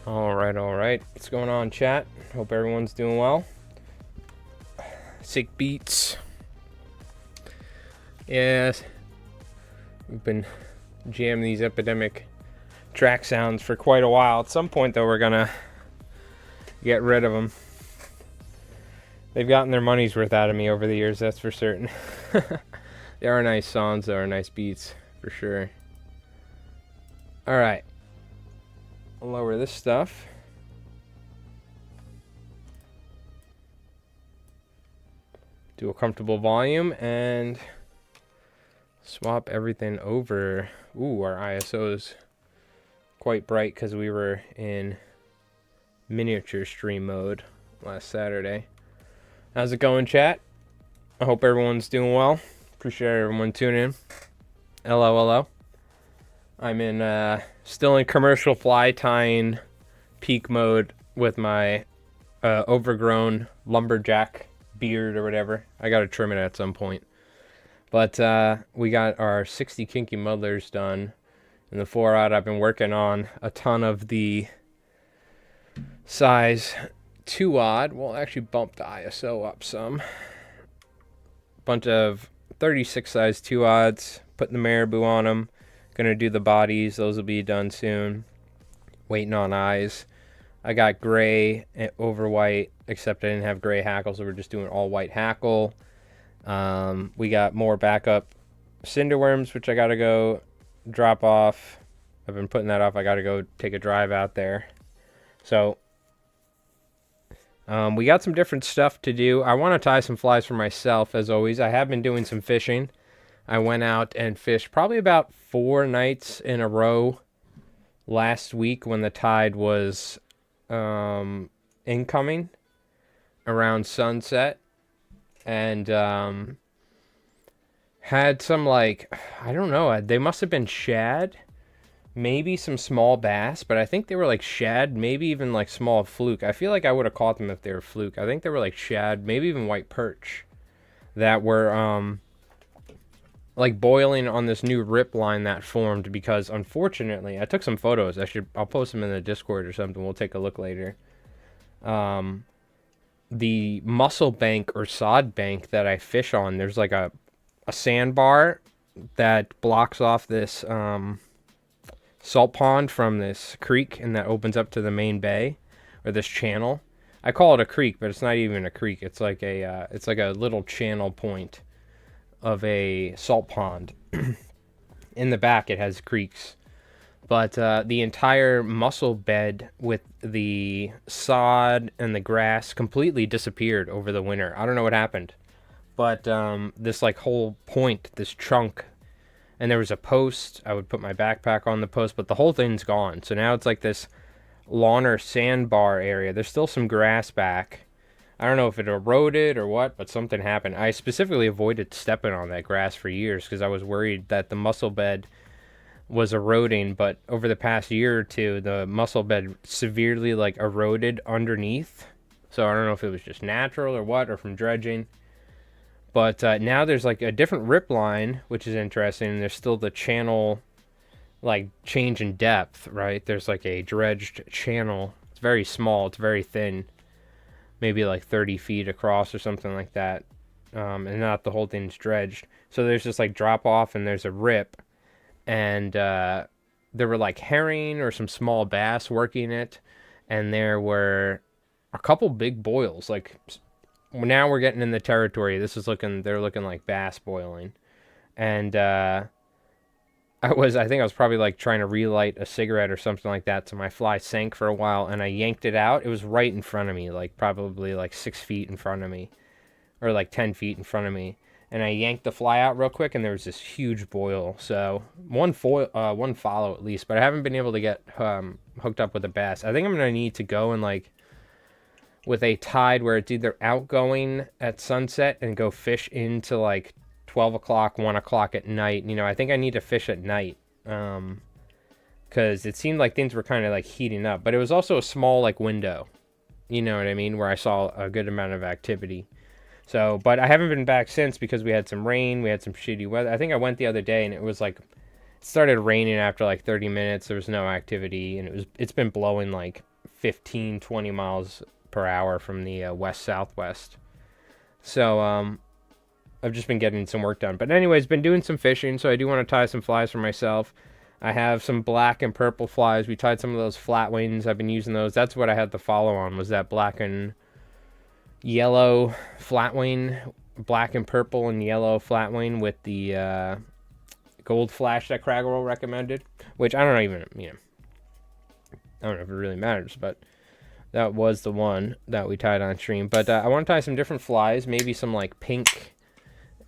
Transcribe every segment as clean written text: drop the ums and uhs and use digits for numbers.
All right. What's going on, chat? Hope everyone's doing well. Sick beats. Yes, we've been jamming these epidemic track sounds for quite a while. At some point, though, we're gonna get rid of them. They've gotten their money's worth out of me over the years, that's for certain. They are nice songs, they are nice beats, for sure. All right. I'll lower this stuff. Do a comfortable volume and swap everything over. Ooh, our ISO's quite bright because we were in miniature stream mode last Saturday. How's it going, chat? I hope everyone's doing well. Appreciate everyone tuning in. Hello. I'm in still in commercial fly tying peak mode with my overgrown lumberjack beard or whatever. I gotta trim it at some point. But we got our 60 kinky muddlers done. In the 4-aught, I've been working on a ton of the size 2-aught. We'll actually bump the ISO up some. Bunch of 36 size 2-aughts. Putting the marabou on them. Gonna do the bodies. Those will be done soon. Waiting on eyes. I got gray over white, except I didn't have gray hackle, so we're just doing all white hackle. We got more backup cinderworms, which I gotta go drop off. I've been putting that off. I gotta go take a drive out there. So we got some different stuff to do. I want to tie some flies for myself, as always. I have been doing some fishing. I went out and fished probably about 4 nights in a row last week when the tide was incoming around sunset, and had some, like, I don't know, they must have been shad, maybe some small bass, but I think they were like shad, maybe even like small fluke. I feel like I would have caught them if they were fluke. I think they were like shad, maybe even white perch, that were like boiling on this new rip line that formed, because unfortunately I took some photos. I'll post them in the Discord or something. We'll take a look later. The mussel bank or sod bank that I fish on, there's like a sandbar that blocks off this salt pond from this creek, and that opens up to the main bay, or this channel. I call it a creek, but it's not even a creek. It's like a little channel point of a salt pond. In the back it has creeks, but the entire mussel bed with the sod and the grass completely disappeared over the winter. I don't know what happened, but this like whole point, this chunk, and there was a post. I would put my backpack on the post, but the whole thing's gone. So now it's like this lawn or sandbar area. There's still some grass back. I don't know if it eroded or what, but something happened. I specifically avoided stepping on that grass for years because I was worried that the mussel bed was eroding, but over the past year or two, the mussel bed severely like eroded underneath. So I don't know if it was just natural or what, or from dredging. But now there's like a different rip line, which is interesting. There's still the channel, like, change in depth, right? There's like a dredged channel. It's very small. It's very thin. Maybe like 30 feet across or something like that. And not the whole thing's dredged. So there's just like drop off and there's a rip. And there were like herring or some small bass working it. And there were a couple big boils. Like, now we're getting in the territory. They're looking like bass boiling. And I think I was probably like trying to relight a cigarette or something like that, so my fly sank for a while, and I yanked it out. It was right in front of me, like probably like 6 feet in front of me, or like 10 feet in front of me. And I yanked the fly out real quick, and there was this huge boil. So one follow at least, but I haven't been able to get hooked up with a bass. I think I'm gonna need to go and like with a tide where it's either outgoing at sunset and go fish into like 12 o'clock, 1 o'clock at night. You know, I think I need to fish at night, because it seemed like things were kind of like heating up, but it was also a small like window, you know what I mean, where I saw a good amount of activity. So, but I haven't been back since because we had some rain, we had some shitty weather. I think I went the other day and it was like, it started raining after like 30 minutes. There was no activity, and it's been blowing like 15, 20 miles per hour from the west-southwest. So, I've just been getting some work done. But anyways, been doing some fishing, so I do want to tie some flies for myself. I have some black and purple flies. We tied some of those flat wings. I've been using those. That's what I had to follow on, was that black and yellow flat wing, black and purple and yellow flat wing with the gold flash that Craggle recommended, which I don't even, I don't know if it really matters, but that was the one that we tied on stream. But I want to tie some different flies, maybe some like pink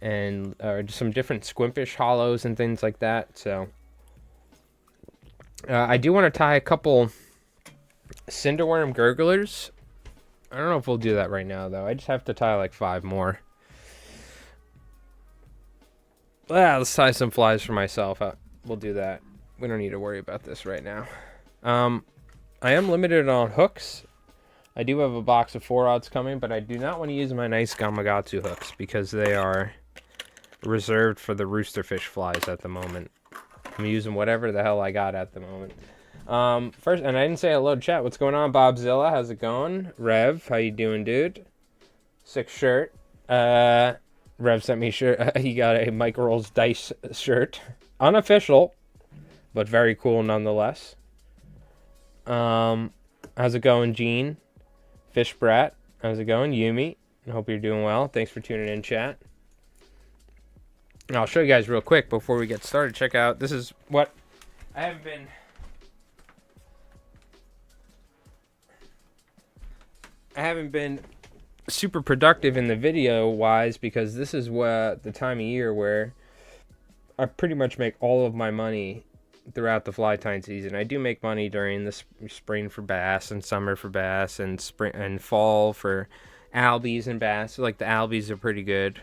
and just some different squimpish hollows and things like that. So I do want to tie a couple cinderworm gurglers. I don't know if we'll do that right now, though. I just have to tie like 5 more. Let's tie some flies for myself. We'll do that. We don't need to worry about this right now. I am limited on hooks. I do have a box of 4-aughts coming, but I do not want to use my nice Gamakatsu hooks because they are reserved for the roosterfish flies at the moment. I'm using whatever the hell I got at the moment. First, and I didn't say hello to chat. What's going on, Bobzilla? How's it going? Rev, how you doing, dude? Sick shirt. Rev sent me a shirt. He got a Mike Rolls Dice shirt. Unofficial, but very cool nonetheless. How's it going, Gene? Fish Brat. How's it going, Yumi? I hope you're doing well. Thanks for tuning in, chat. And I'll show you guys real quick before we get started. Check out, this is what I haven't been super productive in the video wise because this is what the time of year where I pretty much make all of my money throughout the fly tying season. I do make money during the spring for bass and summer for bass and spring and fall for albies and bass. So like the albies are pretty good.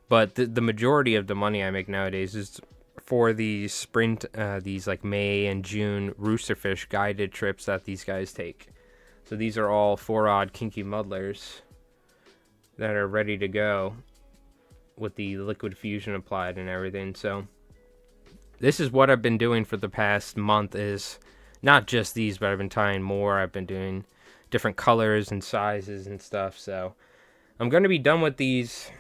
But the majority of the money I make nowadays is for these these like May and June roosterfish guided trips that these guys take. So these are all 4-aught kinky muddlers that are ready to go with the liquid fusion applied and everything. So this is what I've been doing for the past month, is not just these, but I've been tying more. I've been doing different colors and sizes and stuff. So I'm going to be done with these,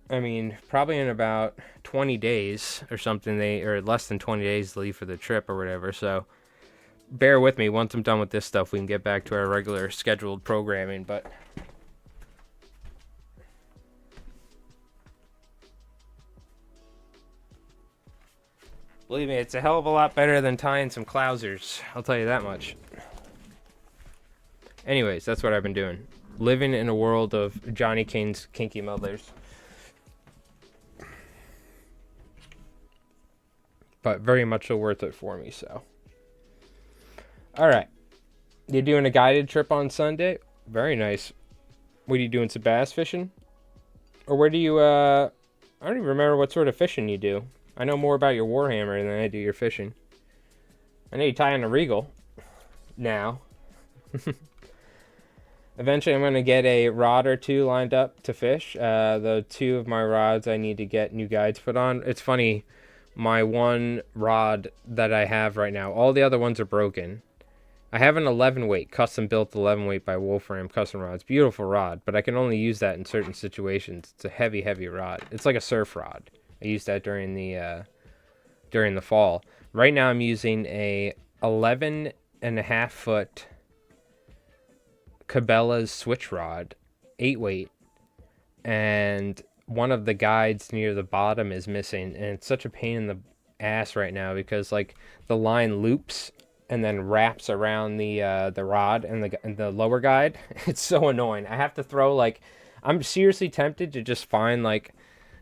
I mean, probably in about 20 days or something, or less than 20 days to leave for the trip or whatever. So bear with me. Once I'm done with this stuff, we can get back to our regular scheduled programming. But believe me, it's a hell of a lot better than tying some clousers. I'll tell you that much. Anyways, that's what I've been doing. Living in a world of Johnny Kane's kinky muddlers. But very much so worth it for me, so. Alright. You're doing a guided trip on Sunday? Very nice. What are you doing, some bass fishing? Or where do you, I don't even remember what sort of fishing you do. I know more about your Warhammer than I do your fishing. I know you tie on a Regal. Now. Eventually I'm going to get a rod or two lined up to fish. The 2 of my rods I need to get new guides put on. It's funny, my one rod that I have right now, all the other ones are broken. I have an 11 weight, custom built 11 weight by Wolfram custom rods. Beautiful rod, but I can only use that in certain situations. It's a heavy, heavy rod. It's like a surf rod. I used that during the fall. Right now I'm using a 11.5 foot Cabela's switch rod, 8 weight, and one of the guides near the bottom is missing, and it's such a pain in the ass right now because like the line loops and then wraps around the rod and the lower guide. It's so annoying. I have to throw, like, I'm seriously tempted to just find, like,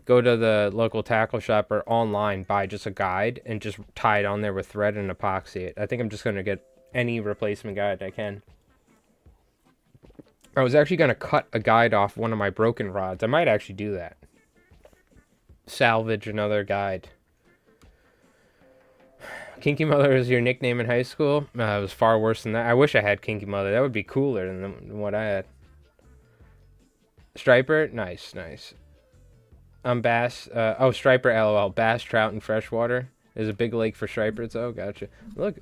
go to the local tackle shop or online, buy just a guide and just tie it on there with thread and epoxy it. I think I'm just going to get any replacement guide I can. I was actually going to cut a guide off one of my broken rods. I might actually do that. Salvage another guide. Kinky Mother is your nickname in high school? It was far worse than that. I wish I had Kinky Mother. That would be cooler than what I had. Striper? Nice, nice. Bass. Oh, Striper, LOL. Bass, trout, and freshwater. There's a big lake for stripers. Oh, gotcha. Look.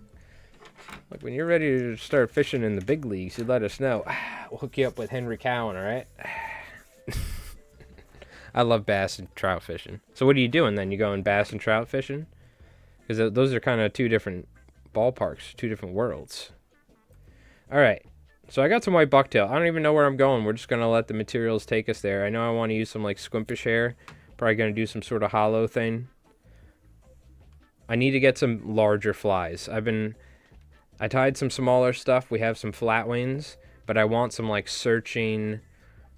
Like, when you're ready to start fishing in the big leagues, you let us know. We'll hook you up with Henry Cowan, all right? I love bass and trout fishing. So what are you doing then? You going bass and trout fishing? Because those are kind of two different ballparks, two different worlds. All right. So I got some white bucktail. I don't even know where I'm going. We're just going to let the materials take us there. I know I want to use some like squimpish hair. Probably going to do some sort of hollow thing. I need to get some larger flies. I tied some smaller stuff. We have some flat wings, but I want some like searching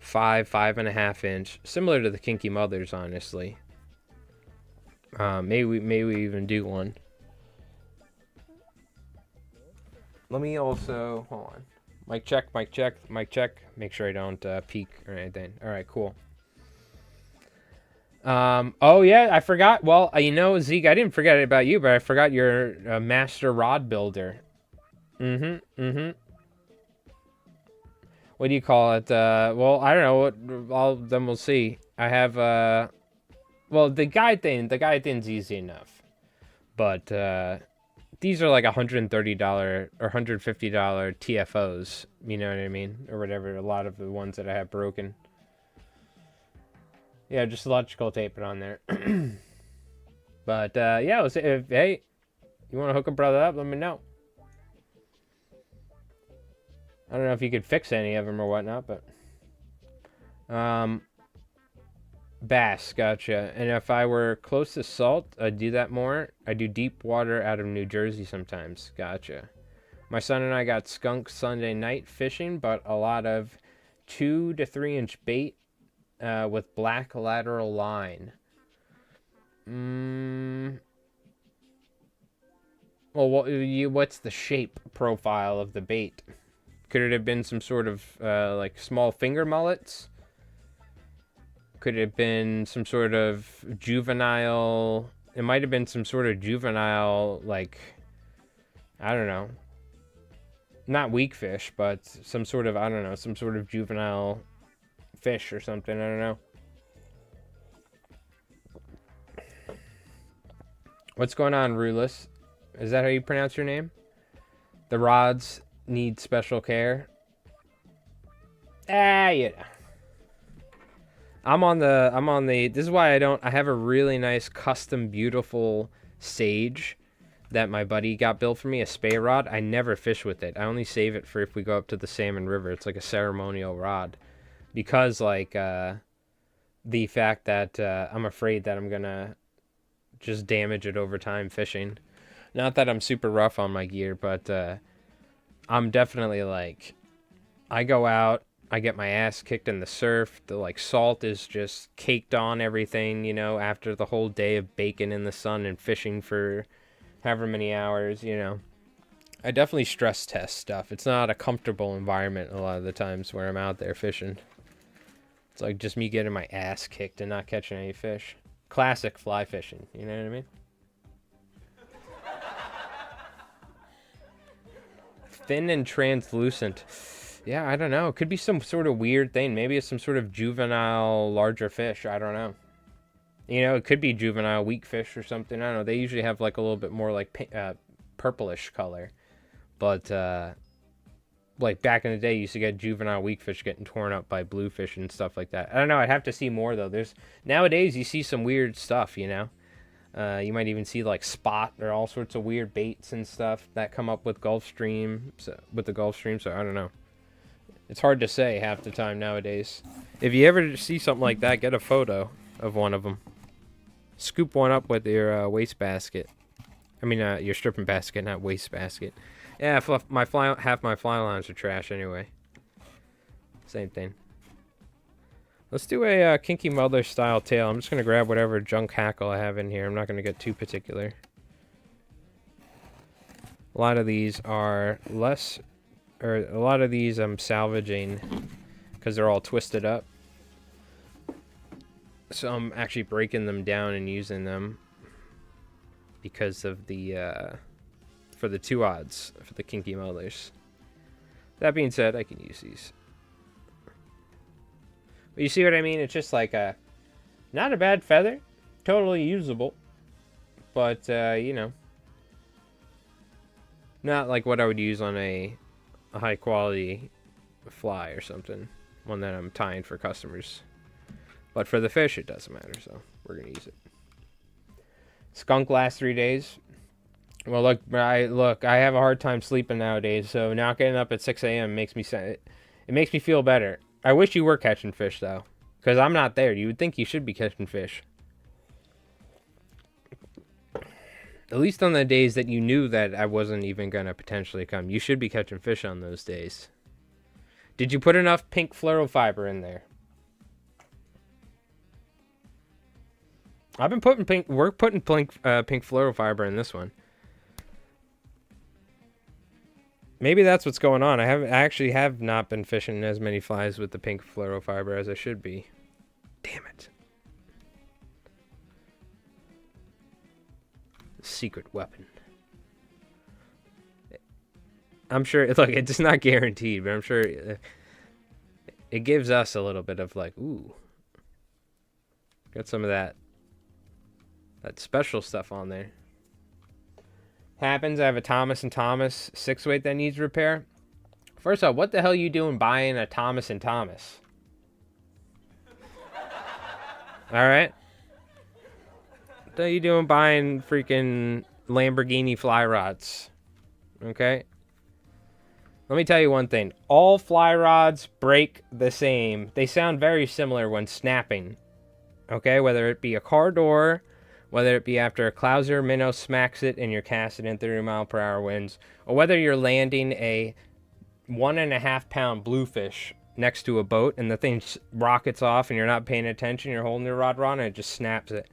5.5 inch, similar to the Kinky Mothers, honestly. Maybe we even do one. Let me also hold on. Mic check, mic check, mic check. Make sure I don't peek or anything. All right, cool. Oh yeah, I forgot. Well, you know, Zeke, I didn't forget about you, but I forgot you're a master rod builder. Mm-hmm. What do you call it? Well, I don't know. Then we'll see. I have well, the guide thing's easy enough, but these are like $130 or $150 TFOs. You know what I mean, or whatever. A lot of the ones that I have broken. Yeah, just electrical tape it on there. But yeah, hey, you want to hook a brother up? Let me know. I don't know if you could fix any of them or whatnot, but bass, gotcha. And if I were close to salt, I'd do that more. I do deep water out of New Jersey sometimes. Gotcha. My son and I got skunked Sunday night fishing, but a lot of 2 to 3 inch bait with black lateral line. Well, what's the shape profile of the bait? Could it have been some sort of like small finger mullets? Could it have been some sort of juvenile? It might have been some sort of juvenile, like, I don't know. Not weak fish, but some sort of, I don't know, some sort of juvenile fish or something. I don't know. What's going on, Rulus? Is that how you pronounce your name? The rods need special care. Yeah. I'm on the this is why I have a really nice custom beautiful sage that my buddy got built for me, a spay rod. I never fish with it. I only save it for if we go up to the Salmon River. It's like a ceremonial rod because like the fact that I'm afraid that I'm going to just damage it over time fishing. Not that I'm super rough on my gear, but I'm definitely like, I go out, I get my ass kicked in the surf. The like salt is just caked on everything, you know, after the whole day of baking in the sun and fishing for however many hours, you know. I definitely stress test stuff. It's not a comfortable environment a lot of the times where I'm out there fishing. It's like just me getting my ass kicked and not catching any fish. Classic fly fishing, you know what I mean? Thin and translucent. Yeah, I don't know. It could be some sort of weird thing. Maybe it's some sort of juvenile larger fish. I don't know. You know, it could be juvenile weak fish or something. I don't know. They usually have like a little bit more like purplish color. But like back in the day, you used to get juvenile weak fish getting torn up by bluefish and stuff like that. I don't know. I'd have to see more though. Nowadays you see some weird stuff, you know. You might even see like spot or all sorts of weird baits and stuff that come up with the Gulf Stream. So I don't know. It's hard to say half the time nowadays. If you ever see something like that, get a photo of one of them. Scoop one up with your waste basket. I mean, your stripping basket, not waste basket. Yeah, half my fly lines are trash anyway. Same thing. Let's do a Kinky Mother style tail. I'm just going to grab whatever junk hackle I have in here. I'm not going to get too particular. A lot of these I'm salvaging because they're all twisted up. So I'm actually breaking them down and using them because of the for the 2-aughs for the Kinky Mothers. That being said, I can use these. But you see what I mean? It's just like not a bad feather, totally usable, but you know, Not like what I would use on a high quality fly or something. One that I'm tying for customers. But for the fish, it doesn't matter, so we're going to use it. Skunk lasts 3 days. Well, look, I have a hard time sleeping nowadays, so not getting up at 6 a.m. makes me it makes me feel better. I wish you were catching fish, though, because I'm not there. You would think you should be catching fish. At least on the days that you knew that I wasn't even going to potentially come. You should be catching fish on those days. Did you put enough pink fluorofiber in there? I've been putting pink. We're putting pink fluorofiber in this one. Maybe that's what's going on. I actually have not been fishing as many flies with the pink fluorofiber as I should be. Damn it. Secret weapon. I'm sure, look, it's not guaranteed, but I'm sure it gives us a little bit of like, ooh. Got some of that special stuff on there. Happens, I have a Thomas & Thomas 6-weight that needs repair. First off, what the hell are you doing buying a Thomas & Thomas? Alright? What are you doing buying freaking Lamborghini fly rods? Okay? Let me tell you one thing. All fly rods break the same. They sound very similar when snapping. Okay? Whether it be a car door, whether it be after a clouser minnow smacks it and you're casting in 30-mile-per-hour winds, or whether you're landing a 1.5-pound bluefish next to a boat and the thing rockets off and you're not paying attention, you're holding your rod wrong and it just snaps it.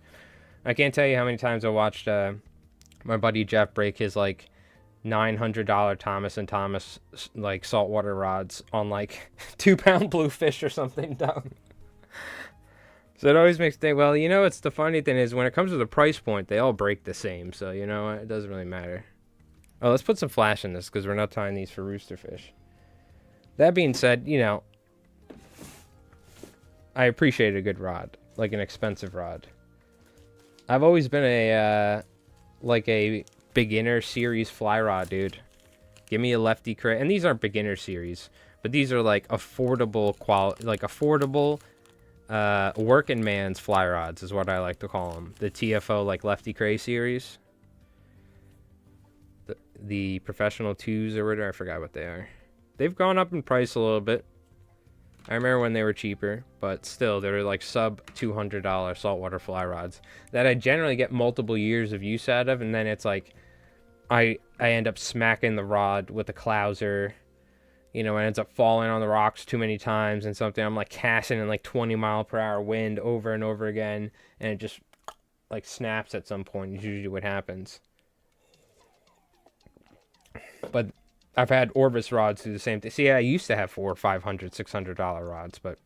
I can't tell you how many times I watched my buddy Jeff break his like $900 Thomas & Thomas like saltwater rods on like 2-pound bluefish or something dumb. So it always makes me think, well, you know, it's the funny thing is when it comes to the price point, they all break the same. So, you know, it doesn't really matter. Oh, let's put some flash in this because we're not tying these for roosterfish. That being said, you know, I appreciate a good rod, like an expensive rod. I've always been a beginner series fly rod, dude. Give me a lefty cray. And these aren't beginner series, but these are like affordable working man's fly rods is what I like to call them. The TFO like lefty cray series. The professional 2s or whatever, I forgot what they are. They've gone up in price a little bit. I remember when they were cheaper, but still, they're like sub $200 saltwater fly rods that I generally get multiple years of use out of, and then it's like I end up smacking the rod with a clouser. You know, it ends up falling on the rocks too many times and something. I'm like casting in like 20-mile-per-hour wind over and over again, and it just like snaps at some point. Is usually what happens. But I've had Orvis rods do the same thing. See, I used to have $400, $500, $600 rods, but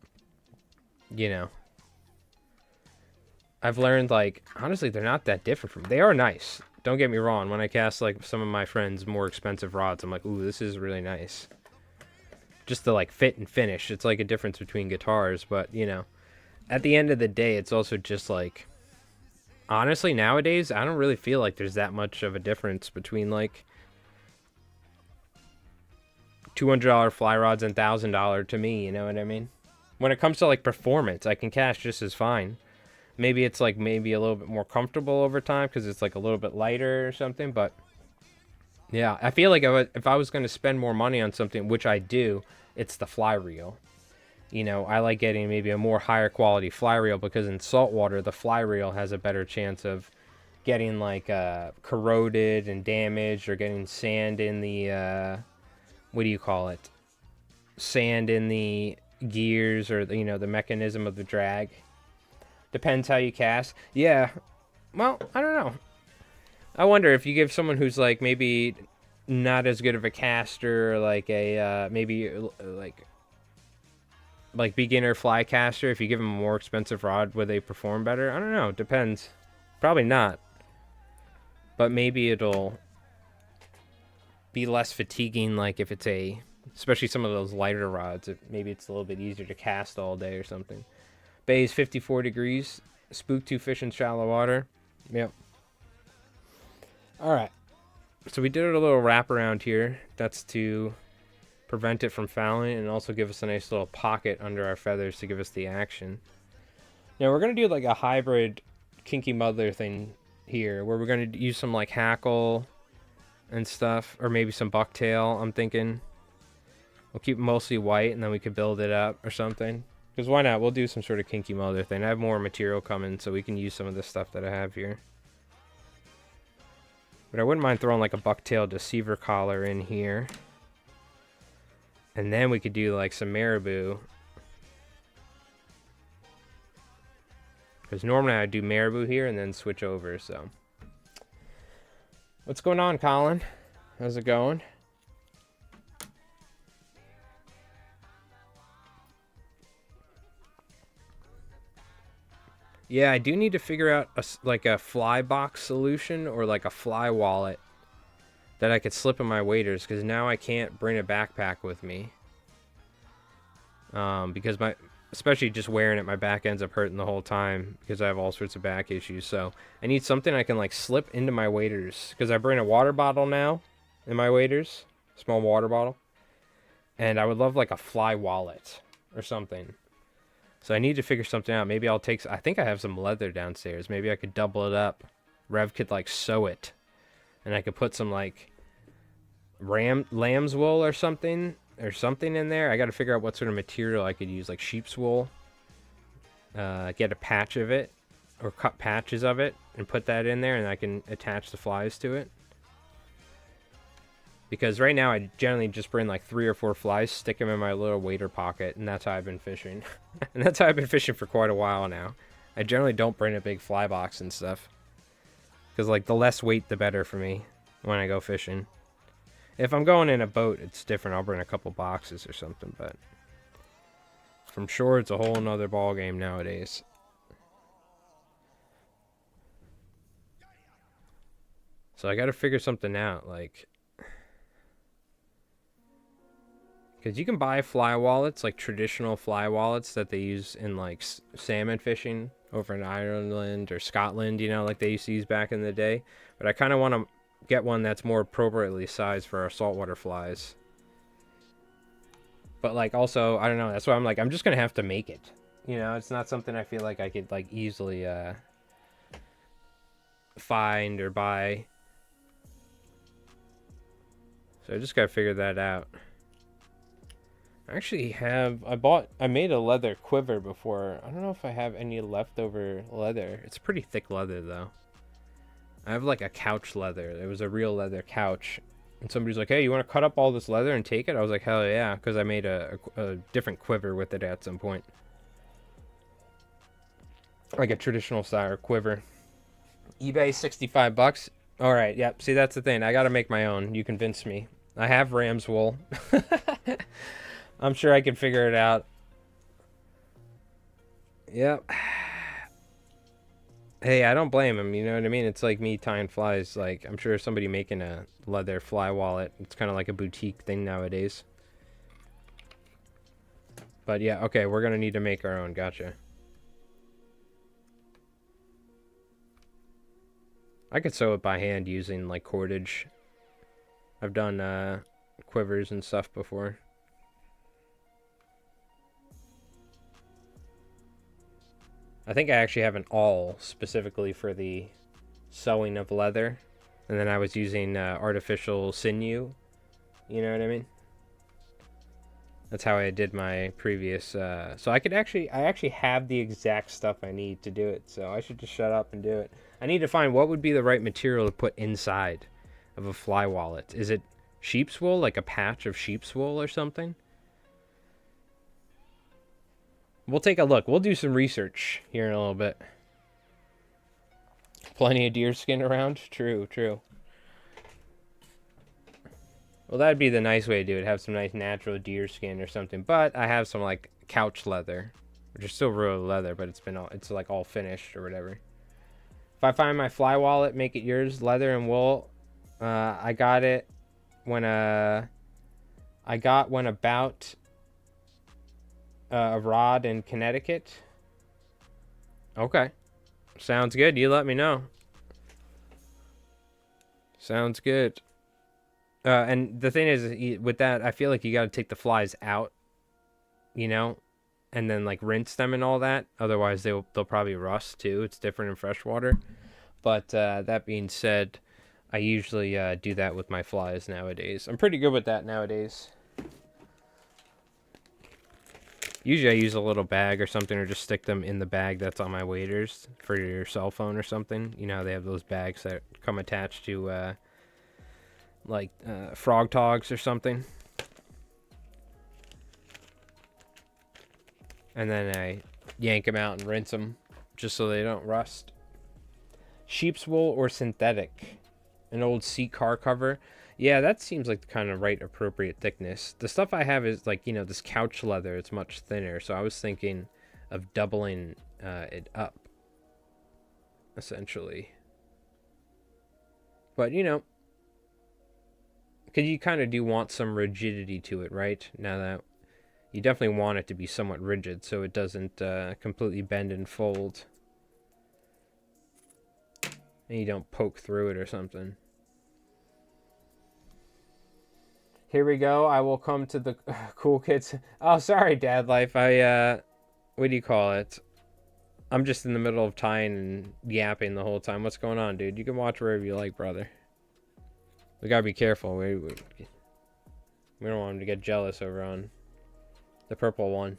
you know, I've learned like honestly they're not that different from. They are nice. Don't get me wrong. When I cast like some of my friends' more expensive rods, I'm like, ooh, this is really nice. Just to like fit and finish. It's like a difference between guitars, but you know, at the end of the day, it's also just like honestly nowadays, I don't really feel like there's that much of a difference between like $200 fly rods and $1,000 to me, you know what I mean? When it comes to like performance, I can cast just as fine. Maybe it's like maybe a little bit more comfortable over time because it's like a little bit lighter or something, but yeah, I feel like if I was going to spend more money on something, which I do, it's the fly reel. You know, I like getting maybe a more higher quality fly reel because in saltwater, the fly reel has a better chance of getting like corroded and damaged or getting sand in the what do you call it? Sand in the gears or the, you know, the mechanism of the drag. Depends how you cast. Yeah. Well, I don't know. I wonder if you give someone who's like maybe not as good of a caster, like a maybe like beginner fly caster, if you give them a more expensive rod, would they perform better? I don't know. Depends. Probably not. But maybe it'll be less fatiguing, like if it's especially some of those lighter rods, maybe it's a little bit easier to cast all day or something. Bay is 54 degrees. Spook 2 fish in shallow water. Yep. All right. So we did a little wrap around here. That's to prevent it from fouling and also give us a nice little pocket under our feathers to give us the action. Now we're going to do like a hybrid kinky muddler thing here where we're going to use some like hackle and stuff, or maybe some bucktail. I'm thinking we'll keep it mostly white and then we could build it up or something. Because why not? We'll do some sort of kinky muddler thing. I have more material coming, so we can use some of the stuff that I have here. But I wouldn't mind throwing like a bucktail deceiver collar in here. And then we could do like some marabou. Because normally I do marabou here and then switch over, so. What's going on, Colin? How's it going? Yeah, I do need to figure out like a fly box solution or like a fly wallet that I could slip in my waders, because now I can't bring a backpack with me. Because especially just wearing it, my back ends up hurting the whole time because I have all sorts of back issues. So I need something I can like slip into my waders, because I bring a water bottle now in my waders, small water bottle, and I would love like a fly wallet or something. So I need to figure something out. Maybe I'll take, I think I have some leather downstairs. Maybe I could double it up. Rev could like sew it, and I could put some like lamb's wool or something in there. I got to figure out what sort of material I could use, like sheep's wool. Get a patch of it, or cut patches of it, and put that in there, and I can attach the flies to it. Because right now I generally just bring like 3 or 4 flies, stick them in my little wader pocket, and that's how I've been fishing. And that's how I've been fishing for quite a while now. I generally don't bring a big fly box and stuff, because like the less weight the better for me when I go fishing. If I'm going in a boat, it's different. I'll bring a couple boxes or something, but from shore, it's a whole nother ball game nowadays. So I got to figure something out, like, because you can buy fly wallets, like traditional fly wallets that they use in like salmon fishing over in Ireland or Scotland, you know, like they used to use back in the day. But I kind of want to get one that's more appropriately sized for our saltwater flies. But like also, I don't know, that's why I'm like, I'm just going to have to make it. You know, it's not something I feel like I could like easily find or buy. So I just got to figure that out. I actually I made a leather quiver before. I don't know if I have any leftover leather. It's pretty thick leather though. I have like a couch leather. It was a real leather couch. And somebody's like, hey, you want to cut up all this leather and take it? I was like, hell yeah, because I made a different quiver with it at some point. Like a traditional style quiver. eBay, $65. All right, yep. See, that's the thing. I got to make my own. You convinced me. I have ram's wool. I'm sure I can figure it out. Yep. Hey, I don't blame him, you know what I mean? It's like me tying flies. Like, I'm sure somebody making a leather fly wallet. It's kind of like a boutique thing nowadays. But yeah, okay, we're going to need to make our own. Gotcha. I could sew it by hand using, like, cordage. I've done quivers and stuff before. I think I actually have an awl specifically for the sewing of leather. And then I was using artificial sinew. You know what I mean? That's how I did my previous... so I actually have the exact stuff I need to do it. So I should just shut up and do it. I need to find what would be the right material to put inside of a fly wallet. Is it sheep's wool? Like a patch of sheep's wool or something? We'll take a look. We'll do some research here in a little bit. Plenty of deer skin around? True, true. Well, that'd be the nice way to do it. Have some nice natural deer skin or something. But I have some, like, couch leather. Which is still real leather, but it's like all finished or whatever. If I find my fly wallet, make it yours. Leather and wool. I got it when about... a rod in Connecticut. Okay. Sounds good. You let me know. Sounds good. And the thing is, with that, I feel like you got to take the flies out, you know, and then like rinse them and all that. Otherwise, they'll probably rust too. It's different in freshwater. But that being said, I usually do that with my flies nowadays. I'm pretty good with that nowadays. Usually I use a little bag or something, or just stick them in the bag that's on my waders for your cell phone or something. You know, they have those bags that come attached to frog togs or something. And then I yank them out and rinse them just so they don't rust. Sheep's wool or synthetic? An old seat car cover. Yeah, that seems like the kind of right appropriate thickness. The stuff I have is like, this couch leather. It's much thinner. So I was thinking of doubling it up, essentially. But, because you kind of do want some rigidity to it, right? Now that you definitely want it to be somewhat rigid so it doesn't completely bend and fold. And you don't poke through it or something. Here we go. I will come to the cool kids. Oh, sorry, Dad Life. What do you call it? I'm just in the middle of tying and yapping the whole time. What's going on, dude? You can watch wherever you like, brother. We gotta be careful. We don't want him to get jealous over on the purple one.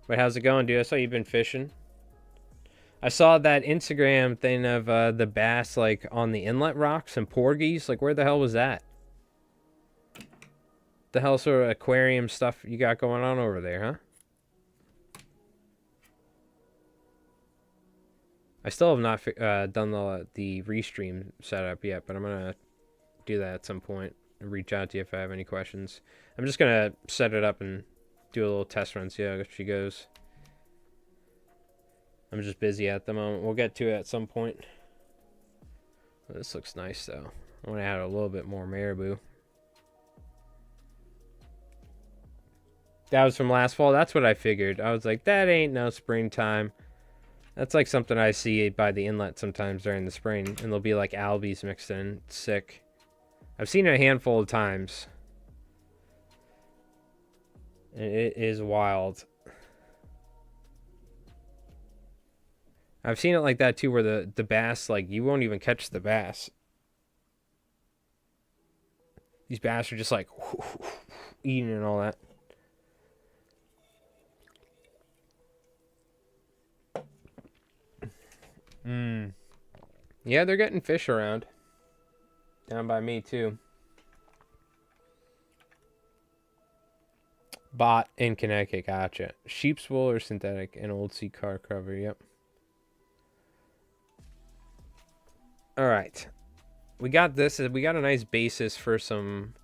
But how's it going, dude? I saw you've been fishing. I saw that Instagram thing of the bass like on the inlet rocks and porgies. Like, where the hell was that? The hell sort of aquarium stuff you got going on over there, huh? I still have not done the restream setup yet, but I'm gonna do that at some point and reach out to you if I have any questions. I'm just gonna set it up and do a little test run, see how she goes. I'm just busy at the moment. We'll get to it at some point. This looks nice though. I want to add a little bit more marabou. That was from last fall. That's what I figured. I was like, that ain't no springtime. That's like something I see by the inlet sometimes during the spring. And there'll be like albies mixed in. It's sick. I've seen it a handful of times. And it is wild. I've seen it like that too, where the bass, like, you won't even catch the bass. These bass are just like eating and all that. Yeah, they're getting fish around. Down by me, too. Bought in Connecticut, gotcha. Sheep's wool or synthetic? An old sea car cover, yep. Alright. We got this. We got a nice basis for some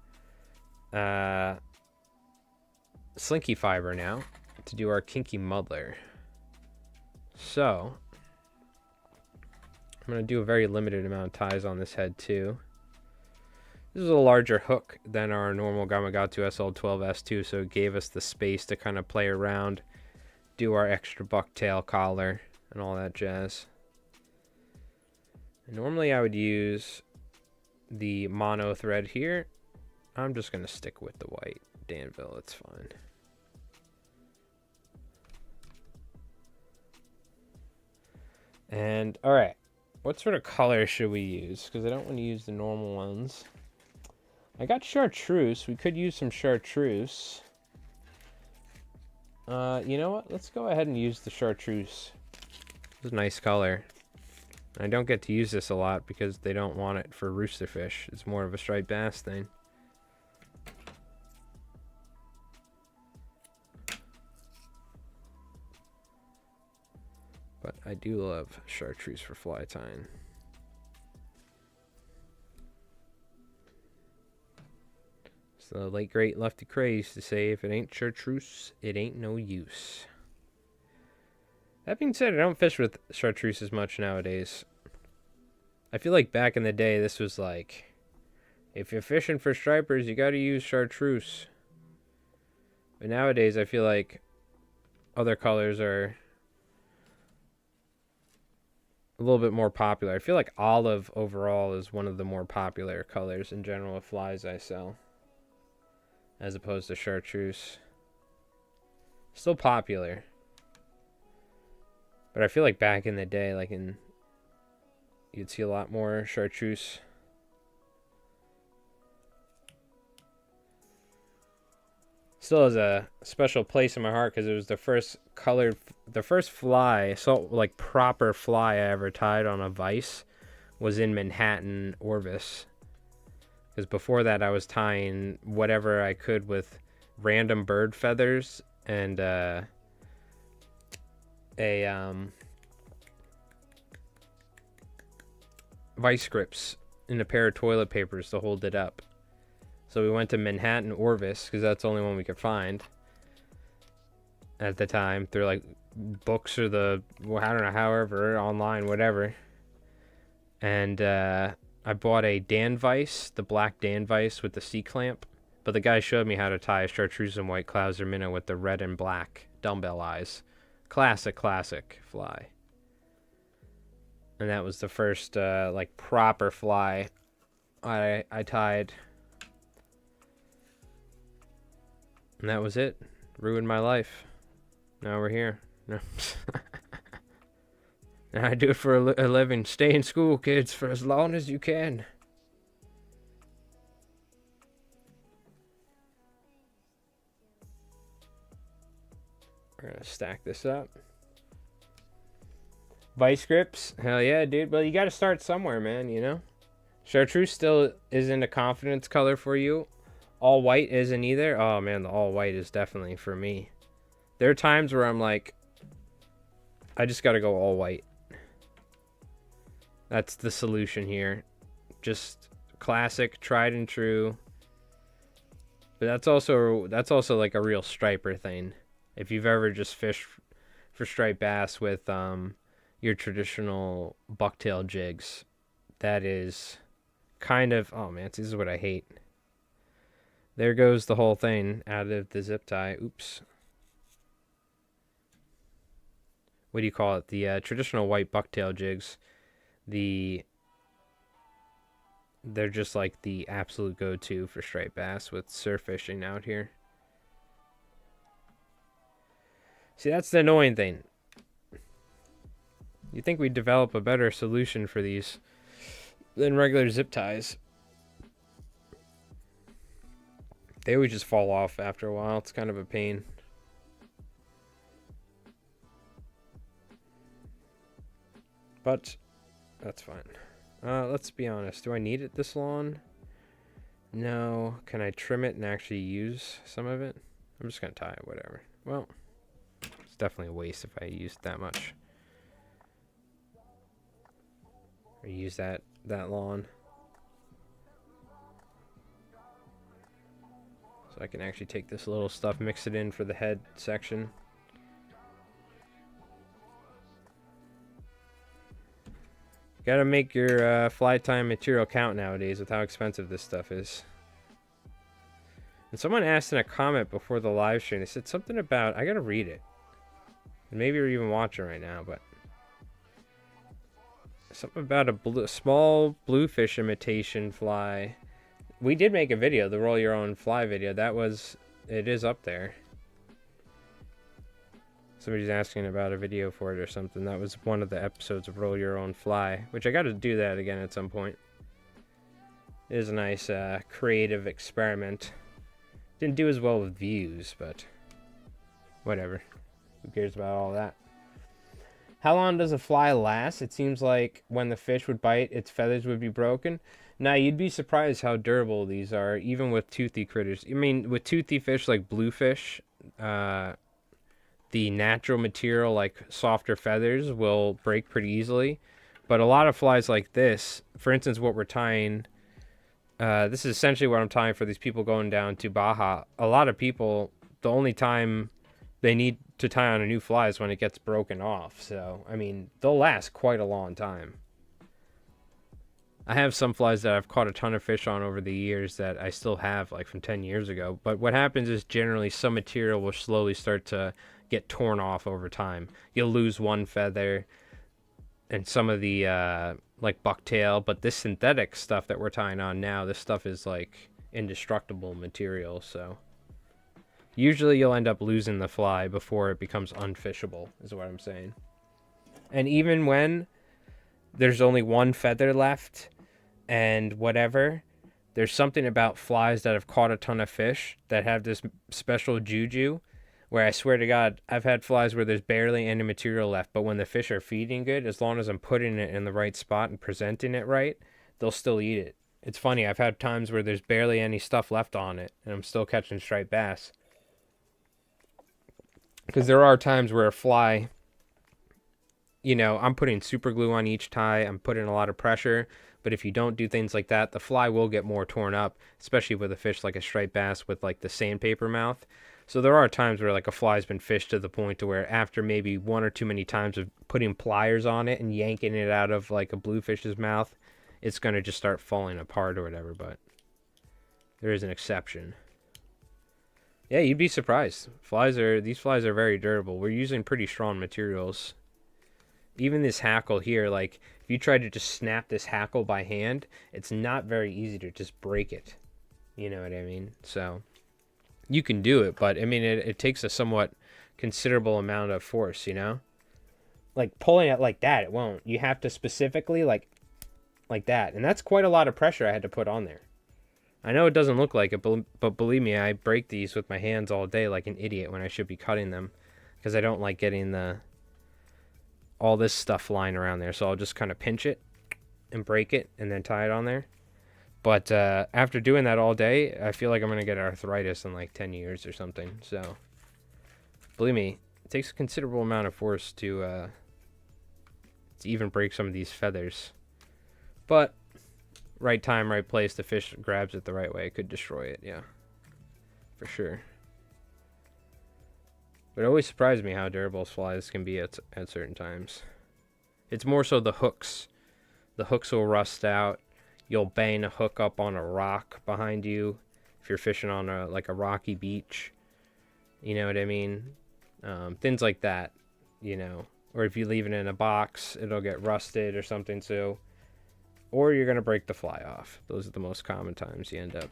slinky fiber now to do our kinky muddler. So I'm going to do a very limited amount of ties on this head too. This is a larger hook than our normal Gamakatsu SL12S2, so it gave us the space to kind of play around, do our extra bucktail collar and all that jazz. And normally I would use the mono thread here. I'm just going to stick with the white Danville, it's fine. And all right, what sort of color should we use? Because I don't want to use the normal ones. I got chartreuse. We could use some chartreuse. You know what? Let's go ahead and use the chartreuse. It's a nice color. I don't get to use this a lot because they don't want it for roosterfish. It's more of a striped bass thing. But I do love chartreuse for fly tying. So the late great Lefty Cray used to say, if it ain't chartreuse, it ain't no use. That being said, I don't fish with chartreuse as much nowadays. I feel like back in the day, this was like, if you're fishing for stripers, you gotta use chartreuse. But nowadays, I feel like other colors are a little bit more popular. I feel like olive overall is one of the more popular colors in general of flies I sell, as opposed to chartreuse. Still popular, but I feel like back in the day, you'd see a lot more chartreuse. Still has a special place in my heart because it was the first fly, so like proper fly I ever tied on a vise was in Manhattan, Orvis. Because before that, I was tying whatever I could with random bird feathers and vice grips in a pair of toilet papers to hold it up. So we went to Manhattan, Orvis, because that's the only one we could find at the time through like books or I don't know, however, online, whatever. And I bought a Dan Vise, the black Dan Vise with the C-clamp. But the guy showed me how to tie a chartreuse and white Clouser minnow with the red and black dumbbell eyes. Classic fly. And that was the first like proper fly I tied. And that was it. Ruined my life. Now we're here. No. And I do it for a living. Stay in school, kids, for as long as you can. We're gonna stack this up. Vice grips, hell yeah, dude. But you gotta start somewhere, man, you know? Chartreuse still isn't a confidence color for you. All white isn't either. Oh man, the all white is definitely for me. There are times where I'm like, I just gotta go all white. That's the solution here. Just classic, tried and true. But that's also like a real striper thing. If you've ever just fished for striped bass with your traditional bucktail jigs, that is kind of, oh man, this is what I hate. There goes the whole thing out of the zip tie. Oops. What do you call it? The traditional white bucktail jigs. They're just like the absolute go-to for striped bass with surf fishing out here. See, that's the annoying thing. You'd think we'd develop a better solution for these than regular zip ties. They always just fall off after a while. It's kind of a pain. But that's fine. Let's be honest. Do I need it this long? No. Can I trim it and actually use some of it? I'm just going to tie it, whatever. Well, it's definitely a waste if I use that much. Or use that long. So I can actually take this little stuff, mix it in for the head section. Gotta make your fly time material count nowadays with how expensive this stuff is. And someone asked in a comment before the live stream, they said something about, I gotta read it. And maybe you're even watching right now, but something about a small bluefish imitation fly. We did make a video, the roll your own fly video. It is up there. Somebody's asking about a video for it or something. That was one of the episodes of Roll Your Own Fly, which I got to do that again at some point. It is a nice creative experiment. Didn't do as well with views, but whatever. Who cares about all that? How long does a fly last? It seems like when the fish would bite, its feathers would be broken. Now, you'd be surprised how durable these are, even with toothy critters. I mean, with toothy fish like bluefish, the natural material, like softer feathers, will break pretty easily. But a lot of flies like this, for instance, what we're tying, this is essentially what I'm tying for these people going down to Baja. A lot of people, the only time they need to tie on a new fly is when it gets broken off. So, I mean, they'll last quite a long time. I have some flies that I've caught a ton of fish on over the years that I still have, like from 10 years ago. But what happens is generally some material will slowly start to get torn off over time. You'll lose one feather. and some of the like bucktail, but this synthetic stuff that we're tying on now, this stuff is like indestructible material, so usually you'll end up losing the fly before it becomes unfishable, is what I'm saying. And even when there's only one feather left and whatever, there's something about flies that have caught a ton of fish that have this special juju where I swear to God, I've had flies where there's barely any material left, but when the fish are feeding good, as long as I'm putting it in the right spot and presenting it right, they'll still eat it. It's funny, I've had times where there's barely any stuff left on it, and I'm still catching striped bass. Because there are times where a fly, you know, I'm putting super glue on each tie, I'm putting a lot of pressure, but if you don't do things like that, the fly will get more torn up, especially with a fish like a striped bass with like the sandpaper mouth. So there are times where like a fly's been fished to the point to where after maybe one or too many times of putting pliers on it and yanking it out of like a bluefish's mouth, it's going to just start falling apart or whatever, but there is an exception. Yeah, you'd be surprised. These flies are very durable. We're using pretty strong materials. Even this hackle here, like if you try to just snap this hackle by hand, it's not very easy to just break it. You know what I mean? So you can do it, but I mean, it takes a somewhat considerable amount of force, you know? Like pulling it like that, it won't. You have to specifically like that. And that's quite a lot of pressure I had to put on there. I know it doesn't look like it, but believe me, I break these with my hands all day like an idiot when I should be cutting them because I don't like getting all this stuff flying around there. So I'll just kind of pinch it and break it and then tie it on there. But after doing that all day, I feel like I'm going to get arthritis in like 10 years or something. So believe me, it takes a considerable amount of force to even break some of these feathers. But right time, right place, the fish grabs it the right way, it could destroy it, yeah. For sure. But it always surprised me how durable flies can be at certain times. It's more so the hooks. The hooks will rust out. You'll bang a hook up on a rock behind you if you're fishing on a rocky beach. You know what I mean? Things like that, you know. Or if you leave it in a box, it'll get rusted or something, so... Or you're going to break the fly off. Those are the most common times you end up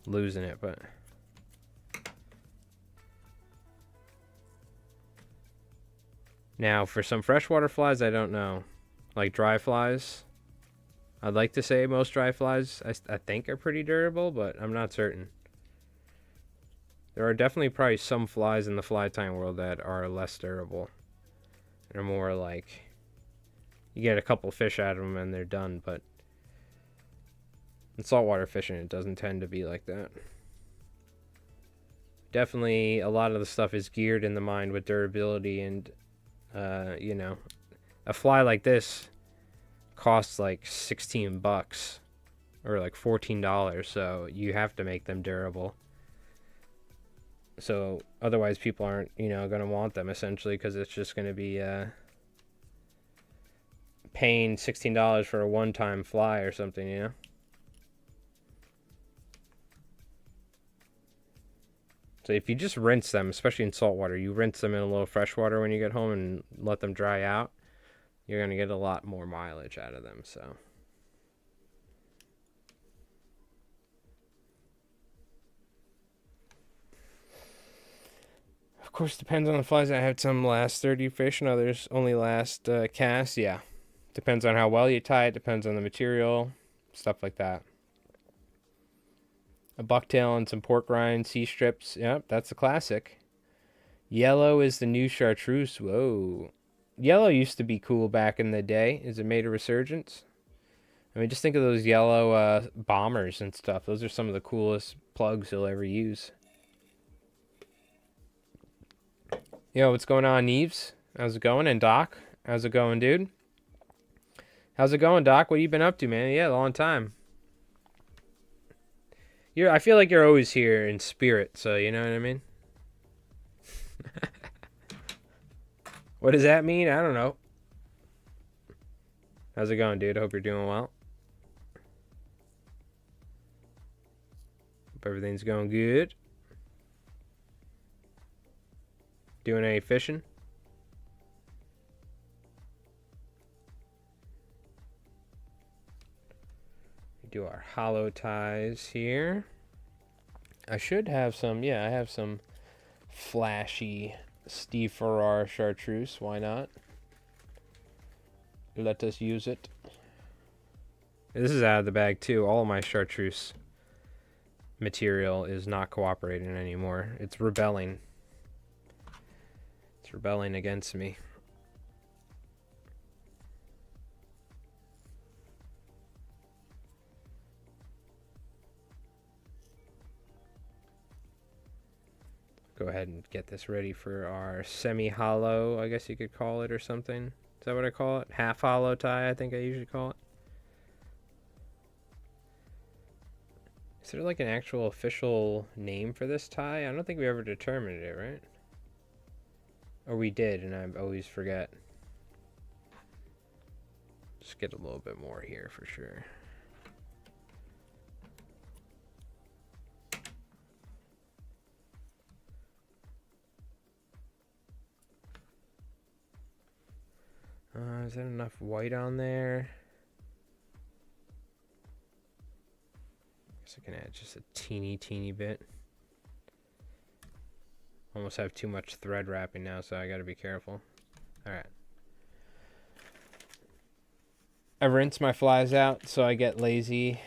losing it, but... Now, for some freshwater flies, I don't know. Like dry flies. I'd like to say most dry flies, I think, are pretty durable, but I'm not certain. There are definitely probably some flies in the fly tying world that are less durable. They're more like... You get a couple fish out of them and they're done, but in saltwater fishing, it doesn't tend to be like that. Definitely, a lot of the stuff is geared in the mind with durability, and, you know, a fly like this costs like 16 bucks or like $14, so you have to make them durable. So otherwise, people aren't, you know, going to want them essentially because it's just going to be, paying $16 for a one-time fly or something, you know? So if you just rinse them, especially in saltwater, you rinse them in a little fresh water when you get home and let them dry out, you're going to get a lot more mileage out of them, so... Of course, depends on the flies. I had some last 30 fish and others only last cast, yeah. Depends on how well you tie it, depends on the material, stuff like that. A bucktail and some pork rind, sea strips. Yep, that's a classic. Yellow is the new chartreuse. Whoa. Yellow used to be cool back in the day. Is it made a resurgence? I mean, just think of those yellow bombers and stuff. Those are some of the coolest plugs you'll ever use. Yo, what's going on, Neves? How's it going? And Doc? How's it going, dude? How's it going, Doc? What have you been up to, man? Yeah, a long time. I feel like you're always here in spirit, so you know what I mean? What does that mean? I don't know. How's it going, dude? Hope you're doing well. Hope everything's going good. Doing any fishing? do our hollow ties here. I should have some, yeah, I have some flashy Steve Farrar chartreuse. Why not? Let us use it. This is out of the bag too. All of my chartreuse material is not cooperating anymore. It's rebelling. It's rebelling against me. Go ahead and get this ready for our semi-hollow, I guess you could call it, or something. Is that what I call it? Half hollow tie, I think I usually call it. Is there like an actual official name for this tie? I don't think we ever determined it, right? Or we did, and I always forget. Just get a little bit more here for sure. Is that enough white on there? Guess I can add just a teeny bit. Almost have too much thread wrapping now, so I gotta be careful. Alright. I rinse my flies out, so I get lazy.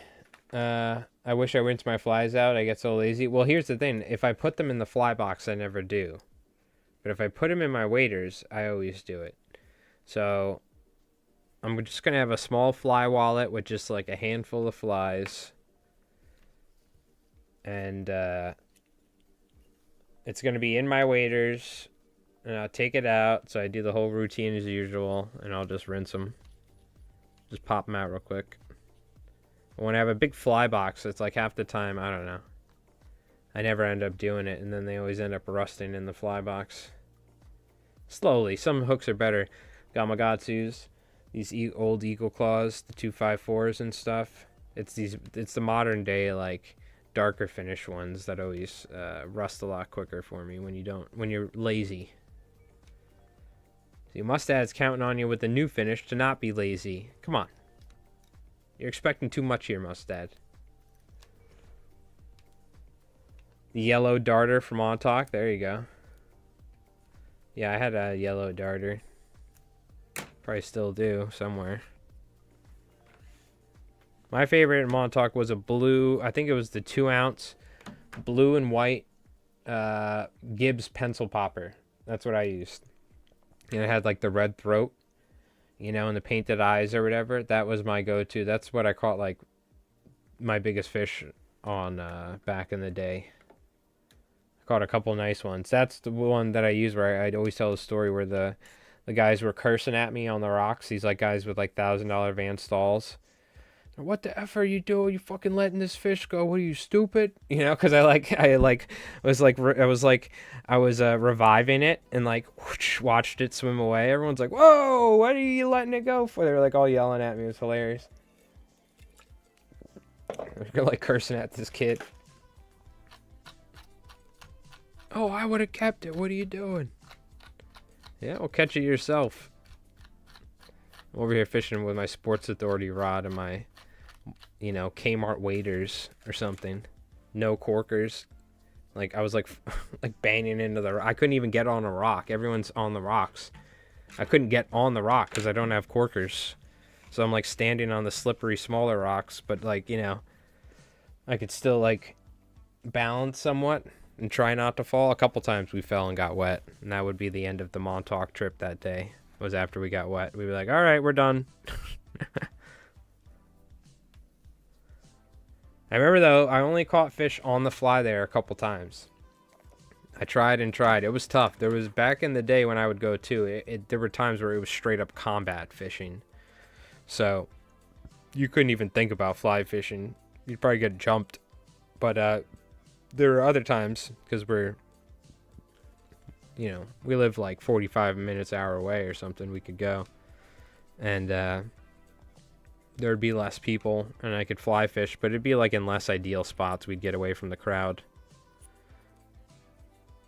I wish I rinsed my flies out. I get so lazy. Well, here's the thing. If I put them in the fly box, I never do. But if I put them in my waders, I always do it. So I'm just going to have a small fly wallet with just like a handful of flies. And it's going to be in my waders. And I'll take it out. So I do the whole routine as usual. And I'll just rinse them. Just pop them out real quick. When I have a big fly box, it's like half the time, I don't know. I never end up doing it. And then they always end up rusting in the fly box. Slowly. Some hooks are better. Gamakatsus, these old Eagle Claws, the 254s and stuff. It's the modern day like darker finish ones that always rust a lot quicker for me when you're lazy. So Mustad's counting on you with the new finish to not be lazy. Come on, you're expecting too much here, Mustad. The yellow darter from Montauk. There you go. Yeah, I had a yellow darter. Probably still do somewhere. My favorite in Montauk was a blue, I think it was the 2-ounce blue and white Gibbs pencil popper. That's what I used. And it had like the red throat, you know, and the painted eyes or whatever. That was my go-to. That's what I caught like my biggest fish on back in the day. I caught a couple nice ones. That's the one that I use where I'd always tell the story where the guys were cursing at me on the rocks. These like guys with like $1,000 Van Stalls. What the F are you doing? You fucking letting this fish go? What are you, stupid? You know, because I was reviving it and like whoosh, watched it swim away. Everyone's like, "Whoa, what are you letting it go for?" They were like all yelling at me. It was hilarious. They're like cursing at this kid. Oh, I would have kept it. What are you doing? Yeah, well, catch it yourself. I'm over here fishing with my Sports Authority rod and my, you know, Kmart waders or something. No corkers. Like, I was like, like banging into the... I couldn't even get on a rock. Everyone's on the rocks. I couldn't get on the rock because I don't have corkers. So I'm like standing on the slippery, smaller rocks. But like, you know, I could still like balance somewhat and try not to fall. A couple times we fell and got wet, and that would be the end of the Montauk trip that day. Was after we got wet. We were like, all right, we're done. I remember though, I only caught fish on the fly there a couple times. I tried and tried. It was tough. There was back in the day when I would go too. There were times where it was straight up combat fishing. So you couldn't even think about fly fishing. You'd probably get jumped. But there were other times, because we're, you know, we live like 45 minutes, hour away or something, we could go. And there'd be less people, and I could fly fish, but it'd be like in less ideal spots. We'd get away from the crowd.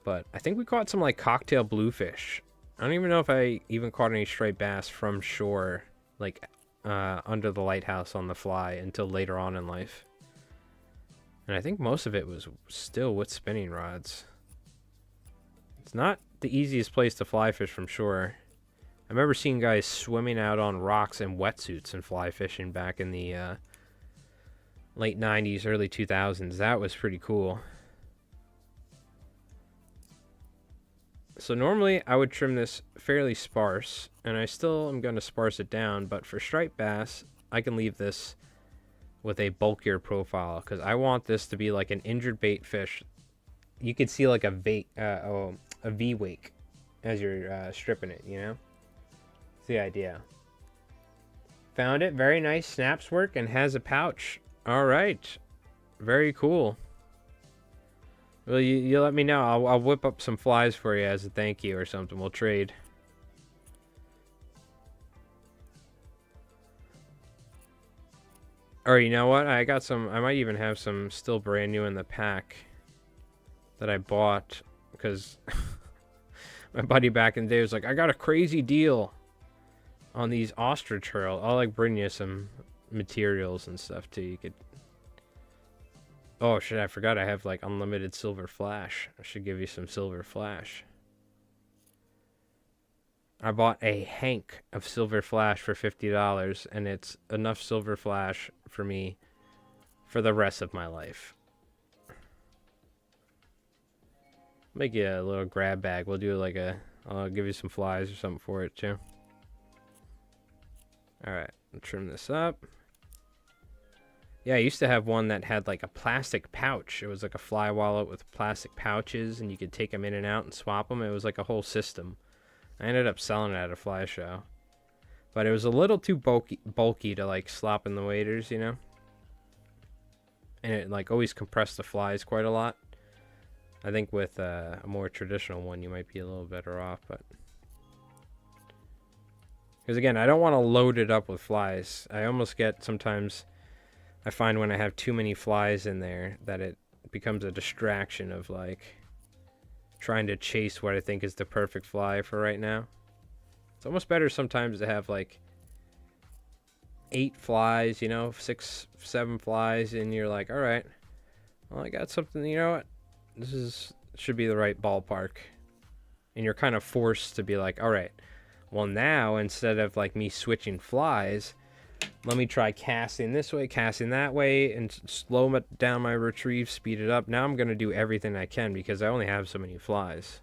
But I think we caught some like cocktail bluefish. I don't even know if I even caught any straight bass from shore, like under the lighthouse on the fly until later on in life. And I think most of it was still with spinning rods. It's not the easiest place to fly fish from shore. I remember seeing guys swimming out on rocks in wetsuits and fly fishing back in the late 90s, early 2000s. That was pretty cool. So normally I would trim this fairly sparse, and I still am going to sparse it down, but for striped bass, I can leave this with a bulkier profile because I want this to be like an injured bait fish. You could see like a V-wake as you're stripping it, you know? That's the idea. Found it. Very nice. Snaps work and has a pouch. All right. Very cool. Well, you let me know. I'll whip up some flies for you as a thank you or something. We'll trade. Or you know what? I got some. I might even have some still brand new in the pack that I bought because my buddy back in the day was like, I got a crazy deal on these ostrich hurl. I'll like bring you some materials and stuff too. You could. Oh shit! I forgot I have like unlimited silver flash. I should give you some silver flash. I bought a hank of silver flash for $50, and it's enough silver flash for me for the rest of my life. Make you a little grab bag. We'll do like I'll give you some flies or something for it too. Alright, I'll trim this up. Yeah, I used to have one that had like a plastic pouch. It was like a fly wallet with plastic pouches, and you could take them in and out and swap them. It was like a whole system. I ended up selling it at a fly show. But it was a little too bulky to like slop in the waders, you know? And it like always compressed the flies quite a lot. I think with a more traditional one, you might be a little better off, but... Because again, I don't want to load it up with flies. I almost get sometimes... I find when I have too many flies in there that it becomes a distraction of like trying to chase what I think is the perfect fly for right now. It's almost better sometimes to have like 8 flies, you know, 6, 7 flies, and you're like, all right, well, I got something, you know what? Should be the right ballpark. And you're kind of forced to be like, all right, well now instead of like me switching flies, let me try casting this way, casting that way, and slow down my retrieve, speed it up. Now I'm going to do everything I can because I only have so many flies.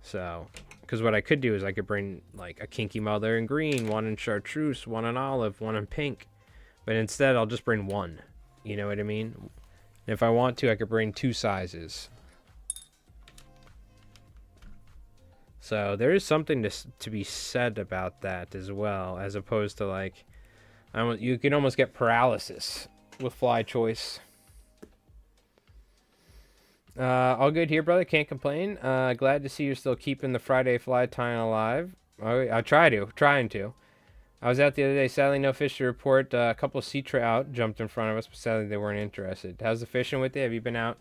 So, because what I could do is I could bring like a kinky mother in green, one in chartreuse, one in olive, one in pink. But instead, I'll just bring one. You know what I mean? And if I want to, I could bring 2 sizes. So there is something to be said about that as well, as opposed to like, you can almost get paralysis with fly choice. All good here, brother. Can't complain. Glad to see you're still keeping the Friday fly tying alive. I trying to. I was out the other day. Sadly, no fish to report. A couple of sea trout jumped in front of us, but sadly they weren't interested. How's the fishing with you? Have you been out?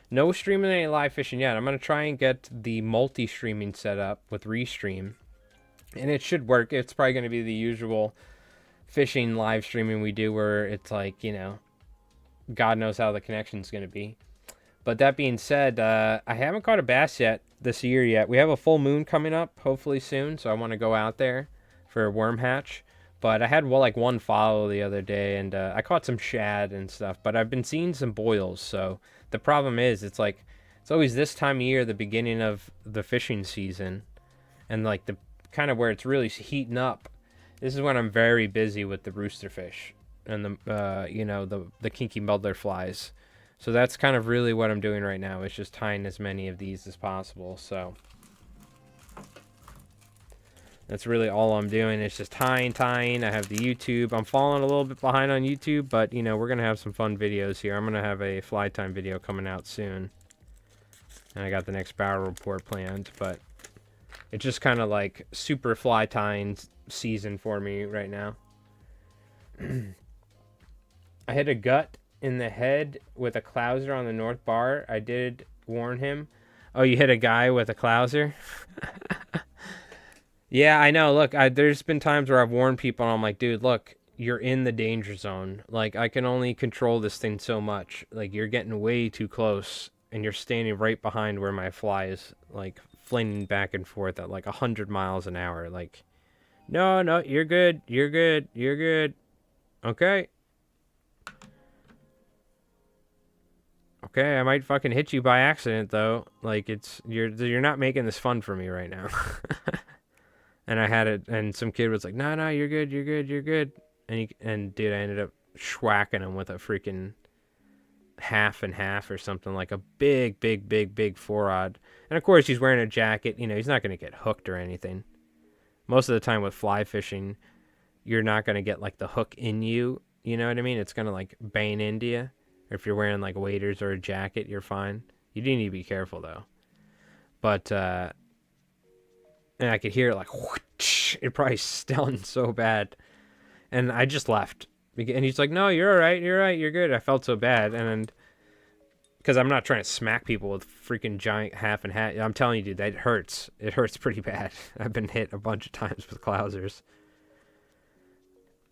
No streaming any live fishing yet. I'm going to try and get the multi-streaming set up with Restream. And it should work. It's probably going to be the usual fishing live streaming we do where it's like, you know, God knows how the connection's going to be. But that being said, I haven't caught a bass yet this year yet. We have a full moon coming up, hopefully soon. So I want to go out there for a worm hatch. But I had like one follow the other day, and I caught some shad and stuff. But I've been seeing some boils, so... The problem is, it's always this time of year, the beginning of the fishing season, and like the kind of where it's really heating up. This is when I'm very busy with the roosterfish and the kinky muddler flies. So that's kind of really what I'm doing right now, is just tying as many of these as possible. So that's really all I'm doing. It's just tying. I have the YouTube. I'm falling a little bit behind on YouTube, but, you know, we're going to have some fun videos here. I'm going to have a fly time video coming out soon. And I got the next barrel report planned, but it's just kind of like super fly tying season for me right now. I hit a gut in the head with a clouser on the north bar. I did warn him. Oh, you hit a guy with a clouser? Yeah, I know. Look, there's been times where I've warned people, and I'm like, dude, look, you're in the danger zone. Like, I can only control this thing so much. Like, you're getting way too close, and you're standing right behind where my fly is, like, flinging back and forth at like 100 miles an hour. Like, no, no, you're good, you're good, you're good. Okay, okay, I might fucking hit you by accident though. Like, you're not making this fun for me right now. And I had it, and some kid was like, "No, no, you're good, you're good, you're good." And dude, I ended up schwacking him with a freaking half and half or something, like a big, big, big, big 4-aught. And of course, he's wearing a jacket. You know, he's not gonna get hooked or anything. Most of the time with fly fishing, you're not gonna get like the hook in you. You know what I mean? It's gonna like bang into you. Or if you're wearing like waders or a jacket, you're fine. You do need to be careful though. But and I could hear it like whoosh, it probably stung so bad. And I just left. And he's like, "No, you're all right. You're all right. You're good." I felt so bad, and because I'm not trying to smack people with freaking giant half and half. I'm telling you, dude, that hurts. It hurts pretty bad. I've been hit a bunch of times with clousers,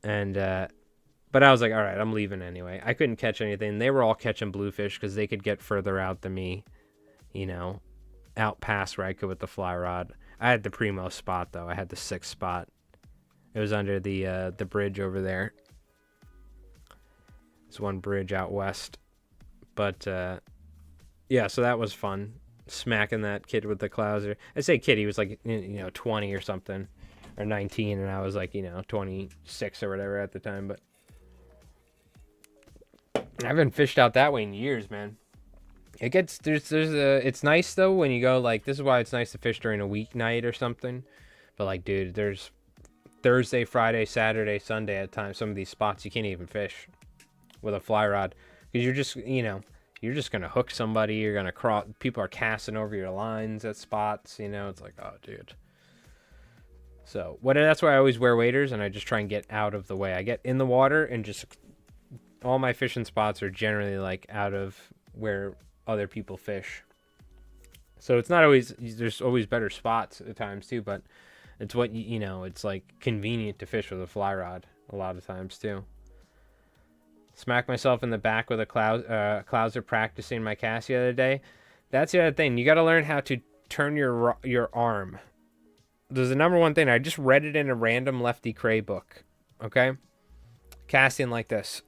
and but I was like, all right, I'm leaving anyway. I couldn't catch anything. They were all catching bluefish because they could get further out than me, you know, out past where I could with the fly rod. I had the primo spot though. I had the 6th spot. It was under the bridge over there. It's one bridge out west. But yeah, so that was fun. Smacking that kid with the clouser. I say kid, he was like 20 or something, or 19, and I was like 26 or whatever at the time. But I haven't fished out that way in years, man. It gets it's nice though when you go like this is why it's nice to fish during a weeknight or something. But like, dude, there's Thursday, Friday, Saturday, Sunday at times. Some of these spots you can't even fish with a fly rod because you're just gonna hook somebody. You're gonna cross. People are casting over your lines at spots. It's like, oh, dude. So that's why I always wear waders, and I just try and get out of the way. I get in the water, and just all my fishing spots are generally like out of where other people fish. So it's not always there's always better spots at times too, but it's what it's like convenient to fish with a fly rod a lot of times too. Smack myself in the back with a clouser practicing my cast the other day. That's the other thing. You got to learn how to turn your arm. There's the number one thing. I just read it in a random Lefty Cray book. Okay? Casting like this.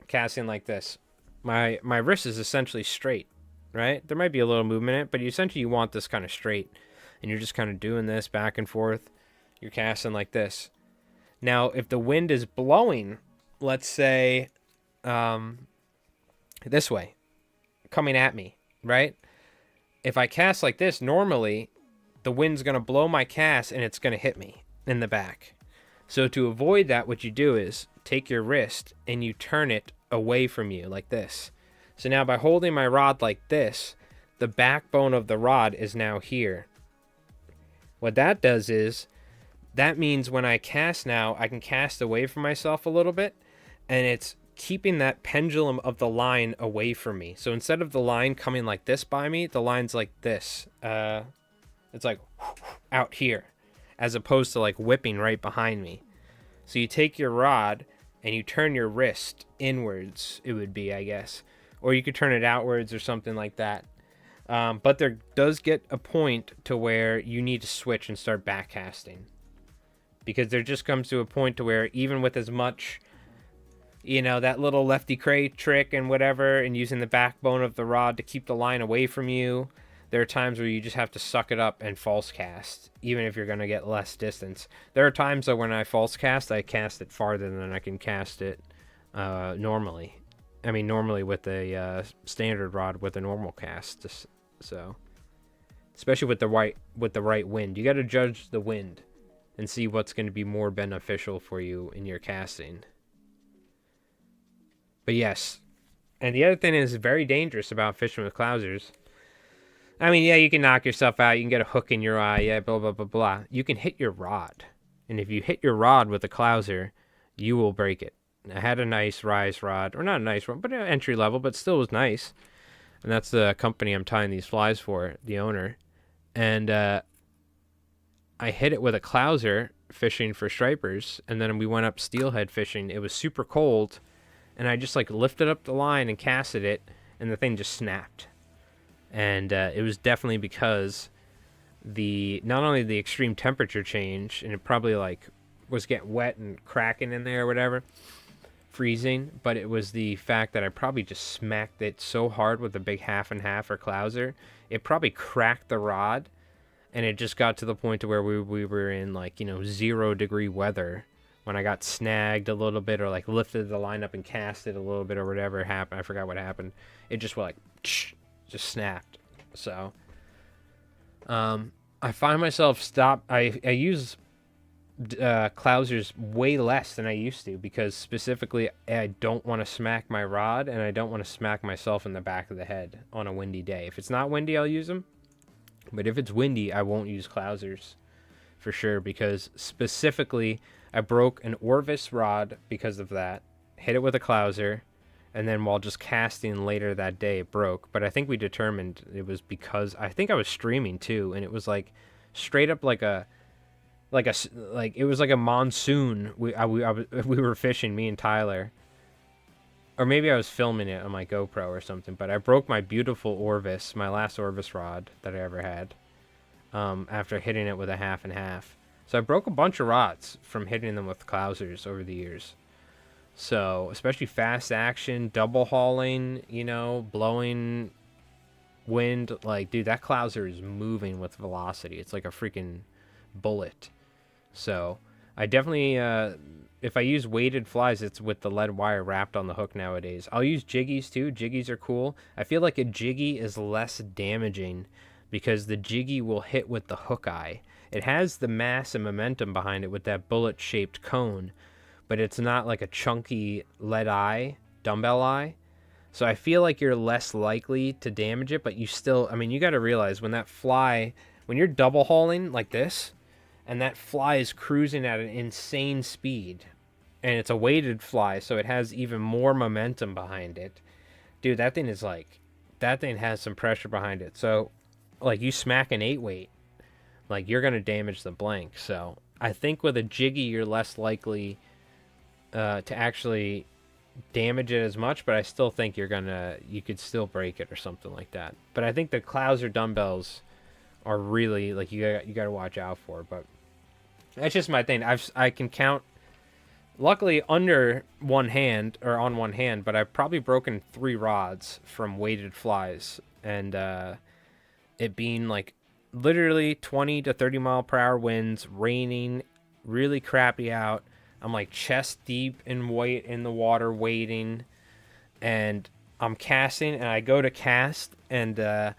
Casting like this. My wrist is essentially straight, right? There might be a little movement in it, but you want this kind of straight. And you're just kind of doing this back and forth. You're casting like this. Now, if the wind is blowing, let's say this way, coming at me, right? If I cast like this, normally the wind's going to blow my cast and it's going to hit me in the back. So to avoid that, what you do is take your wrist and you turn it away from you like this. So now by holding my rod like this, the backbone of the rod is now here. What that does is, that means when I cast now, I can cast away from myself a little bit, and it's keeping that pendulum of the line away from me. So instead of the line coming like this by me, the line's like this. It's like out here, as opposed to like whipping right behind me. So you take your rod and you turn your wrist inwards, it would be, I guess. Or you could turn it outwards or something like that. But there does get a point to where you need to switch and start backcasting. Because there just comes to a point to where even with as much, that little Lefty Cray trick and whatever, and using the backbone of the rod to keep the line away from you, there are times where you just have to suck it up and false cast, even if you're going to get less distance. There are times, though, when I false cast, I cast it farther than I can cast it normally. I mean, normally with a standard rod with a normal cast. So, especially with the right wind. You got to judge the wind and see what's going to be more beneficial for you in your casting. But yes. And the other thing is very dangerous about fishing with clousers. I mean, yeah, you can knock yourself out. You can get a hook in your eye. Yeah, blah, blah, blah, blah. You can hit your rod. And if you hit your rod with a clouser, you will break it. I had a nice rise rod. Or not a nice one, but an entry level, but still was nice. And that's the company I'm tying these flies for, the owner. And I hit it with a clouser fishing for stripers, and then we went up steelhead fishing. It was super cold, and I just like lifted up the line and casted it, and the thing just snapped. And it was definitely because not only the extreme temperature change, and it probably like was getting wet and cracking in there or whatever, freezing, but it was the fact that I probably just smacked it so hard with a big half and half or clouser, it probably cracked the rod, and it just got to the point to where we were in like 0-degree weather when I got snagged a little bit, or like lifted the line up and cast it a little bit, or whatever happened. I forgot what happened. It just went like just snapped. So I find myself I use clousers way less than I used to, because specifically I don't want to smack my rod, and I don't want to smack myself in the back of the head on a windy day. If it's not windy, I'll use them, but if it's windy, I won't use clousers for sure, because specifically I broke an Orvis rod because of that. Hit it with a clouser, and then while just casting later that day, it broke. But I think we determined it was because I think I was streaming too, and it was like straight up like it was like a monsoon. We were fishing, me and Tyler, or maybe I was filming it on my GoPro or something. But I broke my beautiful Orvis, my last Orvis rod that I ever had, after hitting it with a half and half. So I broke a bunch of rods from hitting them with clousers over the years. So especially fast action, double hauling, blowing wind, like dude, that clouser is moving with velocity. It's like a freaking bullet. So I definitely, if I use weighted flies, it's with the lead wire wrapped on the hook nowadays. I'll use jiggies too. Jiggies are cool. I feel like a jiggy is less damaging because the jiggy will hit with the hook eye. It has the mass and momentum behind it with that bullet-shaped cone, but it's not like a chunky lead eye, dumbbell eye. So I feel like you're less likely to damage it, but you still, you got to realize when you're double hauling like this, and that fly is cruising at an insane speed, and it's a weighted fly, so it has even more momentum behind it. Dude, that thing has some pressure behind it. So, like, you smack an 8-weight, like, you're going to damage the blank. So, I think with a jiggy, you're less likely to actually damage it as much, but I still think you could still break it or something like that. But I think the clouser dumbbells are really, like, you got to watch out for. But that's just my thing. I can count, luckily under one hand, or on one hand, but I've probably broken 3 rods from weighted flies, and it being like literally 20 to 30 mile per hour winds, raining, really crappy out. I'm like chest deep in the water waiting, and I'm casting, and I go to cast, and the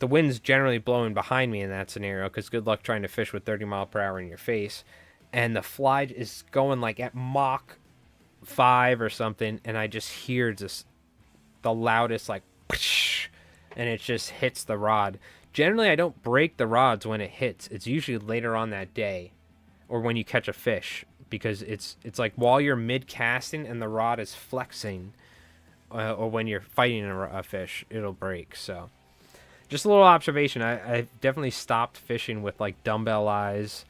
wind's generally blowing behind me in that scenario, because good luck trying to fish with 30 mile per hour in your face. And the fly is going like at Mach 5 or something, and I just hear just the loudest like whoosh, and it just hits the rod. Generally, I don't break the rods when it hits. It's usually later on that day, or when you catch a fish, because it's like while you're mid casting and the rod is flexing, or when you're fighting a fish, it'll break. So just a little observation. I definitely stopped fishing with like dumbbell eyes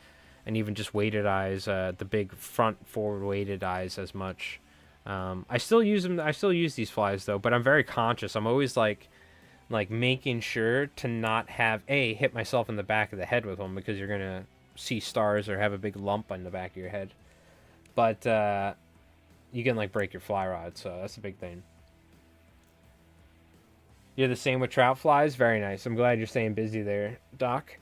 and even just weighted eyes, the big front forward weighted eyes as much. I still use them. I still use these flies though, but I'm very conscious. I'm always like making sure to not have hit myself in the back of the head with them, because you're gonna see stars or have a big lump on the back of your head. But you can like break your fly rod, so that's a big thing. You're the same with trout flies? Very nice. I'm glad you're staying busy there, Doc.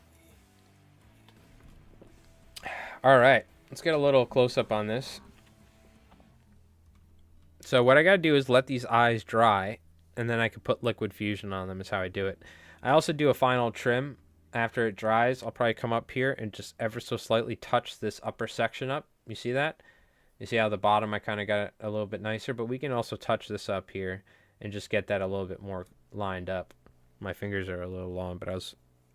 All right, let's get a little close up on this. So what I gotta do is let these eyes dry, and then I can put liquid fusion on them is how I do it. I also do a final trim after it dries. I'll probably come up here and just ever so slightly touch this upper section up. You see that? You see how the bottom I kind of got it a little bit nicer, but we can also touch this up here and just get that a little bit more lined up. My fingers are a little long, but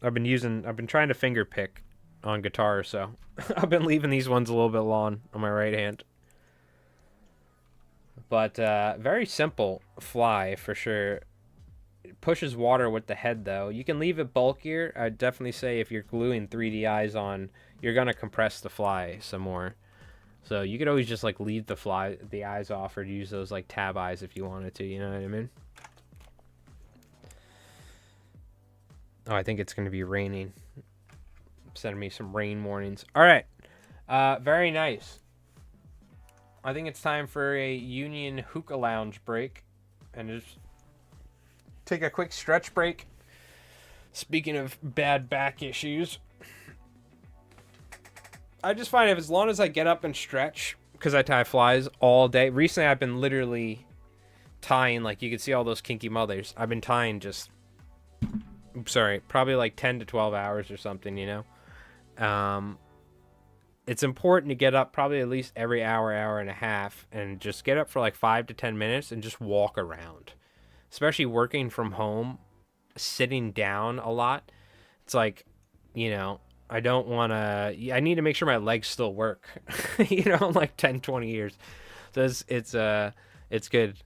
I've been trying to finger pick on guitar, so I've been leaving these ones a little bit long on my right hand. But very simple fly for sure. pushes water with the head, though. You can leave it bulkier. I'd definitely say if you're gluing 3D eyes on, you're going to compress the fly some more. So you could always just like leave the eyes off, or use those like tab eyes if you wanted to, you know what I mean? Oh, I think it's going to be raining. Sending me some rain warnings. All right. Very nice. I think it's time for a Union Hookah Lounge break. And just take a quick stretch break. Speaking of bad back issues, I just find as long as I get up and stretch, because I tie flies all day. Recently, I've been literally tying, like you can see all those kinky mothers. I've been tying just, probably like 10 to 12 hours or something, you know? It's important to get up probably at least every hour, hour and a half, and just get up for like 5 to 10 minutes and just walk around. Especially working from home, sitting down a lot. It's like, you know, I need to make sure my legs still work, you know, like 10, 20 years. So it's good.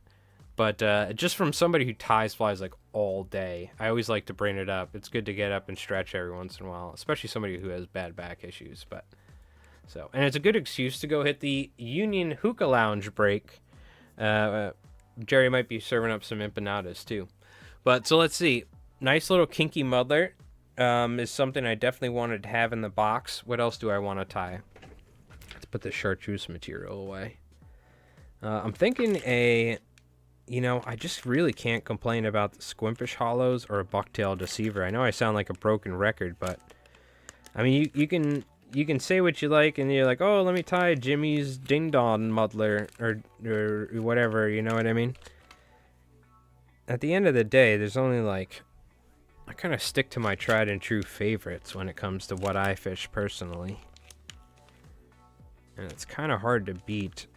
But just from somebody who ties flies like all day, I always like to bring it up. It's good to get up and stretch every once in a while, especially somebody who has bad back issues. And it's a good excuse to go hit the Union Hookah Lounge break. Jerry might be serving up some empanadas too. So let's see. Nice little kinky muddler is something I definitely wanted to have in the box. What else do I want to tie? Let's put the chartreuse material away. I'm thinking I just really can't complain about the Squimpish Hollows or a Bucktail Deceiver. I know I sound like a broken record, but I mean, you can say what you like, and you're like, oh, let me tie Jimmy's Ding Dong muddler or whatever, you know what I mean? At the end of the day, there's only like, I kind of stick to my tried and true favorites when it comes to what I fish personally. And it's kind of hard to beat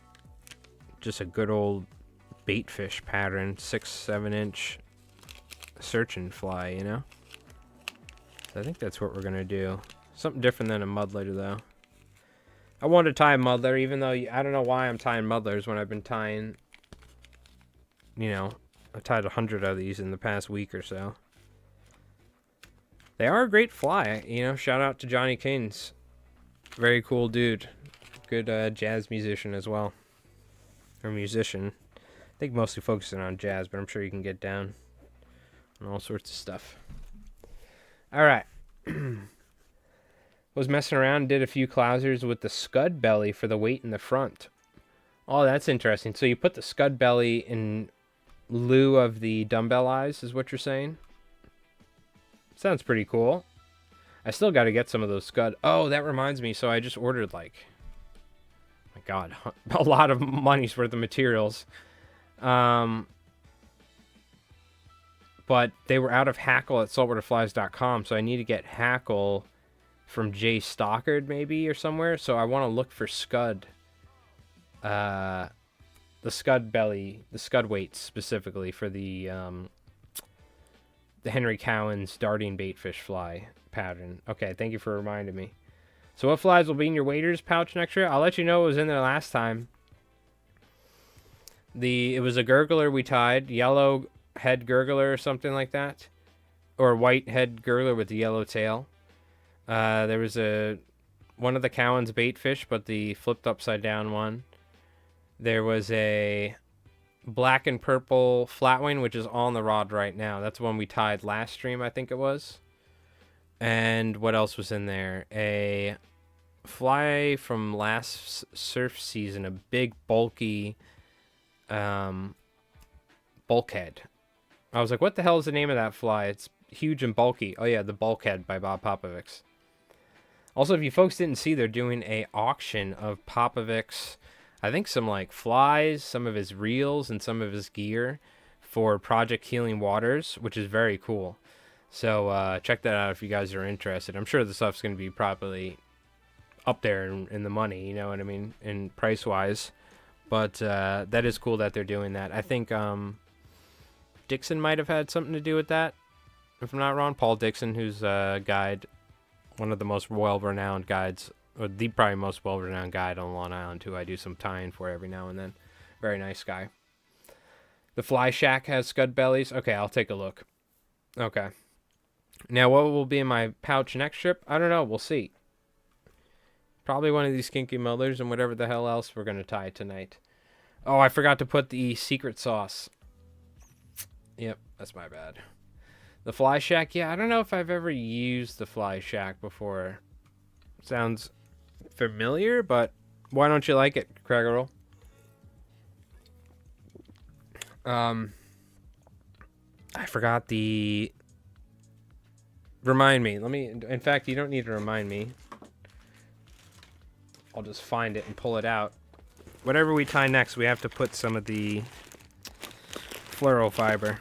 just a good old bait fish pattern, 6-7 inch search and fly, you know? So I think that's what we're going to do. Something different than a muddler, though. I wanted to tie a muddler, even though I don't know why I'm tying muddlers when I've been tying, you know, I tied 100 of these in the past week or so. They are a great fly, you know. Shout out to Johnny Keynes. Very cool dude. Good jazz musician as well. Or musician. I think mostly focusing on jazz, but I'm sure you can get down on all sorts of stuff. All right. Was messing around, did a few clousers with the scud belly for the weight in the front. Oh, that's interesting. So you put the scud belly in lieu of the dumbbell eyes, is what you're saying? Sounds pretty cool. I still got to get some of those scud. Oh, that reminds me. So I just ordered my God, a lot of money's worth of materials. But they were out of hackle at saltwaterflies.com, so I need to get hackle from Jay Stockard maybe or somewhere. So I want to look for scud. The scud belly, the scud weights specifically for the Henry Cowan's darting baitfish fly pattern. Okay, thank you for reminding me. So what flies will be in your waders pouch next year? I'll let you know what was in there last time. It was a gurgler we tied, yellow head gurgler or something like that, or white head gurgler with the yellow tail. There was one of the Cowan's baitfish, but the flipped upside down one. There was a black and purple flatwing, which is on the rod right now. That's one we tied last stream, I think it was. And what else was in there? A fly from last surf season, a big bulky bulkhead. I was like, what the hell is the name of that fly? It's huge and bulky. Oh yeah, the Bulkhead by Bob Popovics. Also, if you folks didn't see, they're doing a auction of Popovics, I think some like flies, some of his reels, and some of his gear for Project Healing Waters, which is very cool. So check that out if you guys are interested. I'm sure the stuff's going to be probably up there in the money, you know what I mean, in price-wise. But that is cool that they're doing that. I think Dixon might have had something to do with that, if I'm not wrong. Paul Dixon, who's a guide, one of the most well-renowned guides, or the probably most well-renowned guide on Long Island, who I do some tying for every now and then. Very nice guy. The Fly Shack has scud bellies. Okay, I'll take a look. Okay. Now, what will be in my pouch next trip? I don't know. We'll see. Probably one of these kinky mullers and whatever the hell else we're going to tie tonight. Oh, I forgot to put the secret sauce. Yep, that's my bad. The Fly Shack, yeah, I don't know if I've ever used the Fly Shack before. Sounds familiar, but why don't you like it, Craigerl? I forgot the... Remind me. In fact, you don't need to remind me. I'll just find it and pull it out. Whatever we tie next, we have to put some of the fluoro fiber.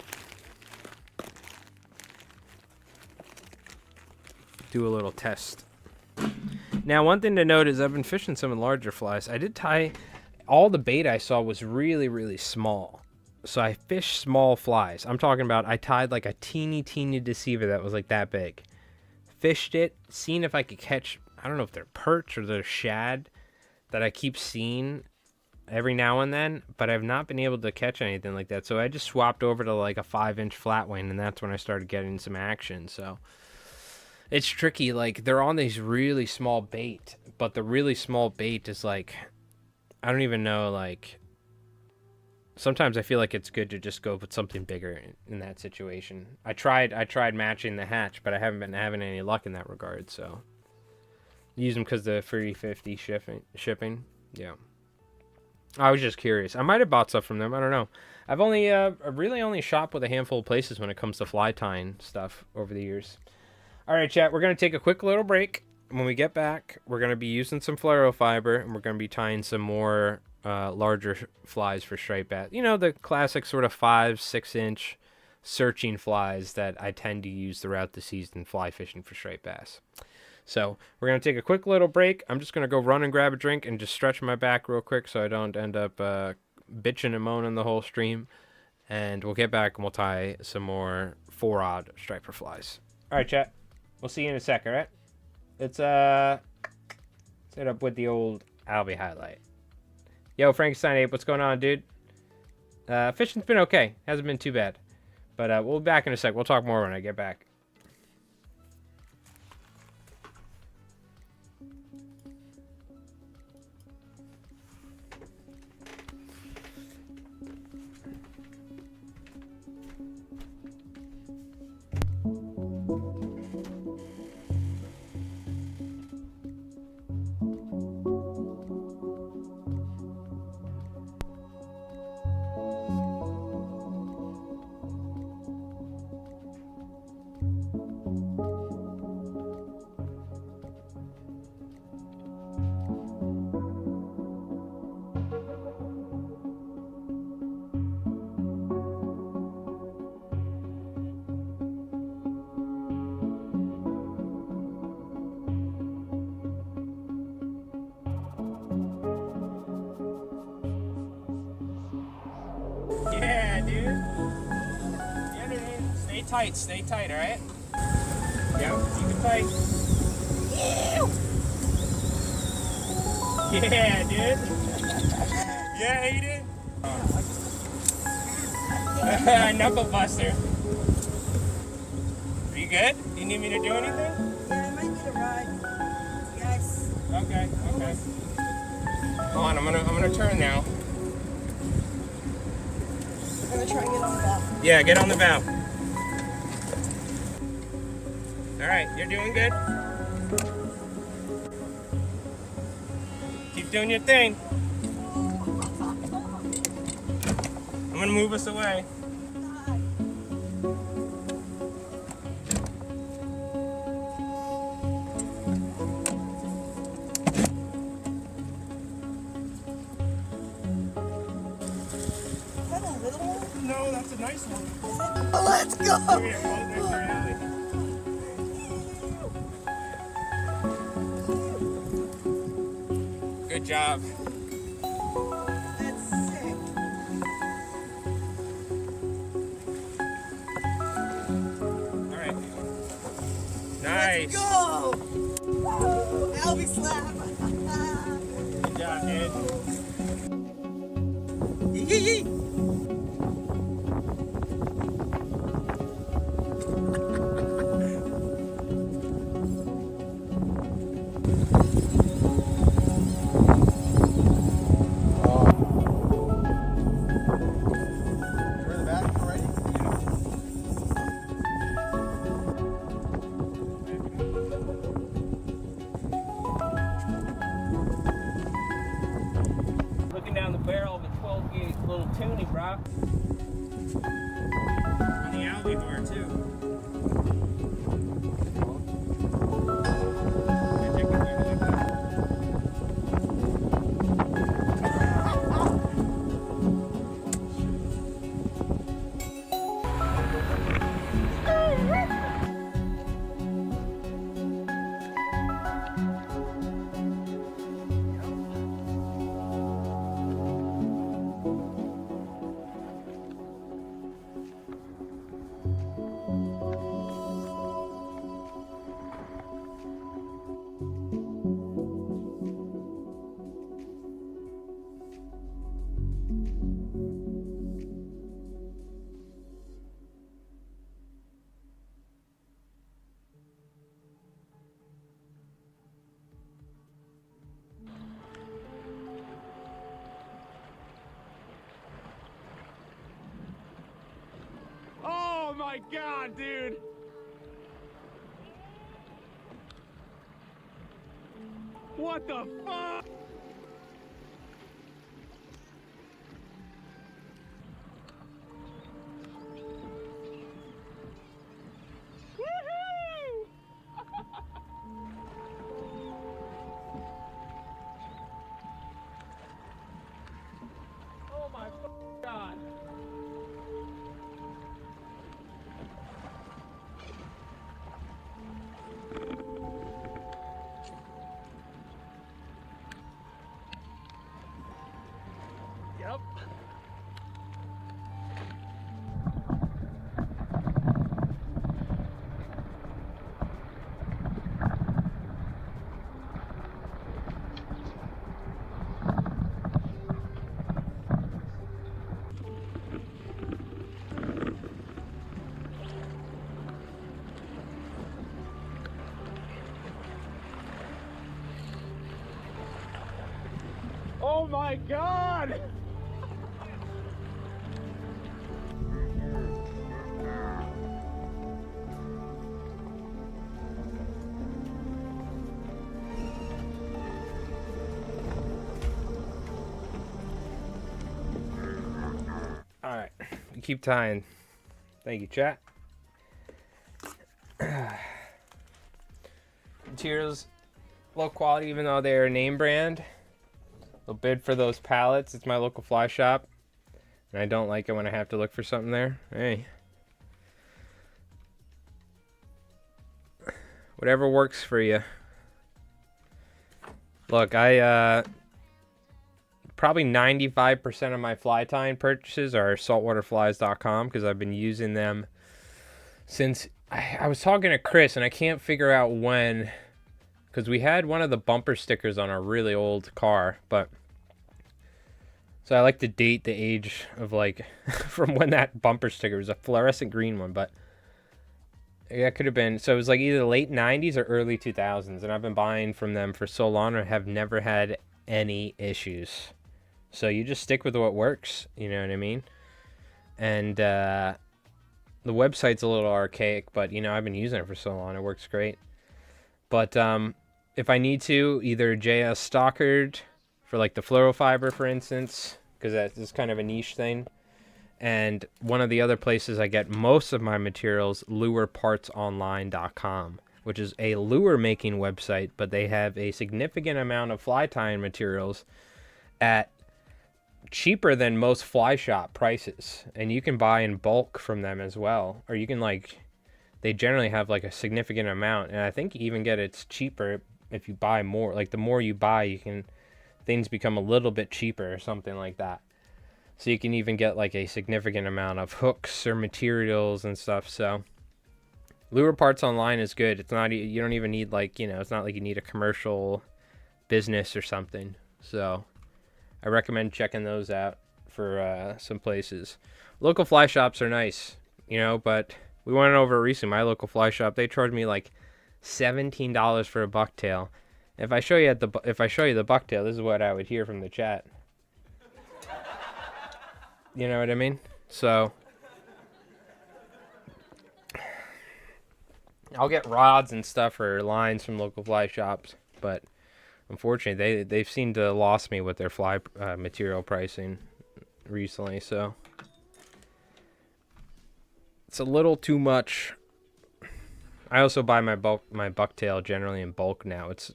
Do a little test. Now, one thing to note is I've been fishing some larger flies. I did tie... All the bait I saw was really, really small. So I fished small flies. I'm talking about I tied like a teeny deceiver that was like that big. Fished it, seen if I could catch... I don't know if they're perch or they're shad that I keep seeing every now and then, but I've not been able to catch anything like that. So I just swapped over to like a 5-inch flatwing, and that's when I started getting some action. So it's tricky. Like, they're on these really small bait, but the really small bait is like, I don't even know, like, sometimes I feel like it's good to just go with something bigger in that situation. I tried matching the hatch, but I haven't been having any luck in that regard, so... Use them because the free 50 shipping. Yeah. I was just curious. I might have bought stuff from them. I don't know. I've only really only shopped with a handful of places when it comes to fly tying stuff over the years. All right, chat. We're going to take a quick little break. When we get back, we're going to be using some fluoro fiber, and we're going to be tying some more larger flies for striped bass. You know, the classic sort of 5-6-inch searching flies that I tend to use throughout the season fly fishing for striped bass. So we're going to take a quick little break. I'm just going to go run and grab a drink and just stretch my back real quick so I don't end up bitching and moaning the whole stream. And we'll get back and we'll tie some more 4-odd striper flies. All right, chat. We'll see you in a sec, all right? Let's set up with the old Albie highlight. Yo, Frankenstein Ape, what's going on, dude? Fishing's been okay. Hasn't been too bad. But we'll be back in a sec. We'll talk more when I get back. Yeah, dude. Yeah, dude. Stay tight, all right? Yeah, keep it tight. Yeah, dude. Yeah, you did. Knuckle buster. Are you good? Do you need me to do anything? Yeah, I might need a ride. Yes. Okay. Hold on, I'm gonna turn now. I'm gonna try and get on the bow. Yeah, get on the bow. All right, you're doing good. Keep doing your thing. I'm gonna move us away. Is that a little one? No, that's a nice one. Oh, let's go! Come here, hold next to our alley. Good job. That's sick. All right. Nice. Let's go! Woo! Albie slap! Good job, dude. Yee! bro. On the alligator too. Oh my god, dude! What the fuck? Woohoo! Oh my god. Yep. Oh my god! Alright, keep tying. Thank you, chat. Materials, low quality, even though they're name brand. They'll bid for those pallets. It's my local fly shop. And I don't like it when I have to look for something there. Hey. Whatever works for you. Look, I, probably 95% of my fly tying purchases are saltwaterflies.com because I've been using them since I was talking to Chris and I can't figure out when, because we had one of the bumper stickers on a really old car, but so I like to date the age of like from when that bumper sticker was a fluorescent green one, but yeah, it could have been. So it was like either late 90s or early 2000s, and I've been buying from them for so long and have never had any issues. So you just stick with what works, you know what I mean? And the website's a little archaic, but you know, I've been using it for so long, it works great. But if I need to, either JS Stockard for like the fluorofiber, for instance, because that's kind of a niche thing. And one of the other places I get most of my materials, lurepartsonline.com, which is a lure making website, but they have a significant amount of fly tying materials at cheaper than most fly shop prices. And you can buy in bulk from them as well. Or you can like, they generally have like a significant amount. And I think you even get it's cheaper if you buy more. Like the more you buy, you can, things become a little bit cheaper or something like that. So you can even get like a significant amount of hooks or materials and stuff. So Lure Parts Online is good. It's not, you don't even need like, you know, it's not like you need a commercial business or something. So I recommend checking those out for some places. Local fly shops are nice, you know, but we went over recently. My local fly shop, they charged me like $17 for a bucktail. If I show you the bucktail, this is what I would hear from the chat. You know what I mean? So I'll get rods and stuff or lines from local fly shops, but unfortunately they've seemed to lost me with their fly material pricing recently. So It's a little too much. I also buy my bucktail generally in bulk now. It's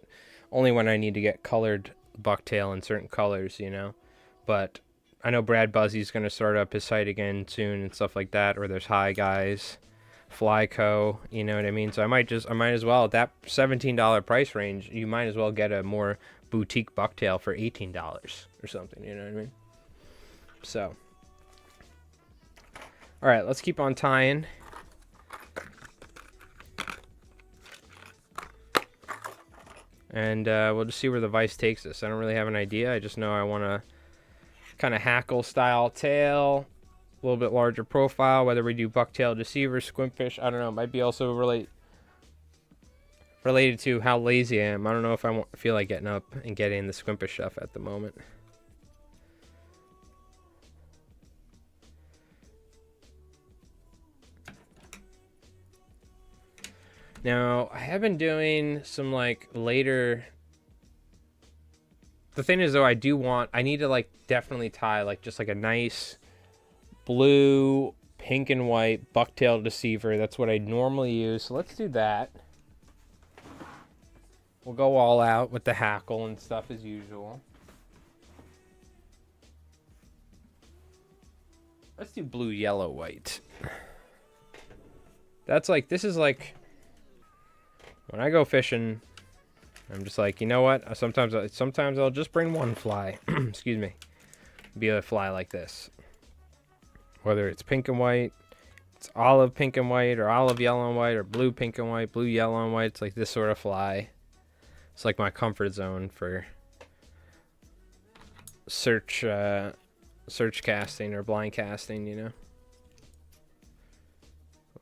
only when I need to get colored bucktail in certain colors, you know. But I know Brad Buzzy's going to start up his site again soon and stuff like that. Or there's Hi Guys, Flyco, you know what I mean? So I might as well, at that $17 price range, you might as well get a more boutique bucktail for $18 or something, you know what I mean? So, all right, let's keep on tying. And we'll just see where the vise takes us. I don't really have an idea. I just know I want to kind of hackle style tail, a little bit larger profile, whether we do bucktail deceiver, squimpfish, I don't know. It might be also related to how lazy I am. I don't know if I feel like getting up and getting the squimpish stuff at the moment. Now, I have been doing some like later. The thing is though, I need to like definitely tie like just like a nice blue, pink and white bucktail deceiver. That's what I normally use. So let's do that. We'll go all out with the hackle and stuff as usual. Let's do blue, yellow, white. That's like, this is like, when I go fishing, I'm just like, you know what? Sometimes I'll just bring one fly. Excuse me. Be a fly like this. Whether it's pink and white, it's olive pink and white, or olive yellow and white, or blue pink and white, blue yellow and white. It's like this sort of fly. It's like my comfort zone for search casting or blind casting, you know.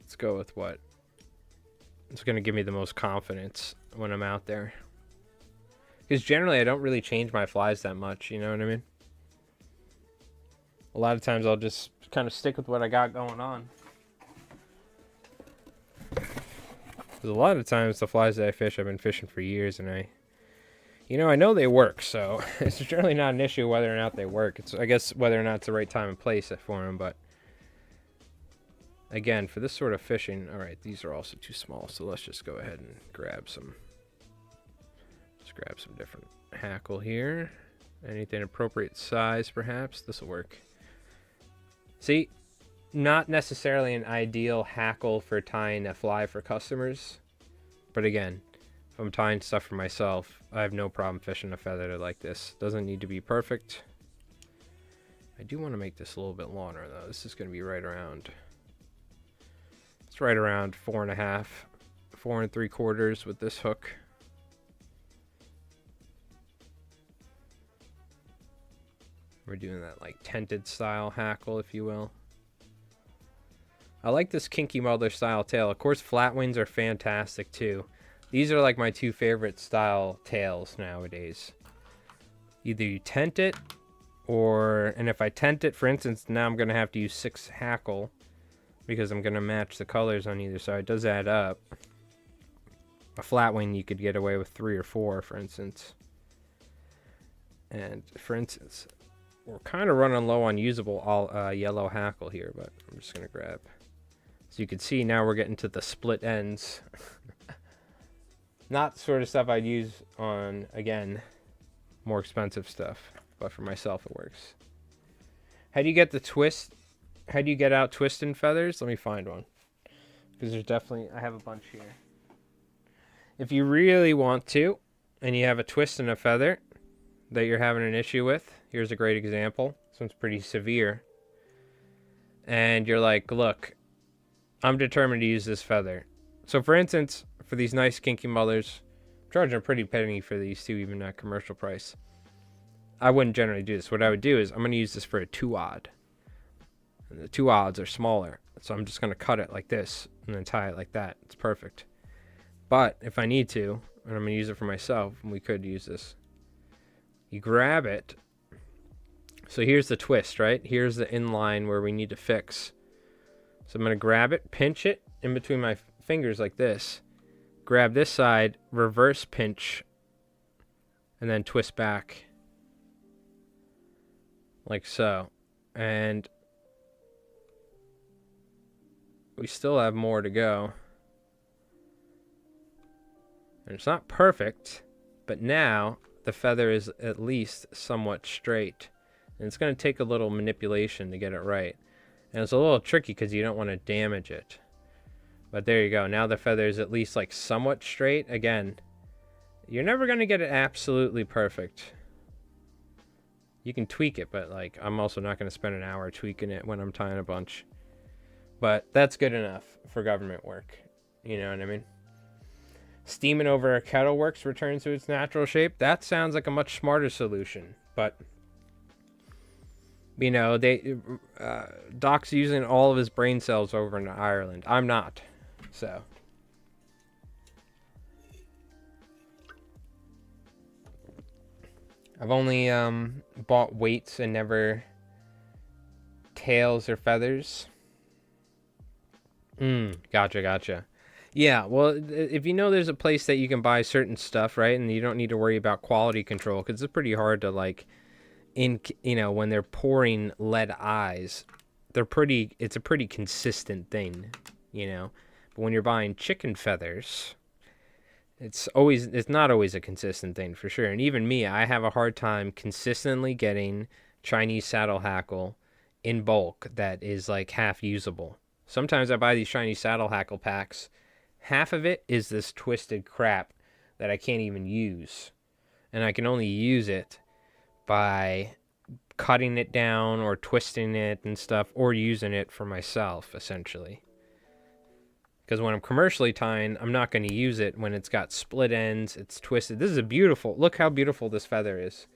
Let's go with what it's going to give me the most confidence when I'm out there. Because generally I don't really change my flies that much, you know what I mean? A lot of times I'll just kind of stick with what I got going on. Because a lot of times the flies that I fish, I've been fishing for years, and I know they work, so it's generally not an issue whether or not they work. It's, I guess, whether or not it's the right time and place for them, but again, for this sort of fishing, all right, these are also too small, so let's just go ahead and grab some. Let's grab some different hackle here. Anything appropriate size, perhaps. This will work. See, not necessarily an ideal hackle for tying a fly for customers, but again, if I'm tying stuff for myself, I have no problem fishing a feather like this. Doesn't need to be perfect. I do want to make this a little bit longer, though. This is going to be right around. It's right around 4.5, 4 3/4 with this hook. We're doing that like tented style hackle, if you will. I like this kinky muddler style tail. Of course, flat wings are fantastic too. These are like my two favorite style tails nowadays. Either you tent it, and if I tent it, for instance, now I'm going to have to use 6 hackle because I'm going to match the colors on either side. It does add up. A flat wing, you could get away with 3 or 4, for instance. And for instance, we're kind of running low on usable yellow hackle here, but I'm just going to grab. So you can see now we're getting to the split ends. Not sort of stuff I'd use on, again, more expensive stuff, but for myself it works. How do you get the twist? How do you get out twist and feathers? Let me find one. Because there's definitely, I have a bunch here. If you really want to, and you have a twist and a feather that you're having an issue with, here's a great example. This one's pretty severe. And you're like, look, I'm determined to use this feather. So for instance, for these nice kinky muddlers, I'm charging a pretty penny for these two, even at commercial price. I wouldn't generally do this. What I would do is I'm going to use this for a 2-aught. And the 2-aughts are smaller. So I'm just going to cut it like this and then tie it like that. It's perfect. But if I need to, and I'm going to use it for myself, and we could use this. You grab it. So here's the twist, right? Here's the inline where we need to fix. So I'm going to grab it, pinch it in between my fingers like this. Grab this side, reverse pinch, and then twist back. Like so. And we still have more to go. And it's not perfect, but now the feather is at least somewhat straight. And it's going to take a little manipulation to get it right. And it's a little tricky because you don't want to damage it. But there you go. Now the feather is at least like somewhat straight. Again, you're never going to get it absolutely perfect. You can tweak it, but like I'm also not going to spend an hour tweaking it when I'm tying a bunch. But that's good enough for government work. You know what I mean? Steaming over a kettle works returns to its natural shape. That sounds like a much smarter solution. But, you know, Doc's using all of his brain cells over in Ireland. I'm not. So. I've only bought weights and never tails or feathers. Gotcha. Yeah, well, if you know there's a place that you can buy certain stuff, right, and you don't need to worry about quality control, because it's pretty hard to, like, when they're pouring lead eyes, it's a pretty consistent thing, you know. But when you're buying chicken feathers, it's not always a consistent thing, for sure. And even me, I have a hard time consistently getting Chinese saddle hackle in bulk that is, like, half usable. Sometimes I buy these Chinese saddle hackle packs. Half of it is this twisted crap that I can't even use. And I can only use it by cutting it down or twisting it and stuff, or using it for myself, essentially. Because when I'm commercially tying, I'm not going to use it when it's got split ends, it's twisted. This is a beautiful, look how beautiful this feather is.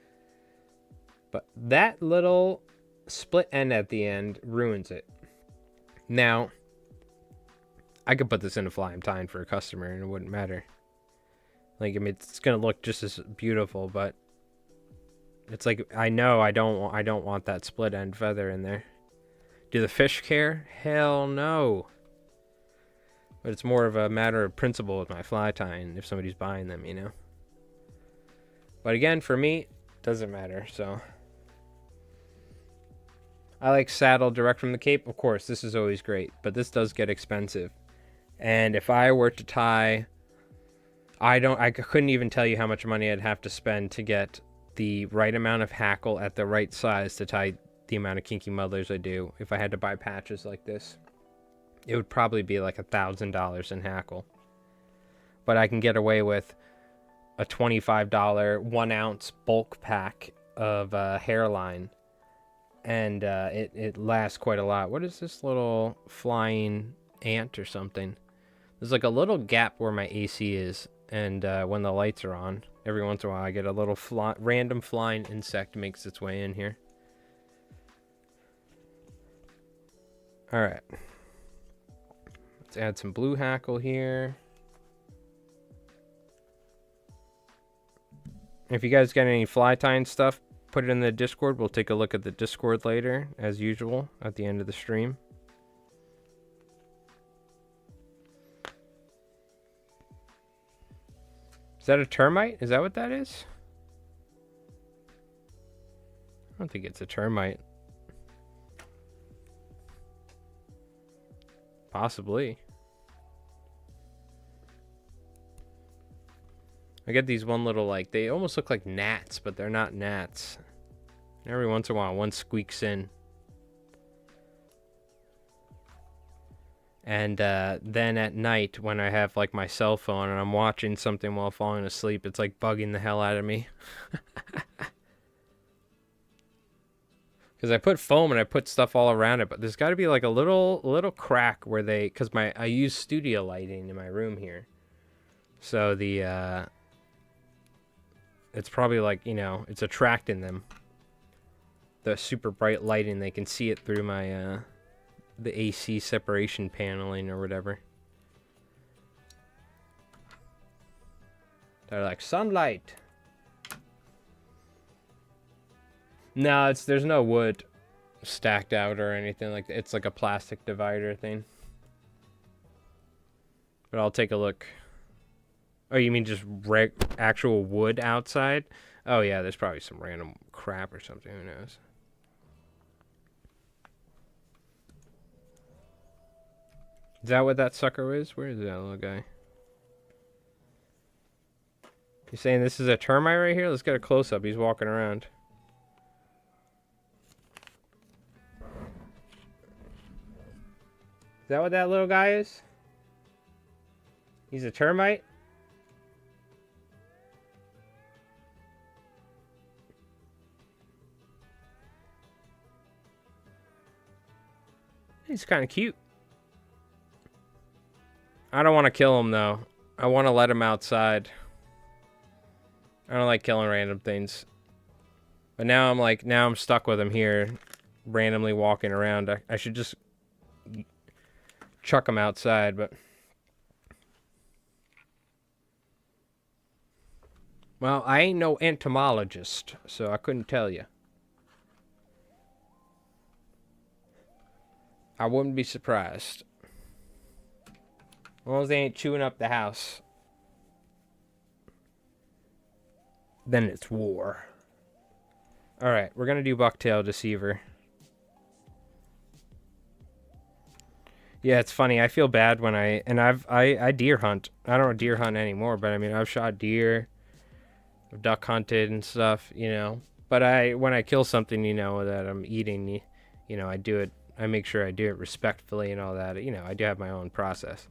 But that little split end at the end ruins it. Now, I could put this in a fly I'm tying for a customer and it wouldn't matter. Like, I mean, it's gonna look just as beautiful, but it's like, I know I don't want that split end feather in there. Do the fish care? Hell no. But it's more of a matter of principle with my fly tying if somebody's buying them, you know. But again, for me, it doesn't matter, so. I like saddle direct from the Cape. Of course, this is always great, but this does get expensive. And if I were to tie, I couldn't even tell you how much money I'd have to spend to get the right amount of hackle at the right size to tie the amount of kinky muddlers I do. If I had to buy patches like this, it would probably be like $1,000 in hackle. But I can get away with a $25 1 ounce bulk pack of hairline. And it lasts quite a lot. What is this little flying ant or something? There's like a little gap where my AC is, and when the lights are on, every once in a while I get a little random flying insect makes its way in here. Alright. Let's add some blue hackle here. If you guys got any fly tying stuff, put it in the Discord. We'll take a look at the Discord later, as usual, at the end of the stream. Is that a termite? Is that what that is? I don't think it's a termite. Possibly. I get these one little, like, they almost look like gnats, but they're not gnats. Every once in a while, one squeaks in. And then at night, when I have, like, my cell phone and I'm watching something while falling asleep, it's, like, bugging the hell out of me. Because I put foam and I put stuff all around it, but there's got to be, like, a little crack where they... Because I use studio lighting in my room here. So the... it's probably, like, you know, it's attracting them. The super bright lighting, they can see it through my... the AC separation paneling or whatever. They're like, sunlight. No, there's no wood stacked out or anything like that. It's like a plastic divider thing. But I'll take a look. Oh, you mean just actual wood outside? Oh yeah, there's probably some random crap or something. Who knows? Is that what that sucker is? Where is that little guy? You saying this is a termite right here? Let's get a close-up. He's walking around. Is that what that little guy is? He's a termite? He's kind of cute. I don't want to kill him, though. I want to let him outside. I don't like killing random things. But now I'm like, now I'm stuck with him here, randomly walking around. I should just chuck him outside, but... Well, I ain't no entomologist, so I couldn't tell you. I wouldn't be surprised. As long as they ain't chewing up the house. Then it's war. Alright, we're gonna do Bucktail Deceiver. Yeah, it's funny. I feel bad when I deer hunt. I don't deer hunt anymore, but I mean, I've shot deer, I've duck hunted and stuff, you know. But when I kill something, you know, that I'm eating, you know, I do it. I make sure I do it respectfully and all that. You know, I do have my own process.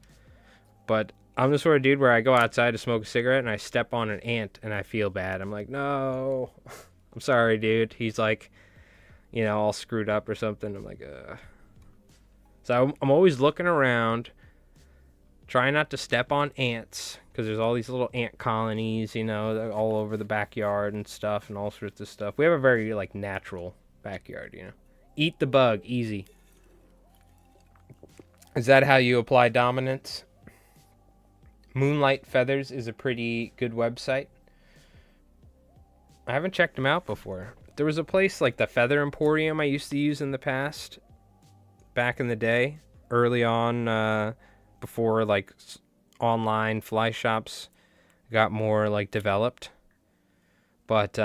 But I'm the sort of dude where I go outside to smoke a cigarette and I step on an ant and I feel bad. I'm like, no, I'm sorry, dude. He's like, you know, all screwed up or something. I'm like, So I'm always looking around, trying not to step on ants, because there's all these little ant colonies, you know, all over the backyard and stuff and all sorts of stuff. We have a very, like, natural backyard, you know. Eat the bug, easy. Is that how you apply dominance? Moonlight Feathers is a pretty good website. I haven't checked them out before. There was a place like the Feather Emporium I used to use in the past. Back in the day, early on, before like online fly shops got more like developed. But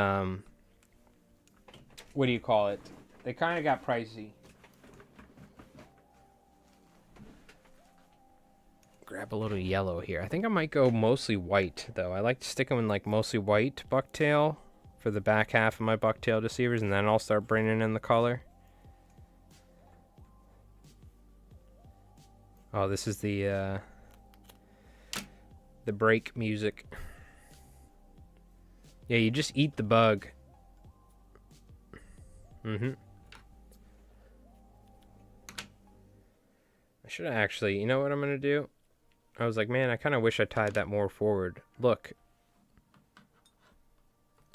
what do you call it? They kind of got pricey. Grab a little yellow here. I think I might go mostly white though. I like to stick them in like mostly white bucktail for the back half of my bucktail deceivers, and then I'll start bringing in the color. Oh, this is the break music. Yeah, you just eat the bug. I should have actually, you know what I'm gonna do? I was like, man, I kind of wish I tied that more forward. Look.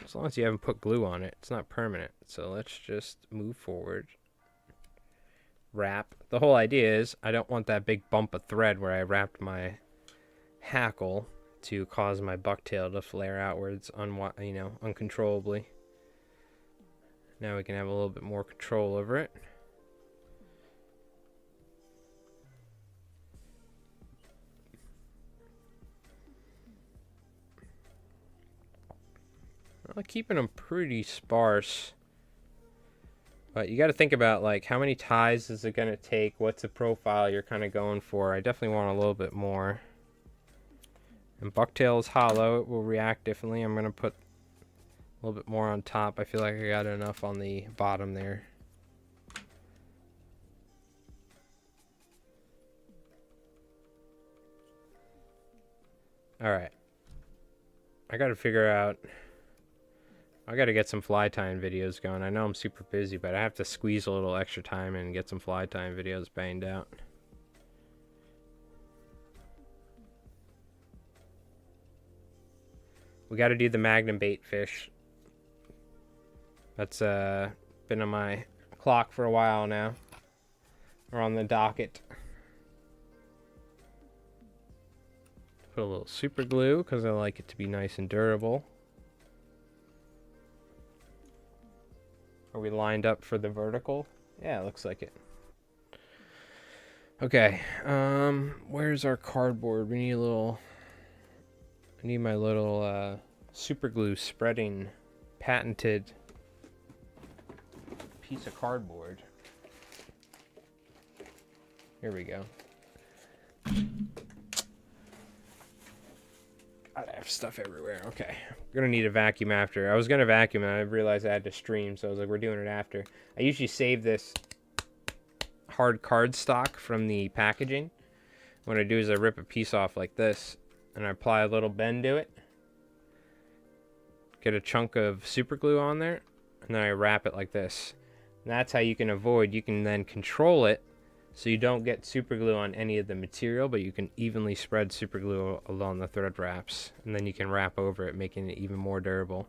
As long as you haven't put glue on it, it's not permanent. So let's just move forward. Wrap. The whole idea is I don't want that big bump of thread where I wrapped my hackle to cause my bucktail to flare outwards, uncontrollably. Now we can have a little bit more control over it. I'm keeping them pretty sparse. But you got to think about, like, how many ties is it going to take? What's the profile you're kind of going for? I definitely want a little bit more. And bucktail is hollow. It will react differently. I'm going to put a little bit more on top. I feel like I got enough on the bottom there. Alright. I got to figure out... I gotta get some fly tying videos going. I know I'm super busy, but I have to squeeze a little extra time and get some fly tying videos banged out. We gotta do the magnum bait fish. That's been on my clock for a while now. We're on the docket. Put a little super glue because I like it to be nice and durable. Are we lined up for the vertical? Yeah, it looks like it. Okay, where's our cardboard? We need a little... I need my little super glue spreading patented piece of cardboard. Here we go. God, I have stuff everywhere. Okay. I'm going to need a vacuum after. I was going to vacuum and I realized I had to stream, so I was like, we're doing it after. I usually save this hard card stock from the packaging. What I do is I rip a piece off like this, and I apply a little bend to it. Get a chunk of super glue on there, and then I wrap it like this. And that's how you can avoid, you can then control it so you don't get super glue on any of the material, but you can evenly spread super glue along the thread wraps, and then you can wrap over it, making it even more durable.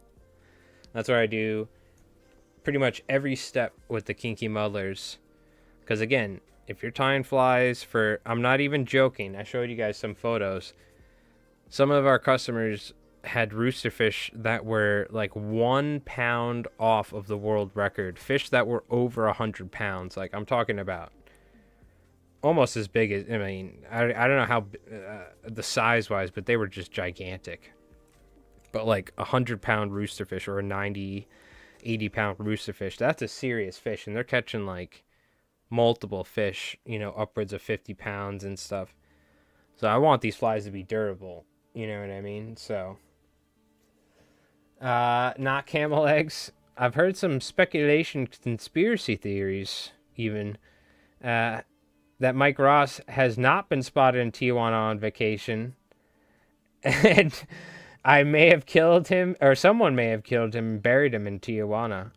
That's what I do pretty much every step with the kinky muddlers. Because again, if you're tying flies for, I'm not even joking, I showed you guys some photos. Some of our customers had roosterfish that were like 1 pound off of the world record. Fish that were over 100 pounds. Like, I'm talking about almost as big as, I mean, I don't know how, the size wise, but they were just gigantic. But like 100-pound roosterfish or a 90, 80-pound roosterfish, that's a serious fish. And they're catching like multiple fish, you know, upwards of 50 pounds and stuff. So I want these flies to be durable. You know what I mean? So, not camel eggs. I've heard some speculation, conspiracy theories, even, that Mike Ross has not been spotted in Tijuana on vacation. And I may have killed him, or someone may have killed him and buried him in Tijuana.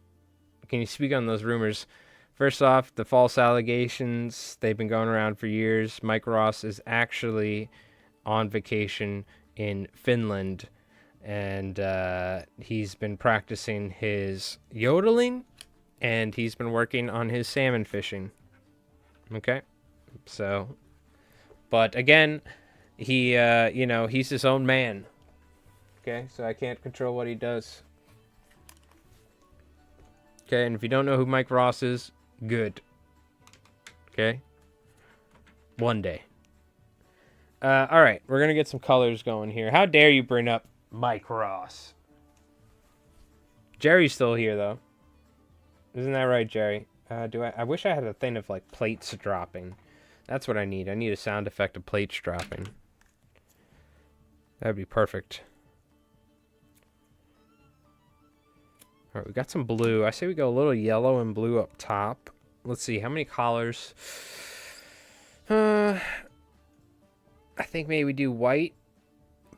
Can you speak on those rumors? First off, the false allegations, they've been going around for years. Mike Ross is actually on vacation in Finland, and he's been practicing his yodeling, and he's been working on his salmon fishing. Okay? So, but again, he, you know, he's his own man. Okay? So I can't control what he does. Okay? And if you don't know who Mike Ross is, good. Okay? One day. All right, we're going to get some colors going here. How dare you bring up Mike Ross? Jerry's still here, though. Isn't that right, Jerry? I wish I had a thing of, like, plates dropping. That's what I need. I need a sound effect of plates dropping. That'd be perfect. All right, we got some blue. I say we go a little yellow and blue up top. Let's see, how many collars? I think maybe we do white,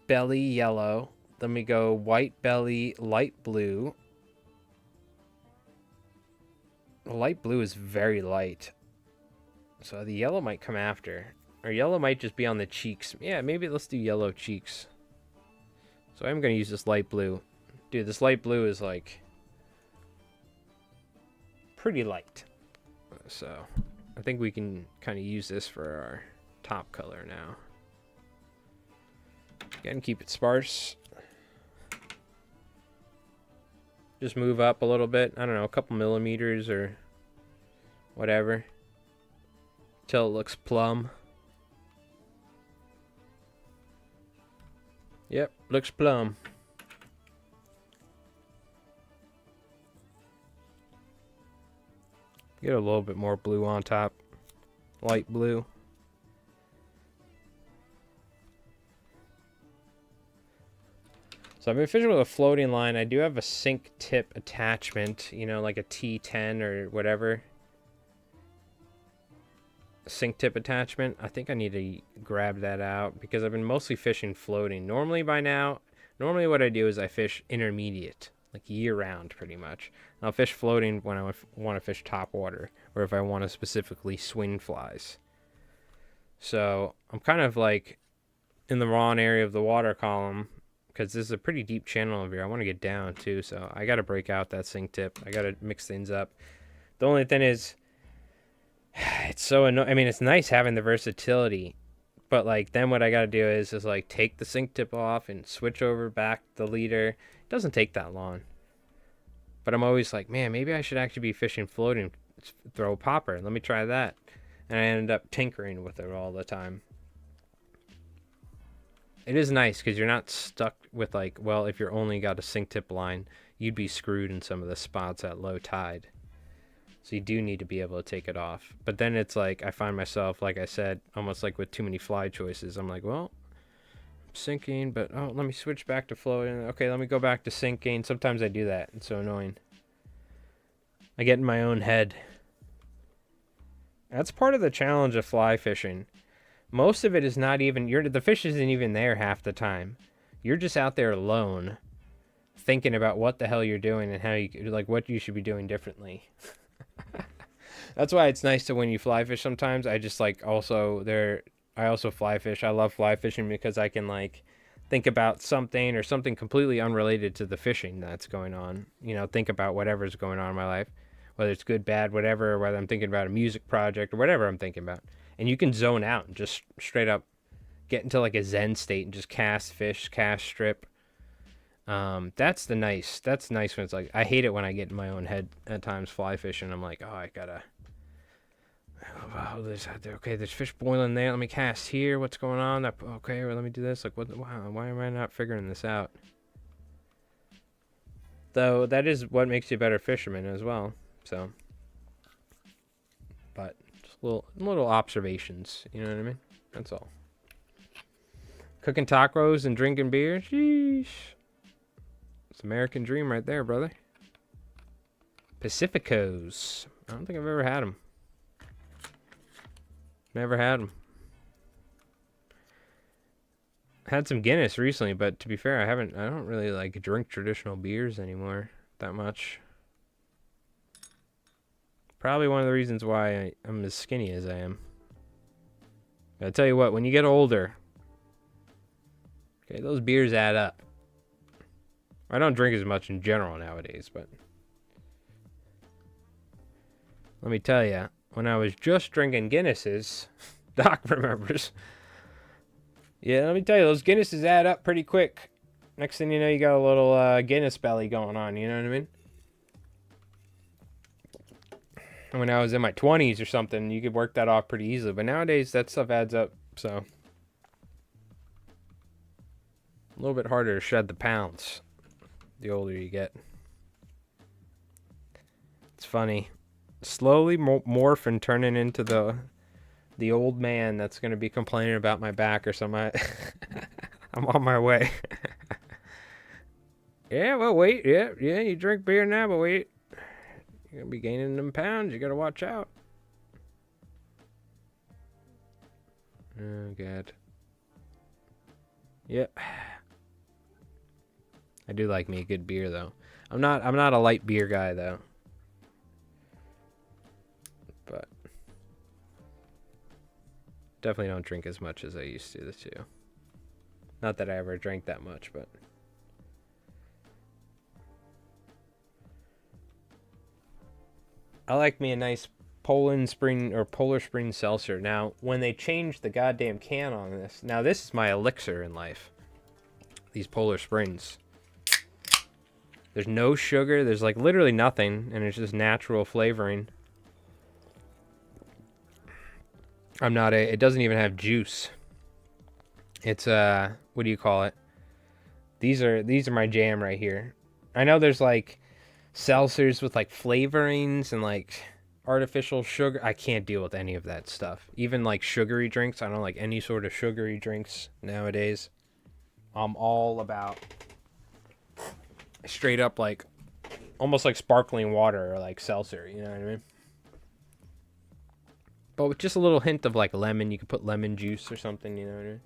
belly, yellow. Then we go white, belly, light blue. Light blue is very light. So the yellow might come after. Or yellow might just be on the cheeks. Yeah, maybe let's do yellow cheeks. So I'm going to use this light blue. Dude, this light blue is like pretty light. So I think we can kind of use this for our top color now. Again, keep it sparse. Just move up a little bit. I don't know, a couple millimeters or whatever. Till it looks plumb. Yep, looks plumb. Get a little bit more blue on top. Light blue. So I've been fishing with a floating line. I do have a sink tip attachment, you know, like a T10 or whatever. A sink tip attachment. I think I need to grab that out because I've been mostly fishing floating. Normally what I do is I fish intermediate, like year round pretty much. And I'll fish floating when I want to fish top water or if I want to specifically swing flies. So I'm kind of like in the wrong area of the water column, because this is a pretty deep channel over here. I want to get down too, so I got to break out that sink tip. I got to mix things up. The only thing is, it's so annoying. I mean, it's nice having the versatility, but like then what I got to do is like take the sink tip off and switch over back the leader. It doesn't take that long. But I'm always like, man, maybe I should actually be fishing floating. Throw a popper. Let me try that. And I ended up tinkering with it all the time. It is nice because you're not stuck with like, well, if you're only got a sink tip line, you'd be screwed in some of the spots at low tide. So you do need to be able to take it off. But then it's like, I find myself, like I said, almost like with too many fly choices. I'm like, well, I'm sinking, but oh, let me switch back to floating. Okay, let me go back to sinking. Sometimes I do that. It's so annoying. I get in my own head. That's part of the challenge of fly fishing. Most of it is not even, the fish isn't even there half the time. You're just out there alone, thinking about what the hell you're doing and how you, like, what you should be doing differently. That's why it's nice to, when you fly fish sometimes, I just like I also fly fish. I love fly fishing because I can like think about something or something completely unrelated to the fishing that's going on. You know, think about whatever's going on in my life, whether it's good, bad, whatever, or whether I'm thinking about a music project or whatever I'm thinking about. And you can zone out and just straight up get into like a zen state and just cast fish, cast strip. That's nice when it's like, I hate it when I get in my own head at times fly fishing. I'm like, oh, I gotta, oh, okay, there's fish boiling there. Let me cast here. What's going on? Okay, well, let me do this. Like, what? Wow, why am I not figuring this out? Though that is what makes you a better fisherman as well. So, but just little observations. You know what I mean? That's all. Cooking tacos and drinking beer. Sheesh. It's American dream right there, brother. Pacificos. I don't think I've ever had them. Never had them. Had some Guinness recently, but to be fair, I don't really like drink traditional beers anymore that much. Probably one of the reasons why I'm as skinny as I am. I tell you what, when you get older, okay, those beers add up. I don't drink as much in general nowadays, but let me tell you, when I was just drinking Guinnesses, Doc remembers. Yeah, let me tell you, those Guinnesses add up pretty quick. Next thing you know, you got a little Guinness belly going on, you know what I mean? When I was in my 20s or something, you could work that off pretty easily. But nowadays, that stuff adds up, so a little bit harder to shed the pounds the older you get. It's funny. Slowly morph and turning into the old man that's going to be complaining about my back or something. I'm on my way. Yeah, well, wait. Yeah, you drink beer now, but wait. You're going to be gaining them pounds. You got to watch out. Oh, God. Yep. I do like me a good beer, though. I'm not a light beer guy, though. But definitely don't drink as much as I used to, too. Not that I ever drank that much, but I like me a nice Polar Spring seltzer. Now, when they changed the goddamn can on this, now this is my elixir in life. These Polar Springs. There's no sugar. There's like literally nothing, and it's just natural flavoring. It doesn't even have juice. It's what do you call it? These are my jam right here. I know there's like seltzers with like flavorings and like artificial sugar. I can't deal with any of that stuff. Even like sugary drinks. I don't like any sort of sugary drinks nowadays. I'm all about straight up like almost like sparkling water or like seltzer, you know what I mean? But with just a little hint of like lemon, you could put lemon juice or something, you know what I mean?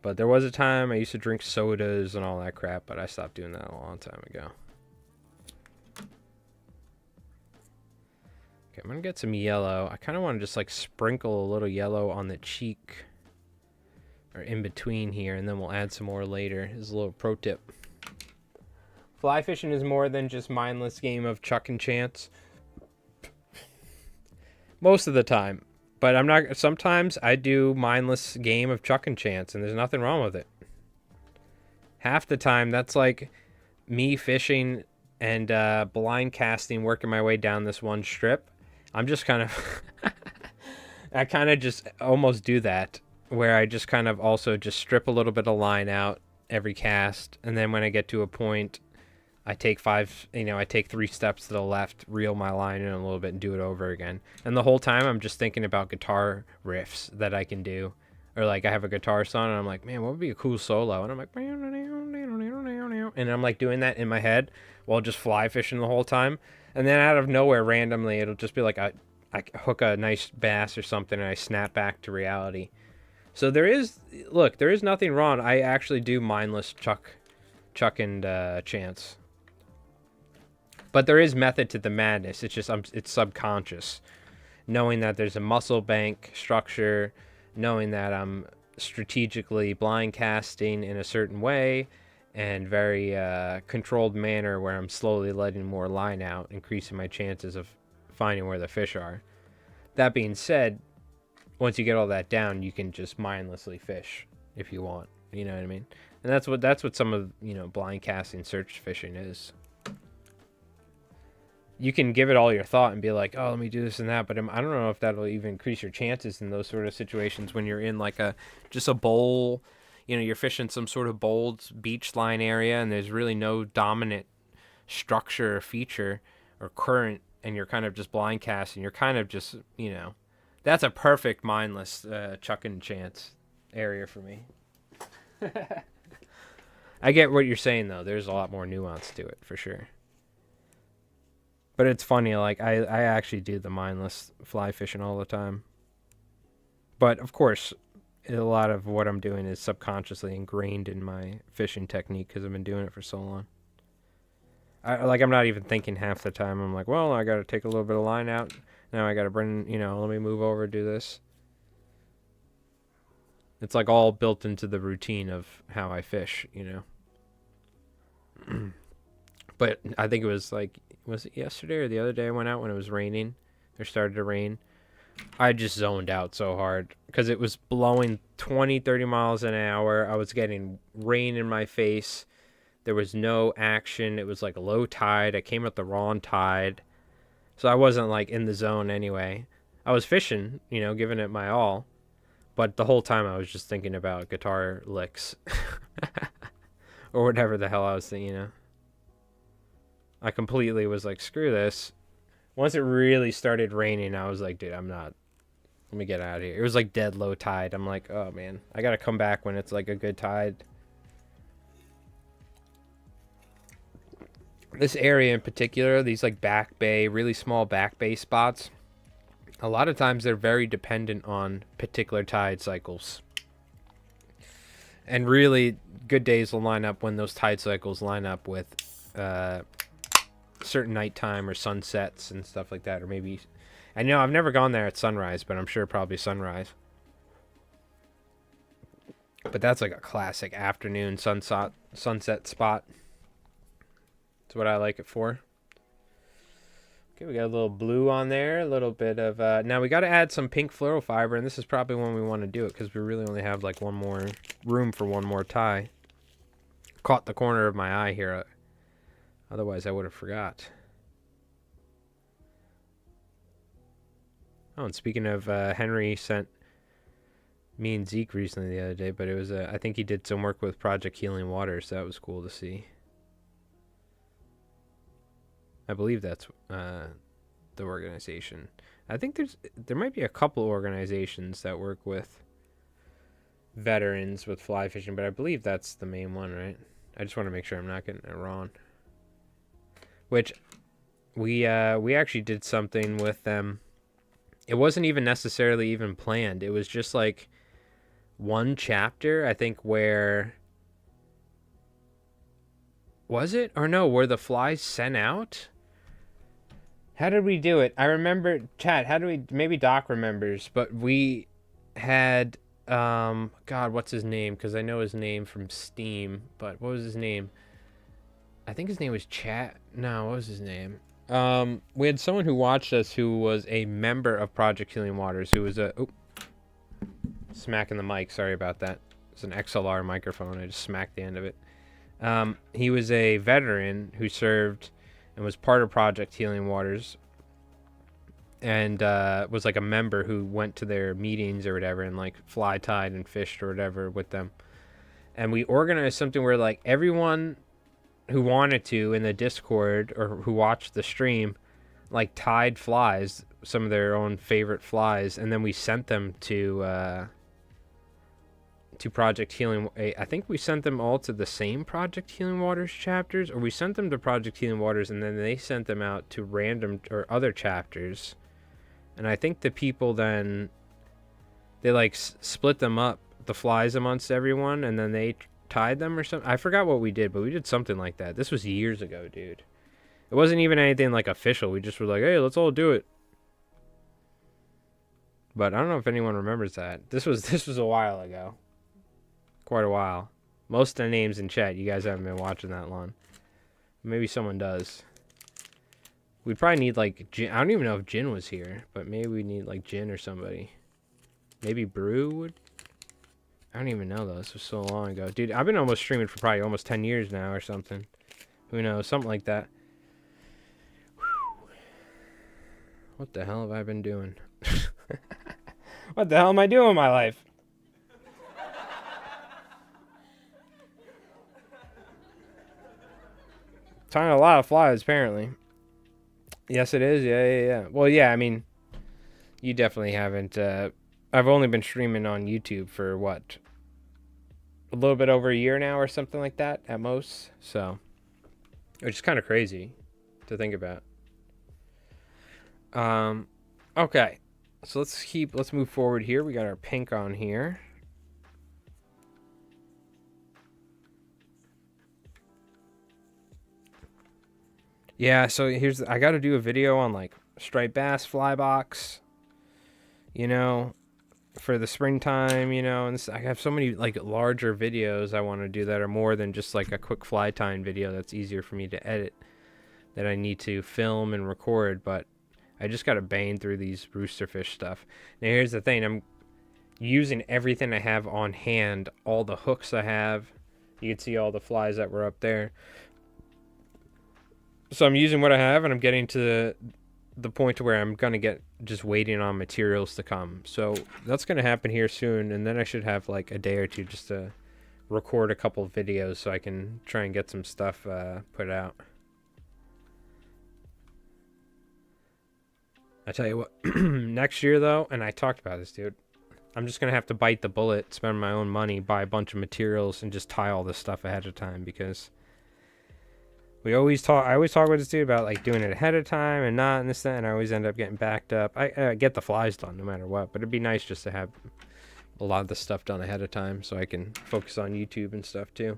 But there was a time I used to drink sodas and all that crap, but I stopped doing that a long time ago. Okay, I'm gonna get some yellow. I kind of want to just like sprinkle a little yellow on the cheek or in between here, and then we'll add some more later. This is a little pro tip. Fly fishing is more than just mindless game of chuck and chance. Most of the time. But I'm not. Sometimes I do mindless game of chuck and chance, and there's nothing wrong with it. Half the time, that's like me fishing and blind casting, working my way down this one strip. I'm just kind of... I kind of just almost do that, where I just kind of also just strip a little bit of line out every cast, and then when I get to a point, I take five, I take 3 steps to the left, reel my line in a little bit, and do it over again. And the whole time, I'm just thinking about guitar riffs that I can do. Or, like, I have a guitar song, and I'm like, man, what would be a cool solo? And I'm like, and I'm, like, doing that in my head while just fly fishing the whole time. And then out of nowhere, randomly, it'll just be like, I hook a nice bass or something, and I snap back to reality. So there is nothing wrong. I actually do mindless chuck and chance. But there is method to the madness. It's just it's subconscious. Knowing that there's a muscle bank structure, knowing that I'm strategically blind casting in a certain way and very controlled manner where I'm slowly letting more line out, increasing my chances of finding where the fish are. That being said, once you get all that down, you can just mindlessly fish if you want. You know what I mean? And that's what some of, blind casting search fishing is. You can give it all your thought and be like, oh, let me do this and that, but I don't know if that'll even increase your chances in those sort of situations when you're in like just a bowl, you're fishing some sort of bold beach line area and there's really no dominant structure or feature or current, and you're kind of just blind casting. You're kind of just, that's a perfect mindless chuck and chance area for me. I get what you're saying, though. There's a lot more nuance to it, for sure. But it's funny, like, I actually do the mindless fly fishing all the time. But, of course, a lot of what I'm doing is subconsciously ingrained in my fishing technique because I've been doing it for so long. I'm not even thinking half the time. I'm like, well, I got to take a little bit of line out. Now I got to bring, let me move over, do this. It's like all built into the routine of how I fish, But I think it was like, was it yesterday or the other day I went out when it was raining? Or started to rain. I just zoned out so hard because it was blowing 20, 30 miles an hour. I was getting rain in my face. There was no action. It was like a low tide. I came at the wrong tide. So I wasn't like in the zone anyway. I was fishing, giving it my all. But the whole time I was just thinking about guitar licks. Or whatever the hell I was thinking, I completely was like, screw this. Once it really started raining, I was like, dude, I'm not. Let me get out of here. It was like dead low tide. I'm like, oh man, I gotta come back when it's like a good tide. This area in particular, these like back bay, really small back bay spots, a lot of times they're very dependent on particular tide cycles. And really, good days will line up when those tide cycles line up with certain nighttime or sunsets and stuff like that. Or maybe, I know I've never gone there at sunrise, but I'm sure probably sunrise. But that's like a classic afternoon sunset spot. That's what I like it for. Okay, we got a little blue on there, a little bit of now we got to add some pink fluorofiber, and this is probably when we want to do it because we really only have like one more room for one more tie. Caught the corner of my eye here, otherwise I would have forgot. Oh, and speaking of, Henry sent me and Zeke recently the other day, but it was I think he did some work with Project Healing Waters, so that was cool to see. I believe that's the organization. I think there might be a couple organizations that work with veterans with fly fishing, but I believe that's the main one, right? I just want to make sure I'm not getting it wrong. Which we actually did something with them. It wasn't even necessarily even planned. It was just like one chapter, I think, where was it? Or no, were the flies sent out? How did we do it? I remember, chat, how do we, maybe Doc remembers, but we had, God, what's his name? Because I know his name from Steam, but what was his name? I think his name was Chat. No, what was his name? We had someone who watched us who was a member of Project Healing Waters, who was smacking the mic, sorry about that. It's an XLR microphone, I just smacked the end of it. He was a veteran who served and was part of Project Healing Waters, and was like a member who went to their meetings or whatever and like fly tied and fished or whatever with them. And we organized something where like everyone who wanted to in the Discord or who watched the stream, like tied flies, some of their own favorite flies, and then we sent them to Project Healing. I think we sent them all to the same Project Healing Waters chapters, or we sent them to Project Healing Waters and then they sent them out to random or other chapters. And I think the people then they like split them up, the flies amongst everyone, and then they tied them or something. I forgot what we did, but we did something like that. This was years ago, dude. It wasn't even anything like official. We just were like, hey, let's all do it. But I don't know if anyone remembers that. This was a while ago. Quite a while. Most of the names in chat, you guys haven't been watching that long. Maybe someone does. We'd probably need like Jin. I don't even know if Jin was here, but maybe we need like Jin or somebody. Maybe Brew would. I don't even know though. This was so long ago, dude. I've been almost streaming for probably almost 10 years now or something. Who knows? Something like that. Whew. What the hell have I been doing? What the hell am I doing in my life? Tying a lot of flies, apparently. Yes, it is. Yeah. Well, yeah, I mean, you definitely haven't. I've only been streaming on YouTube for, what, a little bit over a year now or something like that at most. So, which is kind of crazy to think about. Okay. So let's move forward here. We got our pink on here. Yeah, so I got to do a video on like striped bass fly box, you know, for the springtime, you know, and I have so many like larger videos I want to do that are more than just like a quick fly tying video that's easier for me to edit, that I need to film and record, but I just got to bang through these roosterfish stuff. Now here's the thing, I'm using everything I have on hand, all the hooks I have. You can see all the flies that were up there. So I'm using what I have, and I'm getting to the point to where I'm going to get just waiting on materials to come. So that's going to happen here soon, and then I should have like a day or two just to record a couple of videos so I can try and get some stuff put out. I tell you what, next year though, and I talked about this, dude, I'm just going to have to bite the bullet, spend my own money, buy a bunch of materials, and just tie all this stuff ahead of time, because I always talk with this dude about like doing it ahead of time and not and this, that, and I always end up getting backed up. I get the flies done no matter what, but it'd be nice just to have a lot of the stuff done ahead of time so I can focus on YouTube and stuff too.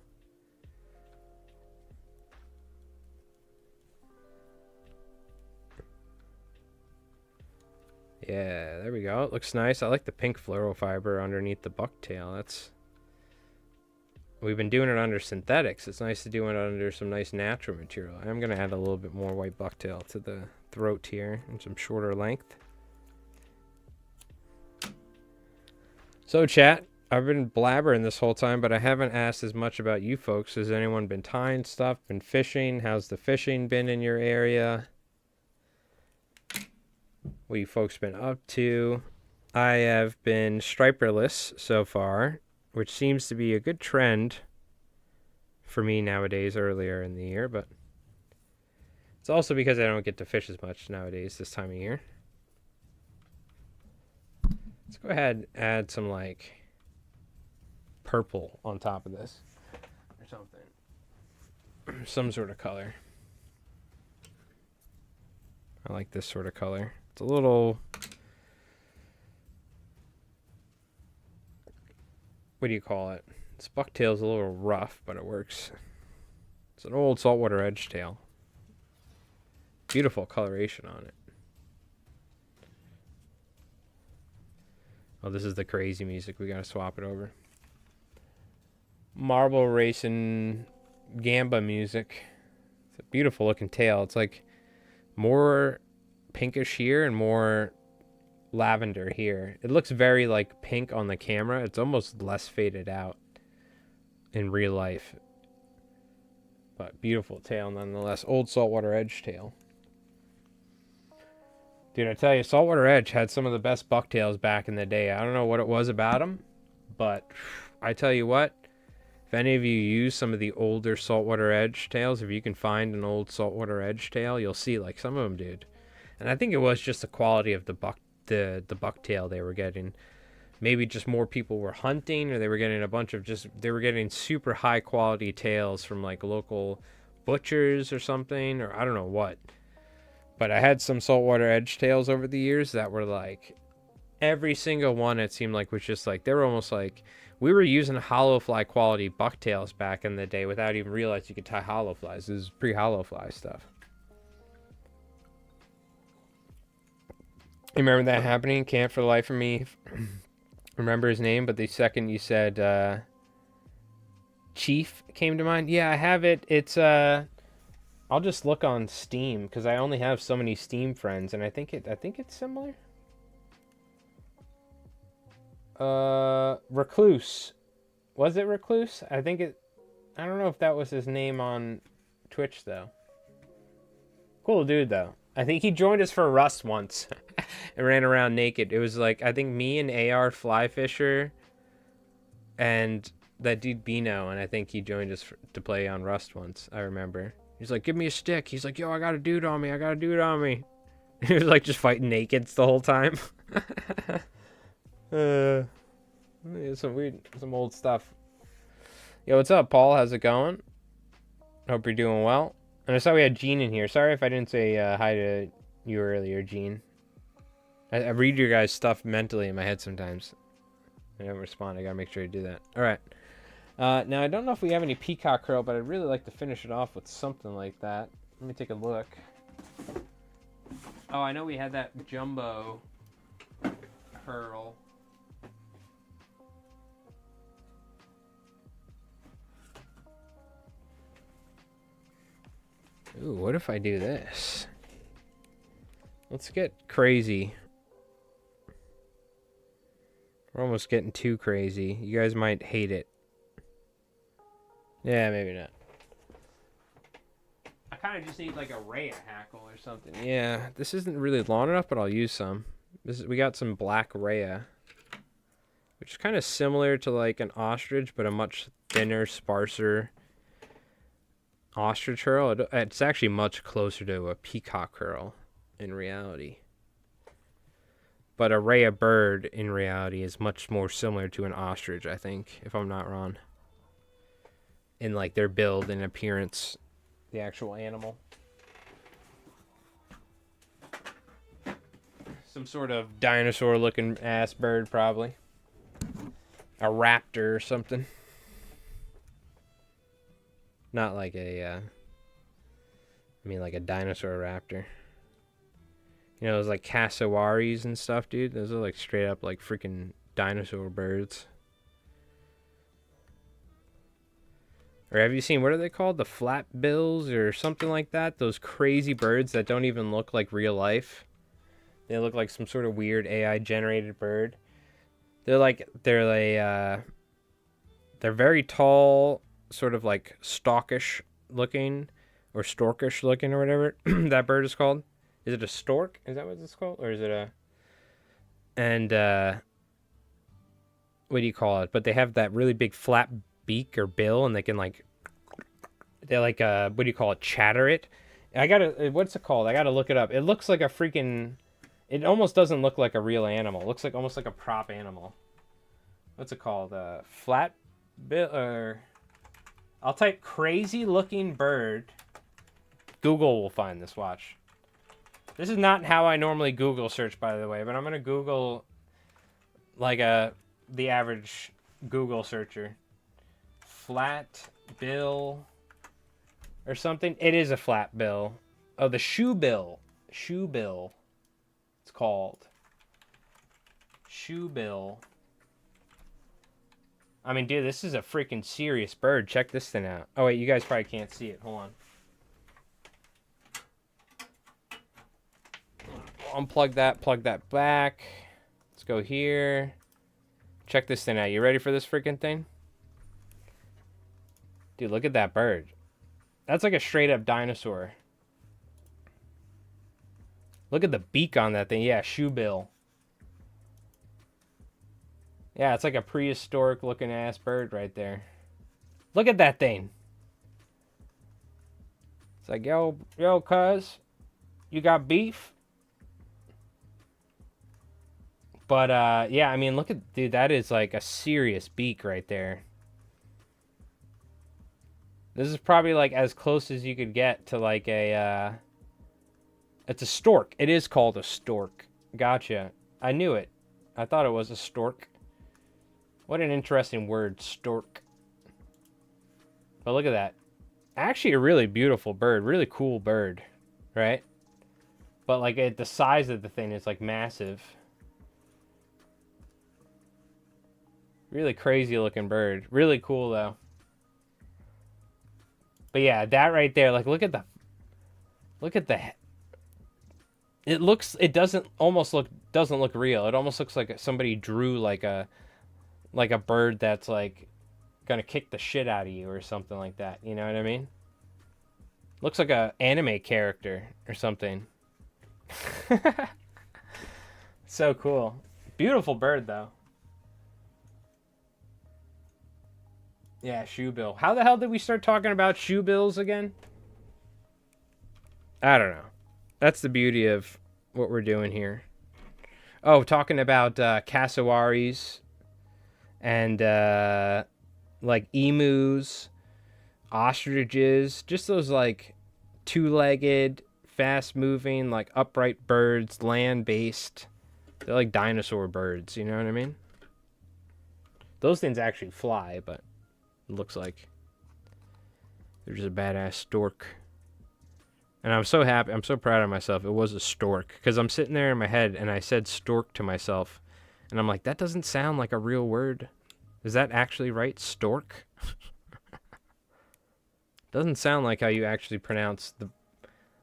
Yeah, there we go. It looks nice. I like the pink fluoro fiber underneath the bucktail. We've been doing it under synthetics. It's nice to do it under some nice natural material. I'm going to add a little bit more white bucktail to the throat here and some shorter length. So chat, I've been blabbering this whole time, but I haven't asked as much about you folks. Has anyone been tying stuff, been fishing? How's the fishing been in your area? What you folks been up to? I have been striperless so far, which seems to be a good trend for me nowadays earlier in the year, but it's also because I don't get to fish as much nowadays this time of year. Let's go ahead and add some like purple on top of this or something. Some sort of color. I like this sort of color. It's a little... what do you call it? This bucktail's a little rough, but it works. It's an old saltwater edge tail. Beautiful coloration on it. Oh, this is the crazy music. We gotta swap it over. Marble racing gamba music. It's a beautiful looking tail. It's like more pinkish here and more lavender here. It looks very like pink on the camera. It's almost less faded out in real life, but beautiful tail nonetheless. Old saltwater edge tail, dude. I tell you, saltwater edge had some of the best bucktails back in the day. I don't know what it was about them, but I tell you what, If any of you use some of the older saltwater edge tails, if you can find an old saltwater edge tail, you'll see like some of them, dude. And I think it was just the quality of the bucktail they were getting. Maybe just more people were hunting, or they were getting a bunch of they were getting super high quality tails from like local butchers or something, or I don't know what. But I had some saltwater edge tails over the years that were like, every single one, it seemed like, was just like, they were almost like, we were using hollow fly quality bucktails back in the day without even realizing you could tie hollow flies. This is pre-hollow fly stuff. You remember that happening? Can't for the life of me remember his name, but the second you said Chief came to mind. Yeah, I have it. It's I'll just look on Steam because I only have so many Steam friends, and I think it's similar. Recluse. Was it Recluse? I don't know if that was his name on Twitch though. Cool dude though. I think he joined us for Rust once and ran around naked. It was like, I think me and AR Flyfisher and that dude Bino, and I think he joined us to play on Rust once. I remember. He's like, give me a stick. He's like, yo, I got a dude on me. He was like just fighting nakeds the whole time. Some old stuff. Yo, what's up, Paul? How's it going? Hope you're doing well. And I saw we had Gene in here. Sorry if I didn't say hi to you earlier, Gene. I read your guys' stuff mentally in my head sometimes. I don't respond. I gotta make sure I do that. All right. Now, I don't know if we have any peacock curl, but I'd really like to finish it off with something like that. Let me take a look. Oh, I know we had that jumbo curl. Ooh, what if I do this? Let's get crazy. We're almost getting too crazy. You guys might hate it. Yeah, maybe not. I kind of just need like a Rhea hackle or something. Yeah, this isn't really long enough, but I'll use some. We got some black Rhea, which is kind of similar to like an ostrich, but a much thinner, sparser ostrich curl. It's actually much closer to a peacock curl in reality. But a Rhea bird in reality is much more similar to an ostrich, I think, if I'm not wrong. In like their build and appearance, the actual animal. Some sort of dinosaur looking ass bird, probably. A raptor or something. Not like like a dinosaur raptor. You know, those like cassowaries and stuff, dude. Those are like straight up like freaking dinosaur birds. Or have you seen, what are they called? The flat bills or something like that? Those crazy birds that don't even look like real life. They look like some sort of weird AI generated bird. They're very tall, sort of like stalkish looking or storkish looking or whatever that bird is called. Is it a stork? Is that what it's called? Or is it a... And, what do you call it? But they have that really big flat beak or bill, and they can, like... They, like, what do you call it? Chatter it? What's it called? I gotta look it up. It looks like a freaking... It almost doesn't look like a real animal. It looks like almost like a prop animal. What's it called? Flat bill, or... I'll type crazy looking bird. Google will find this, watch. This is not how I normally Google search, by the way, but I'm going to Google like the average Google searcher. Flat bill or something. It is a flat bill. Oh, the shoe bill. Shoe bill. It's called. Shoe bill. I mean, dude, this is a freaking serious bird. Check this thing out. Oh, wait, you guys probably can't see it. Hold on. Unplug that, plug that back. Let's go here. Check this thing out. You ready for this freaking thing? Dude, look at that bird. That's like a straight up dinosaur. Look at the beak on that thing. Yeah, shoe bill. Yeah, it's like a prehistoric looking ass bird right there. Look at that thing. It's like, yo, cuz, you got beef? But, yeah, I mean, look at, dude, that is like a serious beak right there. This is probably like as close as you could get to like a, it's a stork. It is called a stork. Gotcha. I knew it. I thought it was a stork. What an interesting word, stork. But look at that. Actually a really beautiful bird. Really cool bird. Right? But like the size of the thing is like massive. Really crazy looking bird. Really cool though. But yeah, that right there, like look at the it doesn't look real. It almost looks like somebody drew like a bird that's like gonna kick the shit out of you or something like that. You know what I mean? Looks like a anime character or something. So cool. Beautiful bird though. Yeah, shoebill. How the hell did we start talking about shoebills again? I don't know. That's the beauty of what we're doing here. Oh, talking about cassowaries and like emus, ostriches, just those like two-legged, fast-moving, like upright birds, land-based. They're like dinosaur birds, you know what I mean? Those things actually fly, but it looks like they're just a badass stork. And I'm so happy. I'm so proud of myself. It was a stork. Because I'm sitting there in my head and I said stork to myself. And I'm like, that doesn't sound like a real word. Is that actually right? Stork? Doesn't sound like how you actually pronounce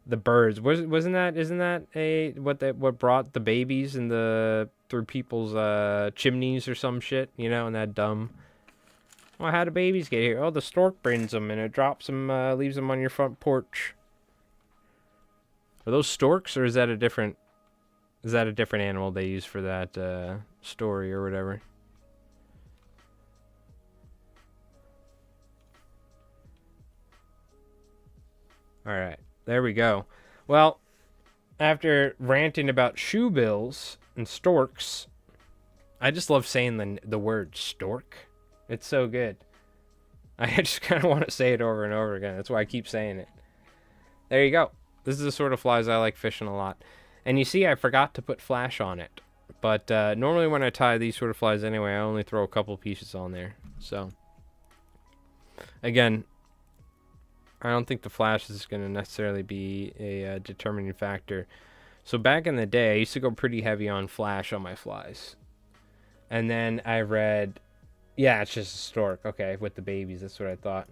the birds. Isn't that what brought the babies in through people's chimneys or some shit? You know, and that dumb. Well, how do babies get here? Oh, the stork brings them and it drops them, leaves them on your front porch. Are those storks, or is that a different animal they use for that story or whatever? All right, there we go. Well, after ranting about shoebills and storks, I just love saying the word stork. It's so good. I just kind of want to say it over and over again. That's why I keep saying it. There you go. This is the sort of flies I like fishing a lot. And you see, I forgot to put flash on it. But normally when I tie these sort of flies anyway, I only throw a couple pieces on there. So, again, I don't think the flash is going to necessarily be a determining factor. So back in the day, I used to go pretty heavy on flash on my flies. And then I read, yeah, it's just a stork. Okay, with the babies, that's what I thought.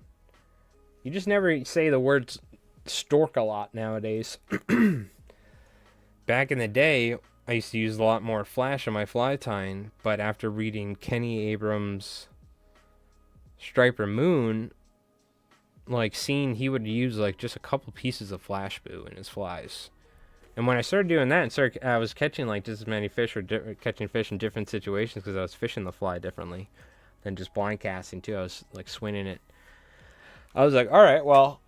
You just never say the words stork a lot nowadays. Back in the day, I used to use a lot more flash on my fly tying, but after reading Kenny Abrams' Striper Moon, like seeing he would use like just a couple pieces of flash boo in his flies. And when I started doing that and I was catching like just as many fish or catching fish in different situations because I was fishing the fly differently than just blind casting too. I was like swinging it. I was like, all right, well,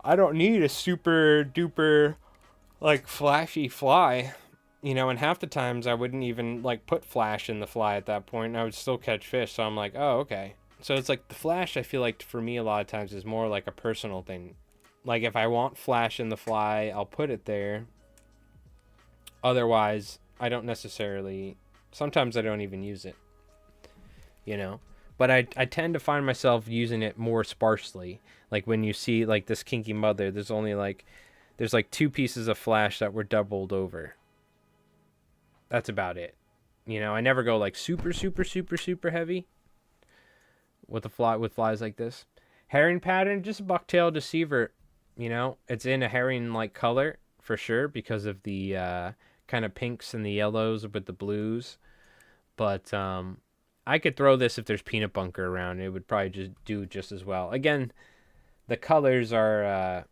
I don't need a super duper like flashy fly, you know, and half the times I wouldn't even like put flash in the fly at that point and I would still catch fish. So I'm like, oh, okay. So it's like the flash, I feel like for me a lot of times is more like a personal thing. Like if I want flash in the fly, I'll put it there. Otherwise, I don't necessarily, sometimes I don't even use it, you know. But I tend to find myself using it more sparsely. Like when you see like this kinky mother, there's like 2 pieces of flash that were doubled over. That's about it. You know, I never go like super heavy with flies like this. Herring pattern, just a bucktail deceiver. You know, it's in a herring like color for sure because of the kind of pinks and the yellows with the blues. But I could throw this if there's peanut bunker around. It would probably just do just as well. Again, the colors are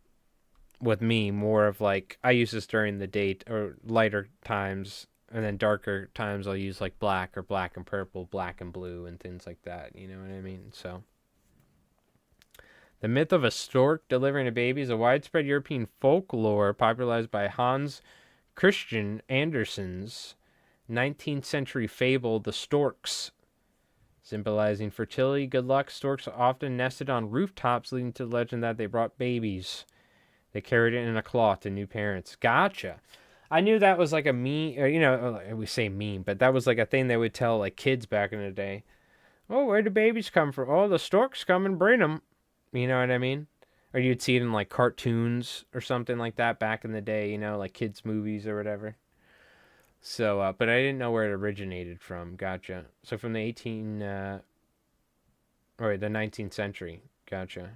with me more of like I use this during the day or lighter times, and then darker times I'll use like black or black and purple, black and blue, and things like that. You know what I mean? So The myth of a stork delivering a baby is a widespread European folklore popularized by Hans Christian Andersen's 19th century fable, The Storks. Symbolizing fertility, good luck, storks often nested on rooftops, leading to the legend that they brought babies. They carried it in a cloth to new parents. Gotcha. I knew that was like a meme, or, we say meme, but that was like a thing they would tell like kids back in the day. Oh, where do babies come from? Oh, the storks come and bring them. You know what I mean? Or you'd see it in like cartoons or something like that back in the day, like kids' movies or whatever. So, but I didn't know where it originated from. Gotcha. So from the the 19th century. Gotcha.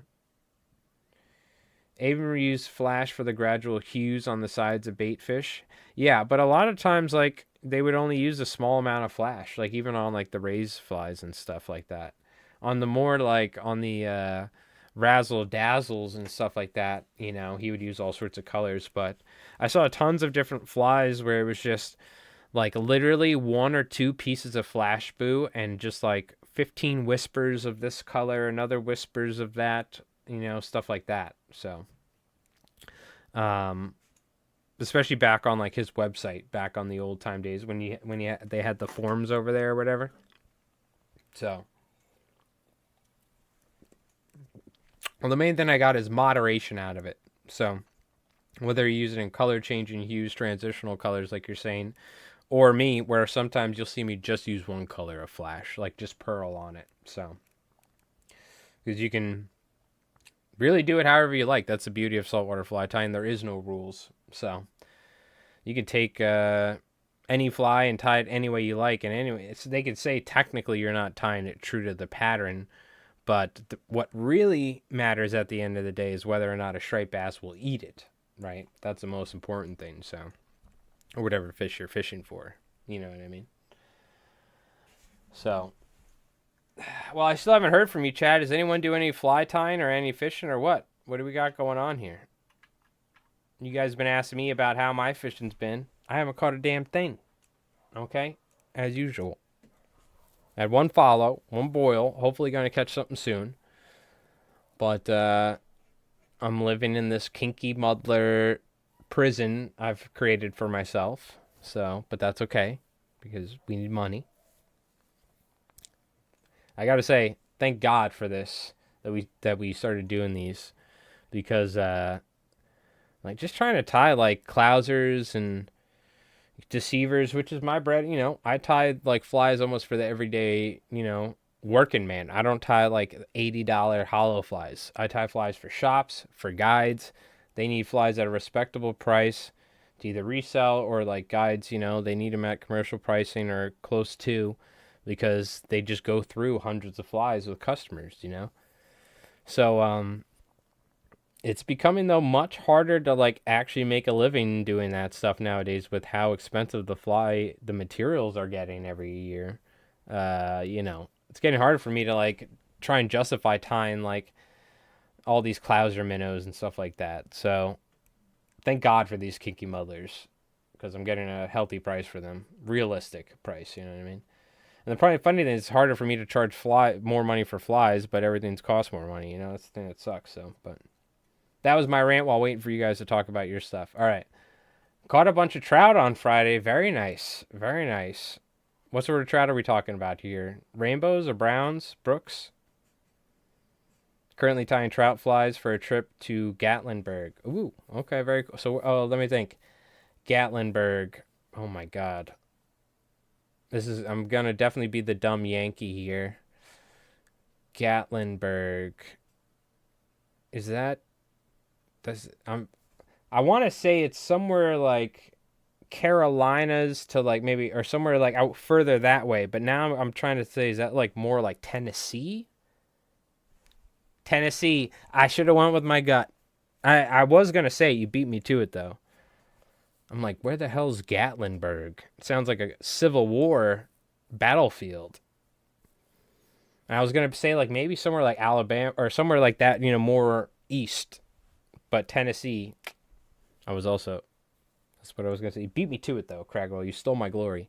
Even used flash for the gradual hues on the sides of bait fish. Yeah, but a lot of times, like, they would only use a small amount of flash, like even on like the raised flies and stuff like that. On the more like on the razzle dazzles and stuff like that, he would use all sorts of colors. But I saw tons of different flies where it was just like literally one or two pieces of flash boo and just like 15 whispers of this color, another whispers of that, stuff like that. So, especially back on like his website, back on the old time days when they had the forums over there or whatever. So, well, the main thing I got is moderation out of it. So, whether you use it in color changing hues, transitional colors, like you're saying, or me, where sometimes you'll see me just use one color of flash, like just pearl on it. So, because you can really do it however you like. That's the beauty of saltwater fly tying. There is no rules. So, you can take any fly and tie it any way you like. And anyway, they could say technically you're not tying it true to the pattern. But what really matters at the end of the day is whether or not a striped bass will eat it, right? That's the most important thing. So, or whatever fish you're fishing for. You know what I mean? So, well, I still haven't heard from you, Chad. Does anyone do any fly tying or any fishing or what? What do we got going on here? You guys have been asking me about how my fishing's been. I haven't caught a damn thing. Okay? As usual. I had one follow, one boil. Hopefully going to catch something soon. But I'm living in this kinky muddler prison I've created for myself. So, but that's okay because we need money. I got to say, thank God for this that we started doing these because like just trying to tie like clousers and deceivers, which is my bread, I tie like flies almost for the everyday, working man. I don't tie like $80 hollow flies. I tie flies for shops, for guides. They need flies at a respectable price to either resell or like guides, they need them at commercial pricing or close to because they just go through hundreds of flies with customers, So, it's becoming though much harder to like actually make a living doing that stuff nowadays with how expensive the materials are getting every year. It's getting harder for me to like try and justify tying like all these clouser minnows and stuff like that. So thank God for these kinky muddlers because I'm getting a healthy price for them, realistic price. You know what I mean? And the probably funny thing is it's harder for me to charge more money for flies, but everything's cost more money. That's the thing that sucks. So, but that was my rant while waiting for you guys to talk about your stuff. All right. Caught a bunch of trout on Friday. Very nice. Very nice. What sort of trout are we talking about here? Rainbows or browns? Brooks? Currently tying trout flies for a trip to Gatlinburg. Ooh, okay, very cool. So, let me think. Gatlinburg. Oh my God. I'm going to definitely be the dumb Yankee here. Gatlinburg. Is that... I want to say it's somewhere like Carolinas to like maybe, or somewhere like out further that way. But now I'm trying to say, is that like more like Tennessee? Tennessee. I should have went with my gut. I was going to say, you beat me to it though. I'm like, where the hell's Gatlinburg? It sounds like a Civil War battlefield. And I was going to say like maybe somewhere like Alabama or somewhere like that, more east. But Tennessee, that's what I was going to say. You beat me to it, though, Cragwell. You stole my glory.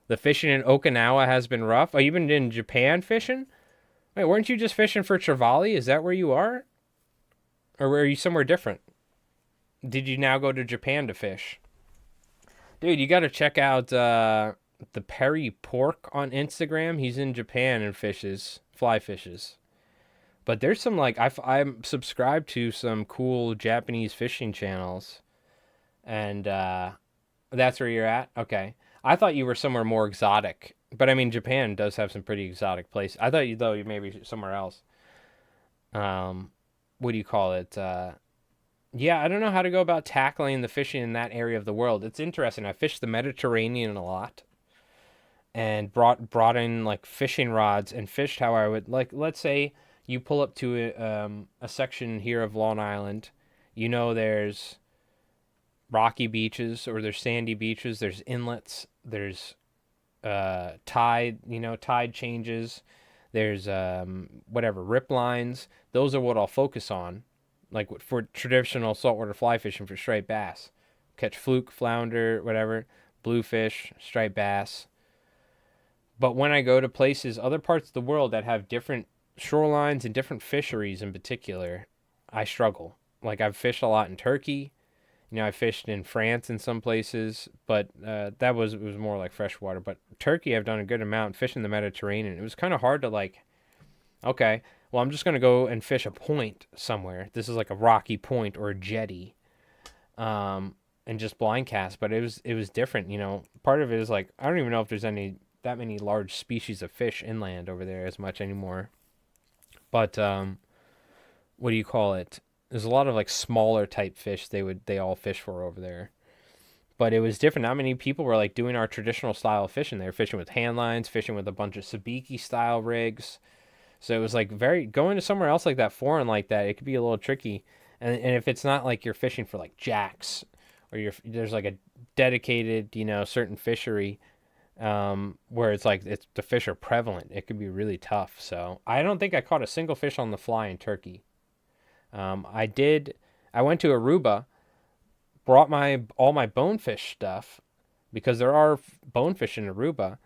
The fishing in Okinawa has been rough. Oh, you been in Japan fishing? Wait, weren't you just fishing for trevally? Is that where you are? Or are you somewhere different? Did you now go to Japan to fish? Dude, you got to check out the Perry Pork on Instagram. He's in Japan and fishes, fly fishes. But there's some like I'm subscribed to some cool Japanese fishing channels, and that's where you're at. Okay, I thought you were somewhere more exotic, but I mean Japan does have some pretty exotic places. I thought you though you maybe somewhere else. Um, what do you call it? Yeah, I don't know how to go about tackling the fishing in that area of the world. It's interesting. I fished the Mediterranean a lot and brought in like fishing rods and fished how I would like. Let's say you pull up to a section here of Long Island. You know, there's rocky beaches or there's sandy beaches. There's inlets. There's tide. You know, tide changes. There's whatever rip lines. Those are what I'll focus on like for traditional saltwater fly fishing for striped bass. Catch fluke, flounder, whatever, bluefish, striped bass. But when I go to places, other parts of the world that have different shorelines and different fisheries in particular, I struggle. Like I've fished a lot in Turkey. You know, I fished in France in some places, but that was it was more like freshwater. But Turkey, I've done a good amount. Fishing the Mediterranean, it was kind of hard to like. Okay, well, I'm just gonna go and fish a point somewhere. This is like a rocky point or a jetty, and just blind cast. But it was different. You know, part of it is like I don't even know if there's any that many large species of fish inland over there as much anymore. But what do you call it? There's a lot of like smaller type fish they all fish for over there. But it was different. Not many people were like doing our traditional style of fishing. They were fishing with hand lines, fishing with a bunch of sabiki style rigs. So it was like very going to somewhere else like that, foreign like that. It could be a little tricky, and if it's not like you're fishing for like jacks, or there's like a dedicated certain fishery, where it's like the fish are prevalent. It could be really tough. So I don't think I caught a single fish on the fly in Turkey. I did. I went to Aruba, brought all my bonefish stuff, because there are bonefish in Aruba.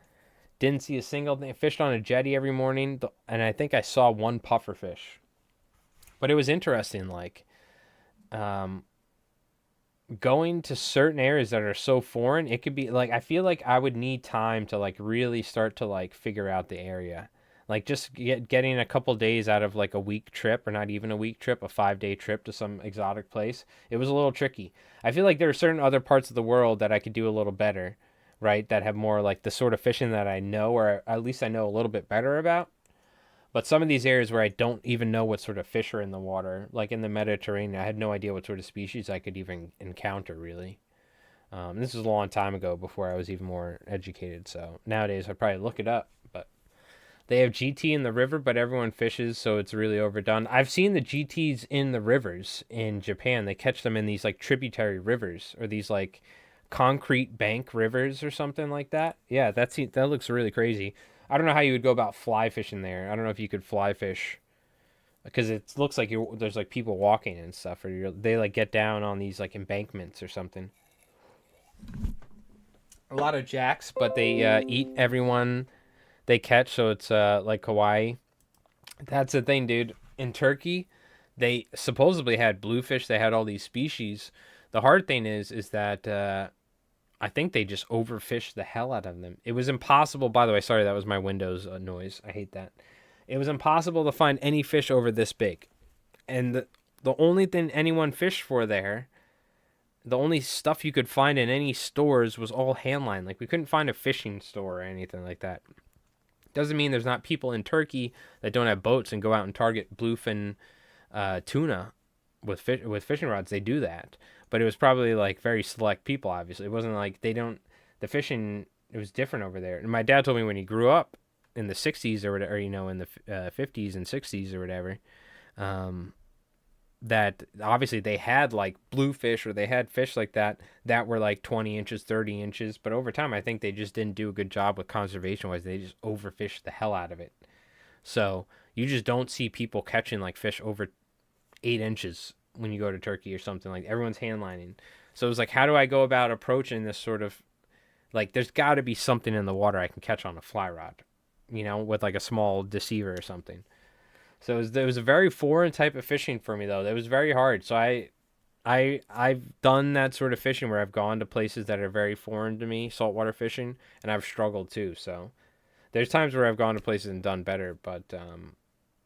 Didn't see a single thing. Fished on a jetty every morning, and I think I saw one puffer fish. But it was interesting, like, going to certain areas that are so foreign. It could be like I feel like I would need time to like really start to like figure out the area. Like just getting a couple days out of like a week trip, or not even a week trip, a 5-day trip to some exotic place. It was a little tricky. I feel like there are certain other parts of the world that I could do a little better, right? That have more like the sort of fishing that I know, or at least I know a little bit better about. But some of these areas where I don't even know what sort of fish are in the water, like in the Mediterranean, I had no idea what sort of species I could even encounter, really. This was a long time ago before I was even more educated. So nowadays I'd probably look it up. But they have GT in the river, but everyone fishes, so it's really overdone. I've seen the GTs in the rivers in Japan. They catch them in these like tributary rivers, or these like concrete bank rivers or something like that. Yeah, that looks really crazy. I don't know how you would go about fly fishing there. I don't know if you could fly fish, because it looks like there's like people walking and stuff, or they like get down on these like embankments or something. A lot of jacks, but they eat everyone they catch, so it's like Hawaii. That's the thing, dude. In Turkey, they supposedly had bluefish. They had all these species. The hard thing is that I think they just overfished the hell out of them. It was impossible. By the way, sorry, that was my Windows noise. I hate that. It was impossible to find any fish over this big, and the only thing anyone fished for there, the only stuff you could find in any stores was all handline. Like we couldn't find a fishing store or anything like that. Doesn't mean there's not people in Turkey that don't have boats and go out and target bluefin tuna with fishing rods. They do that, but it was probably like very select people. Obviously, it wasn't like the fishing. It was different over there. And my dad told me when he grew up in the '60s or whatever, in the '50s and '60s or whatever, that obviously they had like bluefish, or they had fish like that were like 20 inches, 30 inches. But over time, I think they just didn't do a good job with conservation wise. They just overfished the hell out of it. So you just don't see people catching like fish over 8 inches when you go to Turkey or something. Like everyone's hand lining. So it was like, how do I go about approaching this sort of like, there's got to be something in the water I can catch on a fly rod, with like a small deceiver or something. So it was a very foreign type of fishing for me though. It was very hard. So I've done that sort of fishing where I've gone to places that are very foreign to me, saltwater fishing, and I've struggled too. So there's times where I've gone to places and done better, but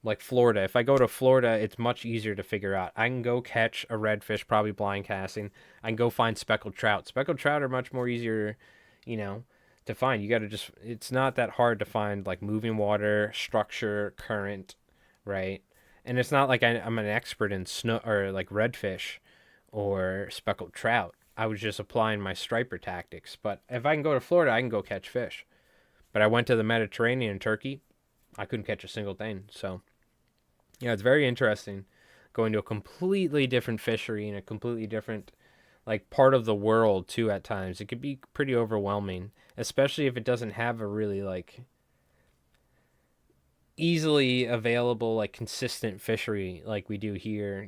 like Florida, if I go to Florida, it's much easier to figure out. I can go catch a redfish, probably blind casting. I can go find speckled trout. Speckled trout are much more easier, you know, to find. You got to just, it's not that hard to find like moving water, structure, current, right? And it's not like I'm an expert in snow or like redfish or speckled trout. I was just applying my striper tactics. But if I can go to Florida, I can go catch fish. But I went to the Mediterranean, Turkey. I couldn't catch a single thing. So, yeah, it's very interesting going to a completely different fishery in a completely different like part of the world too at times. It could be pretty overwhelming, especially if it doesn't have a really like easily available like consistent fishery like we do here,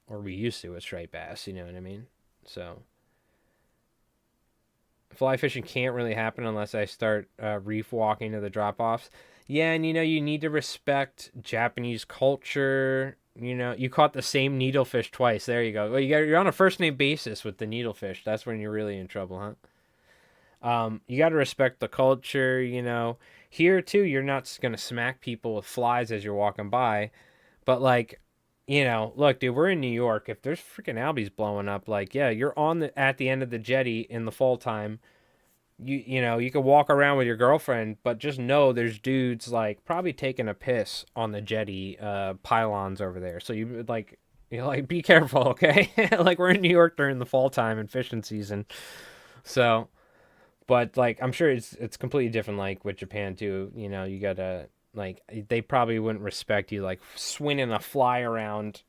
or we used to with striped bass, you know what I mean? So fly fishing can't really happen unless I start reef walking to the drop offs. Yeah, and you need to respect Japanese culture. You caught the same needlefish twice. There you go. Well, you're on a first name basis with the needlefish. That's when you're really in trouble, huh? You got to respect the culture. Here too, you're not gonna smack people with flies as you're walking by, but like, look, dude, we're in New York. If there's freaking albies blowing up, like, yeah, you're at the end of the jetty in the fall time. You can walk around with your girlfriend, but just know there's dudes like probably taking a piss on the jetty pylons over there. So you like, be careful, okay? Like we're in New York during the fall time and fishing season, so. But like I'm sure it's completely different like with Japan too. You gotta like they probably wouldn't respect you like swinging a fly around,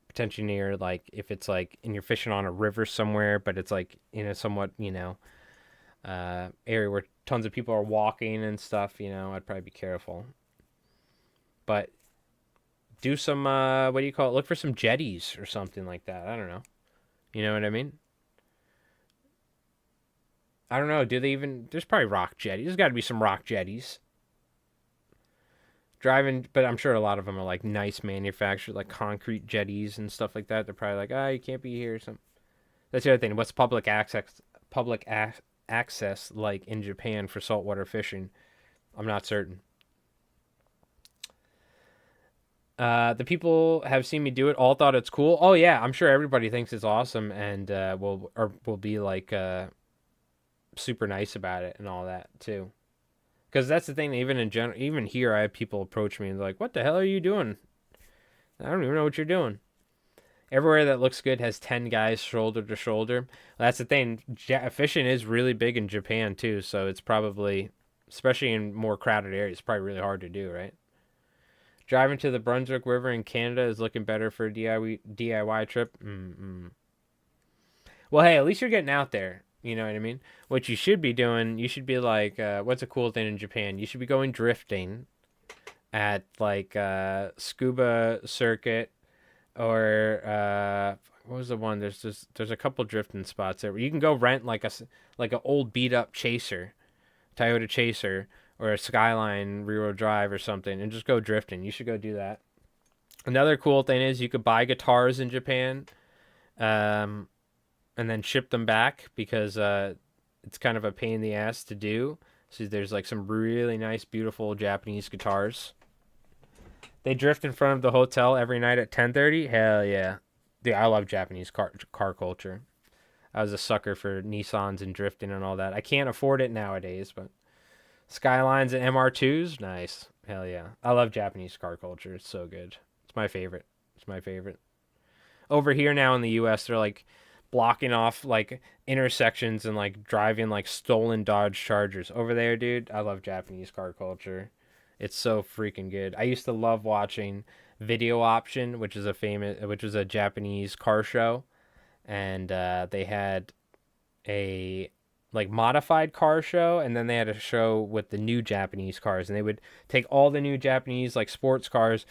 potentially near like if it's like and you're fishing on a river somewhere, but it's like in a somewhat area where tons of people are walking and stuff. I'd probably be careful. But do some what do you call it? Look for some jetties or something like that. I don't know. You know what I mean? I don't know. Do they even? There's probably rock jetties. There's got to be some rock jetties. Driving, but I'm sure a lot of them are like nice manufactured, like concrete jetties and stuff like that. They're probably like, you can't be here. That's the other thing. What's access like in Japan for saltwater fishing? I'm not certain. The people have seen me do it. All thought it's cool. Oh yeah, I'm sure everybody thinks it's awesome, and will be like super nice about it and all that too. Because that's the thing. Even in general, even here, I have people approach me and they're like, "What the hell are you doing? I don't even know what you're doing." Everywhere that looks good has 10 guys shoulder to shoulder. Well, that's the thing. Fishing is really big in Japan too, so it's probably, especially in more crowded areas, probably really hard to do, right? Driving to the Brunswick River in Canada is looking better for a DIY trip. Well, hey, at least you're getting out there. You know what I mean? What you should be doing, you should be like, what's a cool thing in Japan? You should be going drifting at like scuba circuit or what was the one? There's a couple drifting spots there where you can go rent like an old beat up Chaser, Toyota Chaser or a Skyline rear-wheel drive or something and just go drifting. You should go do that. Another cool thing is you could buy guitars in Japan. And then ship them back because it's kind of a pain in the ass to do. So there's like some really nice, beautiful Japanese guitars. They drift in front of the hotel every night at 10:30. Hell yeah, dude! I love Japanese car culture. I was a sucker for Nissans and drifting and all that. I can't afford it nowadays, but Skylines and MR2s, nice. Hell yeah, I love Japanese car culture. It's so good. It's my favorite. It's my favorite. Over here now in the U.S., they're like blocking off like intersections and like driving like stolen Dodge Chargers. Over there, dude, I love Japanese car culture. It's so freaking good. I used to love watching Video Option, which was a Japanese car show, and they had a like modified car show, and then they had a show with the new Japanese cars, and they would take all the new Japanese like sports cars,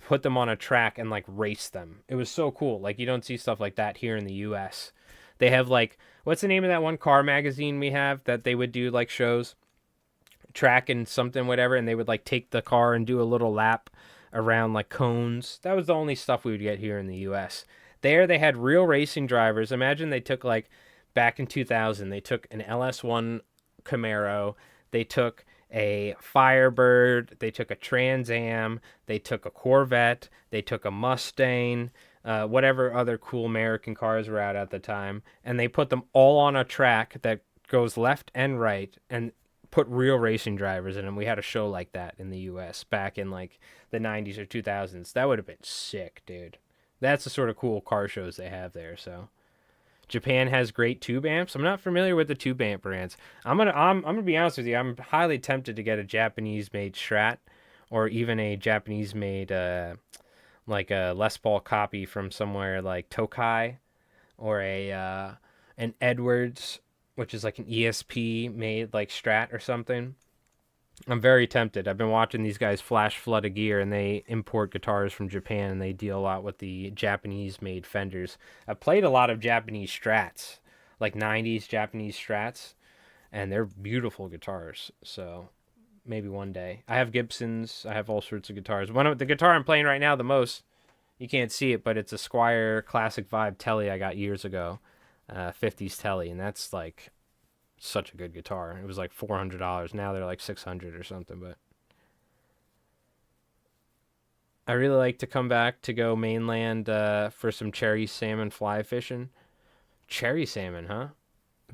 put them on a track and like race them. It was so cool. Like you don't see stuff like that here in the US. They have like, what's the name of that one car magazine we have that they would do like shows? track and something, whatever, and they would like take the car and do a little lap around like cones. That was the only stuff we would get here in the US. There they had real racing drivers. Imagine they took like back in 2000, they took an LS1 Camaro, they took a Firebird, they took a Trans Am, they took a Corvette, they took a Mustang, whatever other cool American cars were out at the time, and they put them all on a track that goes left and right and put real racing drivers in them. We had a show like that in the US back in like the 90s or 2000s. That would have been sick, dude. That's the sort of cool car shows they have there. So Japan has great tube amps. I'm not familiar with the tube amp brands. I'm gonna be honest with you. I'm highly tempted to get a Japanese made Strat, or even a Japanese made like a Les Paul copy from somewhere like Tokai, or a an Edwards, which is like an ESP made like Strat or something. I'm very tempted. I've been watching these guys flash flood of gear, and they import guitars from Japan, and they deal a lot with the Japanese-made Fenders. I've played a lot of Japanese Strats, like 90s Japanese Strats, and they're beautiful guitars. So maybe one day. I have Gibsons. I have all sorts of guitars. The guitar I'm playing right now the most, you can't see it, but it's a Squier Classic Vibe Telly I got years ago, 50s Telly, and that's like such a good guitar. It was like $400. Now they're like $600 or something. But I really like to come back to go mainland for some cherry salmon fly fishing. Cherry salmon, huh?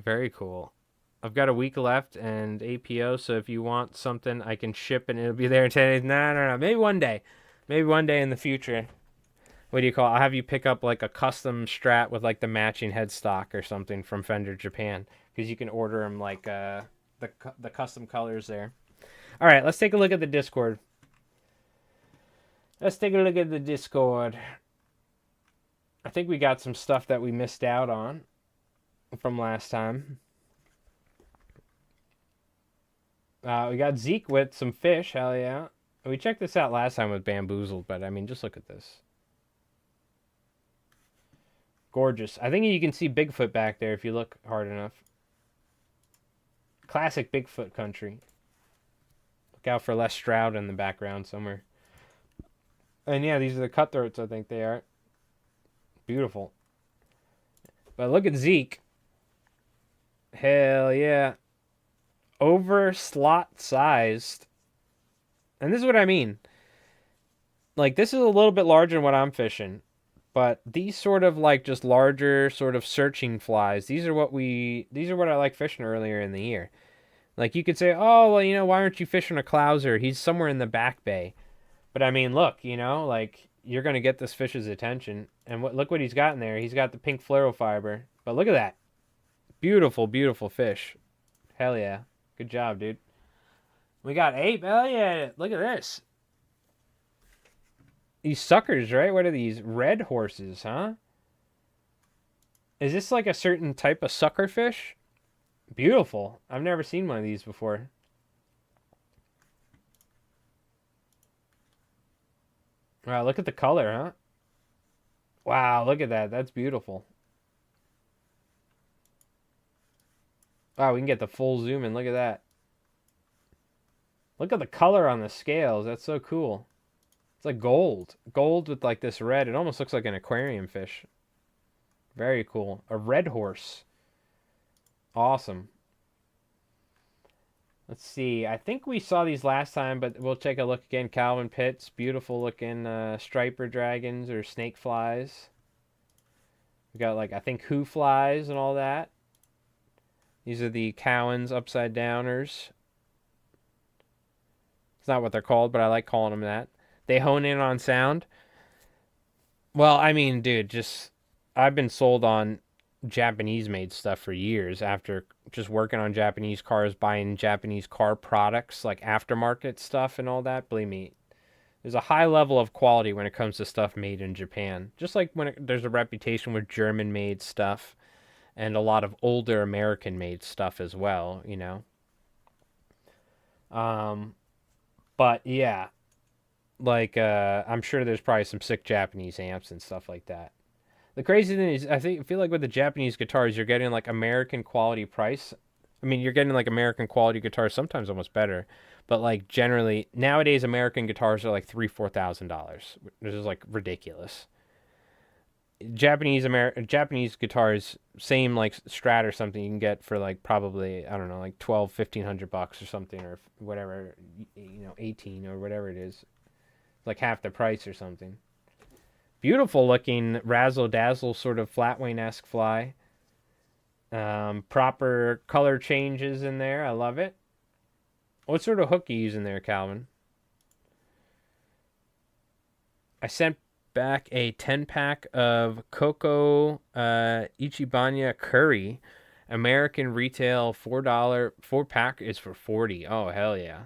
Very cool. I've got a week left and APO, so if you want something, I can ship and it'll be there in 10 days. No. Maybe one day. Maybe one day in the future. What do you call it? I'll have you pick up like a custom Strat with like the matching headstock or something from Fender Japan, because you can order them like the custom colors there. All right, let's take a look at the Discord. I think we got some stuff that we missed out on from last time. We got Zeke with some fish. Hell yeah. We checked this out last time with Bamboozled, but I mean, just look at this. Gorgeous. I think you can see Bigfoot back there if you look hard enough. Classic Bigfoot country. Look out for Les Stroud in the background somewhere. And yeah, these are the cutthroats, I think they are. Beautiful. But look at Zeke. Hell yeah. Over slot sized. And this is what I mean. Like, this is a little bit larger than what I'm fishing. But these sort of like just larger sort of searching flies, these are what I like fishing earlier in the year. Like, you could say, oh, well, you know, why aren't you fishing a clouser? He's somewhere in the back bay. But I mean, look, you know, like, you're going to get this fish's attention. And look what he's got in there. He's got the pink fluorofiber. But look at that. Beautiful, beautiful fish. Hell yeah. Good job, dude. We got 8. Hell yeah. Look at this. These suckers, right? What are these? Red horses, huh? Is this like a certain type of sucker fish? Beautiful. I've never seen one of these before. Wow, look at the color, huh? Wow, look at that. That's beautiful. Wow, we can get the full zoom in. Look at that. Look at the color on the scales. That's so cool. It's like gold. Gold with like this red. It almost looks like an aquarium fish. Very cool. A red horse. Awesome. Let's see. I think we saw these last time, but we'll take a look again. Calvin Pitts. Beautiful looking striper dragons or snake flies. We got like, I think, who flies and all that. These are the Cowens upside downers. It's not what they're called, but I like calling them that. They hone in on sound. Well, I mean, dude, I've been sold on Japanese-made stuff for years after just working on Japanese cars, buying Japanese car products, like aftermarket stuff and all that. Believe me, there's a high level of quality when it comes to stuff made in Japan. Just like there's a reputation with German-made stuff and a lot of older American-made stuff as well, you know. But yeah. Like, I'm sure there's probably some sick Japanese amps and stuff like that. The crazy thing is, I feel like with the Japanese guitars, you're getting like American quality price I mean, you're getting like American quality guitars, sometimes almost better, but like generally nowadays American guitars are like $3,000-$4,000, which is like ridiculous. Japanese guitars, same like Strat or something, you can get for like probably, I don't know, like 1,200-1,500 bucks or something, or whatever, 18 or whatever it is. It's like half the price or something. Beautiful looking razzle dazzle sort of flatwing-esque fly. Proper color changes in there. I love it. What sort of hook are you using there, Calvin? I sent back a 10-pack of Coco Ichibanya Curry. American retail $4 4-pack is for $40. Oh, hell yeah.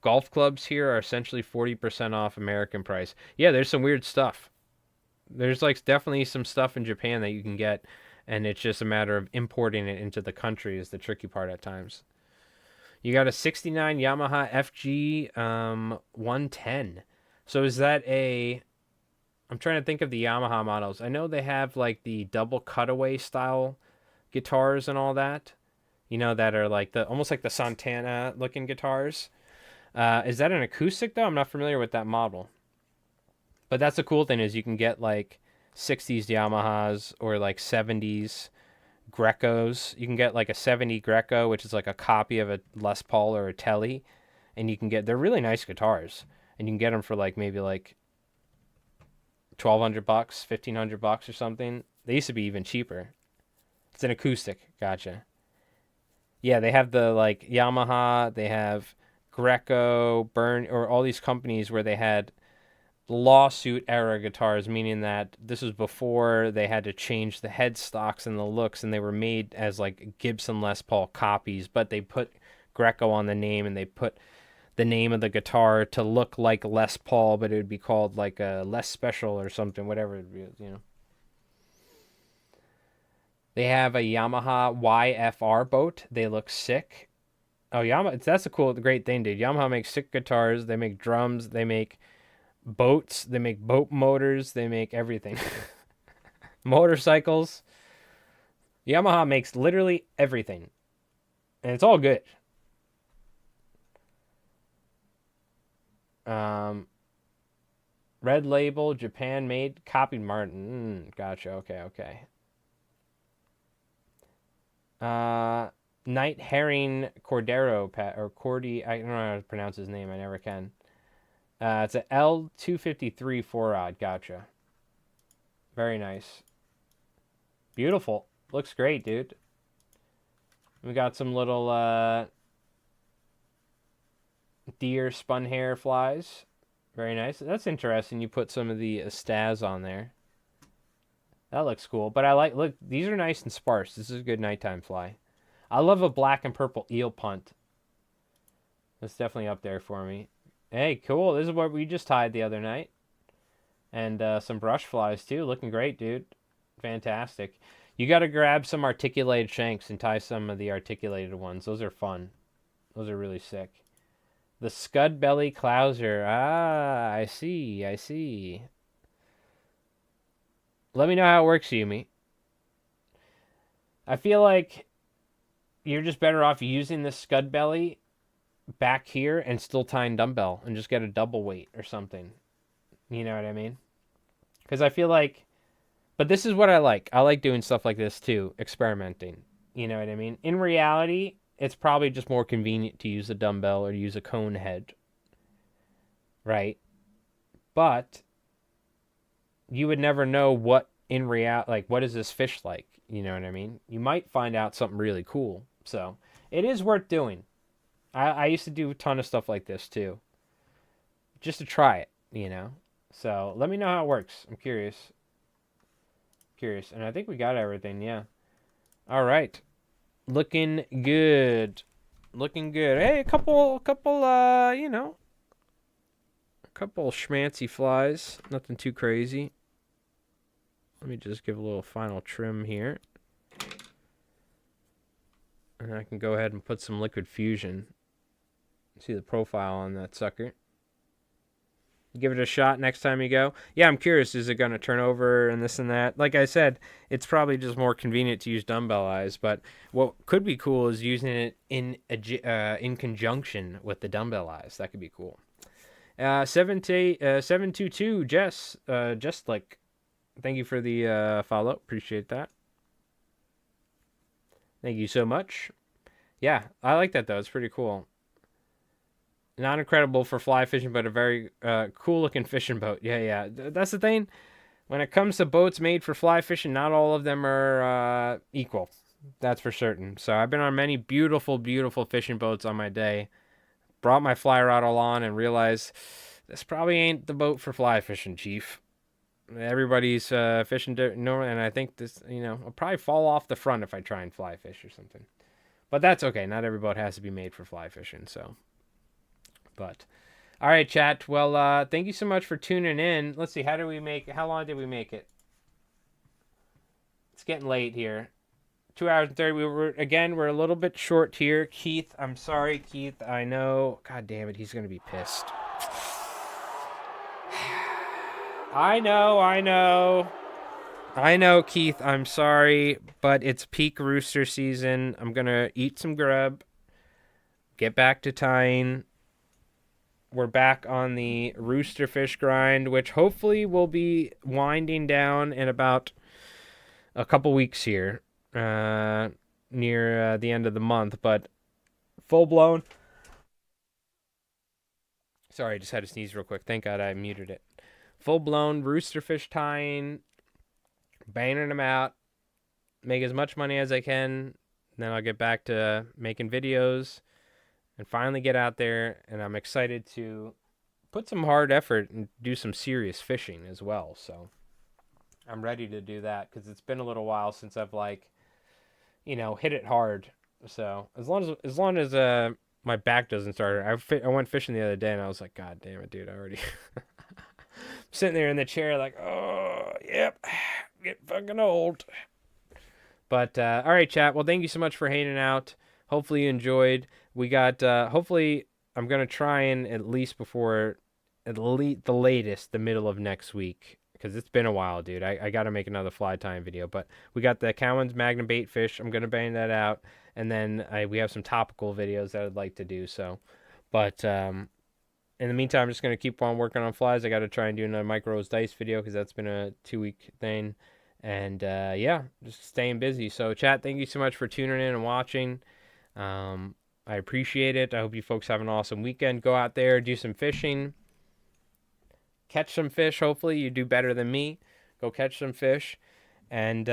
Golf clubs here are essentially 40% off American price. Yeah, there's some weird stuff. There's like definitely some stuff in Japan that you can get, and it's just a matter of importing it into the country is the tricky part at times. You got a 69 Yamaha FG 110. So is that a... I'm trying to think of the Yamaha models. I know they have like the double cutaway style guitars and all that. That are like the almost like the Santana looking guitars. Is that an acoustic though? I'm not familiar with that model. But that's the cool thing is you can get like 60s Yamahas or like 70s Grecos. You can get like a 70 Greco, which is like a copy of a Les Paul or a Tele, and they're really nice guitars, and you can get them for like maybe like 1,200 bucks, 1,500 bucks or something. They used to be even cheaper. It's an acoustic. Gotcha. Yeah, they have the like Yamaha, they have Greco, Burn, or all these companies where they had lawsuit era guitars, meaning that this was before they had to change the headstocks and the looks, and they were made as like Gibson Les Paul copies, but they put Greco on the name, and they put the name of the guitar to look like Les Paul, but it would be called like a Les Special or something, whatever it is. They have a Yamaha YFR boat. They look sick. Oh, Yamaha, that's a great thing, dude. Yamaha makes sick guitars. They make drums. They make boats, they make boat motors, they make everything. Motorcycles. Yamaha makes literally everything. And it's all good. Red label, Japan made, copied Martin. Gotcha. Okay. Night Herring Cordero, or Cordy, I don't know how to pronounce his name, I never can. It's a L253 4-rod. Gotcha. Very nice. Beautiful. Looks great, dude. We got some little deer spun hair flies. Very nice. That's interesting. You put some of the Staz on there. That looks cool. But look, these are nice and sparse. This is a good nighttime fly. I love a black and purple eel punt. That's definitely up there for me. Hey, cool. This is what we just tied the other night. And some brush flies, too. Looking great, dude. Fantastic. You got to grab some articulated shanks and tie some of the articulated ones. Those are fun. Those are really sick. The Scud Belly Clouser. Ah, I see. Let me know how it works, Yumi. I feel like you're just better off using the Scud Belly back here and still tying dumbbell and just get a double weight or something. You know what I mean? Because I feel like, but this is what I like. I like doing stuff like this too, experimenting. You know what I mean? In reality, it's probably just more convenient to use a dumbbell or use a cone head. Right? But you would never know what in reality, like, what is this fish like? You know what I mean? You might find out something really cool. So it is worth doing. I used to do a ton of stuff like this too. Just to try it, So let me know how it works. I'm curious. And I think we got everything, yeah. All right. Looking good. Hey, a couple schmancy flies. Nothing too crazy. Let me just give a little final trim here. And I can go ahead and put some liquid fusion. See the profile on that sucker. Give it a shot next time you go. Yeah, I'm curious. Is it going to turn over and this and that? Like I said, it's probably just more convenient to use dumbbell eyes. But what could be cool is using it in conjunction with the dumbbell eyes. That could be cool. 722 Jess, just like, thank you for the follow. Appreciate that. Thank you so much. Yeah, I like that though. It's pretty cool. Not incredible for fly fishing, but a very cool looking fishing boat. Yeah. That's the thing. When it comes to boats made for fly fishing, not all of them are equal. That's for certain. So I've been on many beautiful, beautiful fishing boats on my day. Brought my fly rod along and realized this probably ain't the boat for fly fishing, Chief. Everybody's fishing normally, and I think this, I'll probably fall off the front if I try and fly fish or something. But that's okay. Not every boat has to be made for fly fishing, so. But, all right, chat. Well, thank you so much for tuning in. Let's see. How long did we make it? It's getting late here. 2 hours and 30. We're a little bit short here. Keith, I'm sorry, Keith. I know. God damn it. He's going to be pissed. I know, Keith. I'm sorry, but it's peak rooster season. I'm going to eat some grub. Get back to tying. We're back on the rooster fish grind, which hopefully will be winding down in about a couple weeks here, near the end of the month. But full blown. Sorry, I just had to sneeze real quick. Thank God I muted it. Full blown rooster fish tying, banging them out, make as much money as I can. Then I'll get back to making videos. And finally get out there, and I'm excited to put some hard effort and do some serious fishing as well. So I'm ready to do that because it's been a little while since I've hit it hard. So as long as my back doesn't start, I went fishing the other day and I was like, God damn it, dude, I already sitting there in the chair like, oh yep, get fucking old. But all right, chat. Well, thank you so much for hanging out. Hopefully you enjoyed. We got, hopefully, I'm going to try and at least before, the latest, the middle of next week. Because it's been a while, dude. I got to make another fly tying video. But we got the Cowan's Magnum bait fish. I'm going to bang that out. And then we have some topical videos that I'd like to do. So, but in the meantime, I'm just going to keep on working on flies. I got to try and do another Mike Rose Dice video because that's been a 2-week thing. And yeah, just staying busy. So, chat, thank you so much for tuning in and watching. I appreciate it. I hope you folks have an awesome weekend. Go out there, do some fishing, catch some fish. Hopefully you do better than me. Go catch some fish and,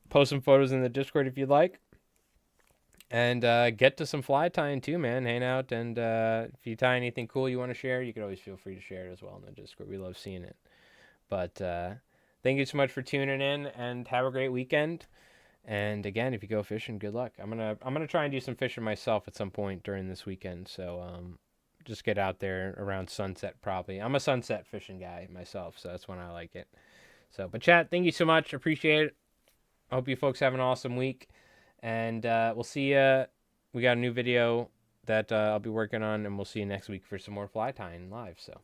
post some photos in the Discord if you'd like. And get to some fly tying too, man. Hang out. And if you tie anything cool you want to share, you can always feel free to share it as well in the Discord. We love seeing it. But thank you so much for tuning in and have a great weekend. And again, if you go fishing, good luck. I'm gonna try and do some fishing myself at some point during this weekend. So just get out there around sunset probably. I'm a sunset fishing guy myself, so that's when I like it. So, but chat, thank you so much. Appreciate it. I hope you folks have an awesome week, and we'll see you. We got a new video that I'll be working on, and we'll see you next week for some more fly tying live. So,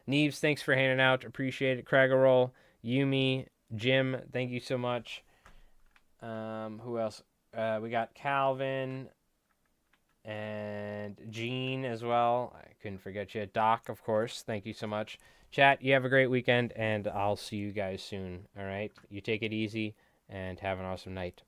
Neves, thanks for hanging out. Appreciate it. Craggerroll, Yumi, Jim, thank you so much. Who else? We got Calvin and Gene as well. I couldn't forget you. Doc, of course. Thank you so much. Chat, you have a great weekend, and I'll see you guys soon. All right? You take it easy, and have an awesome night.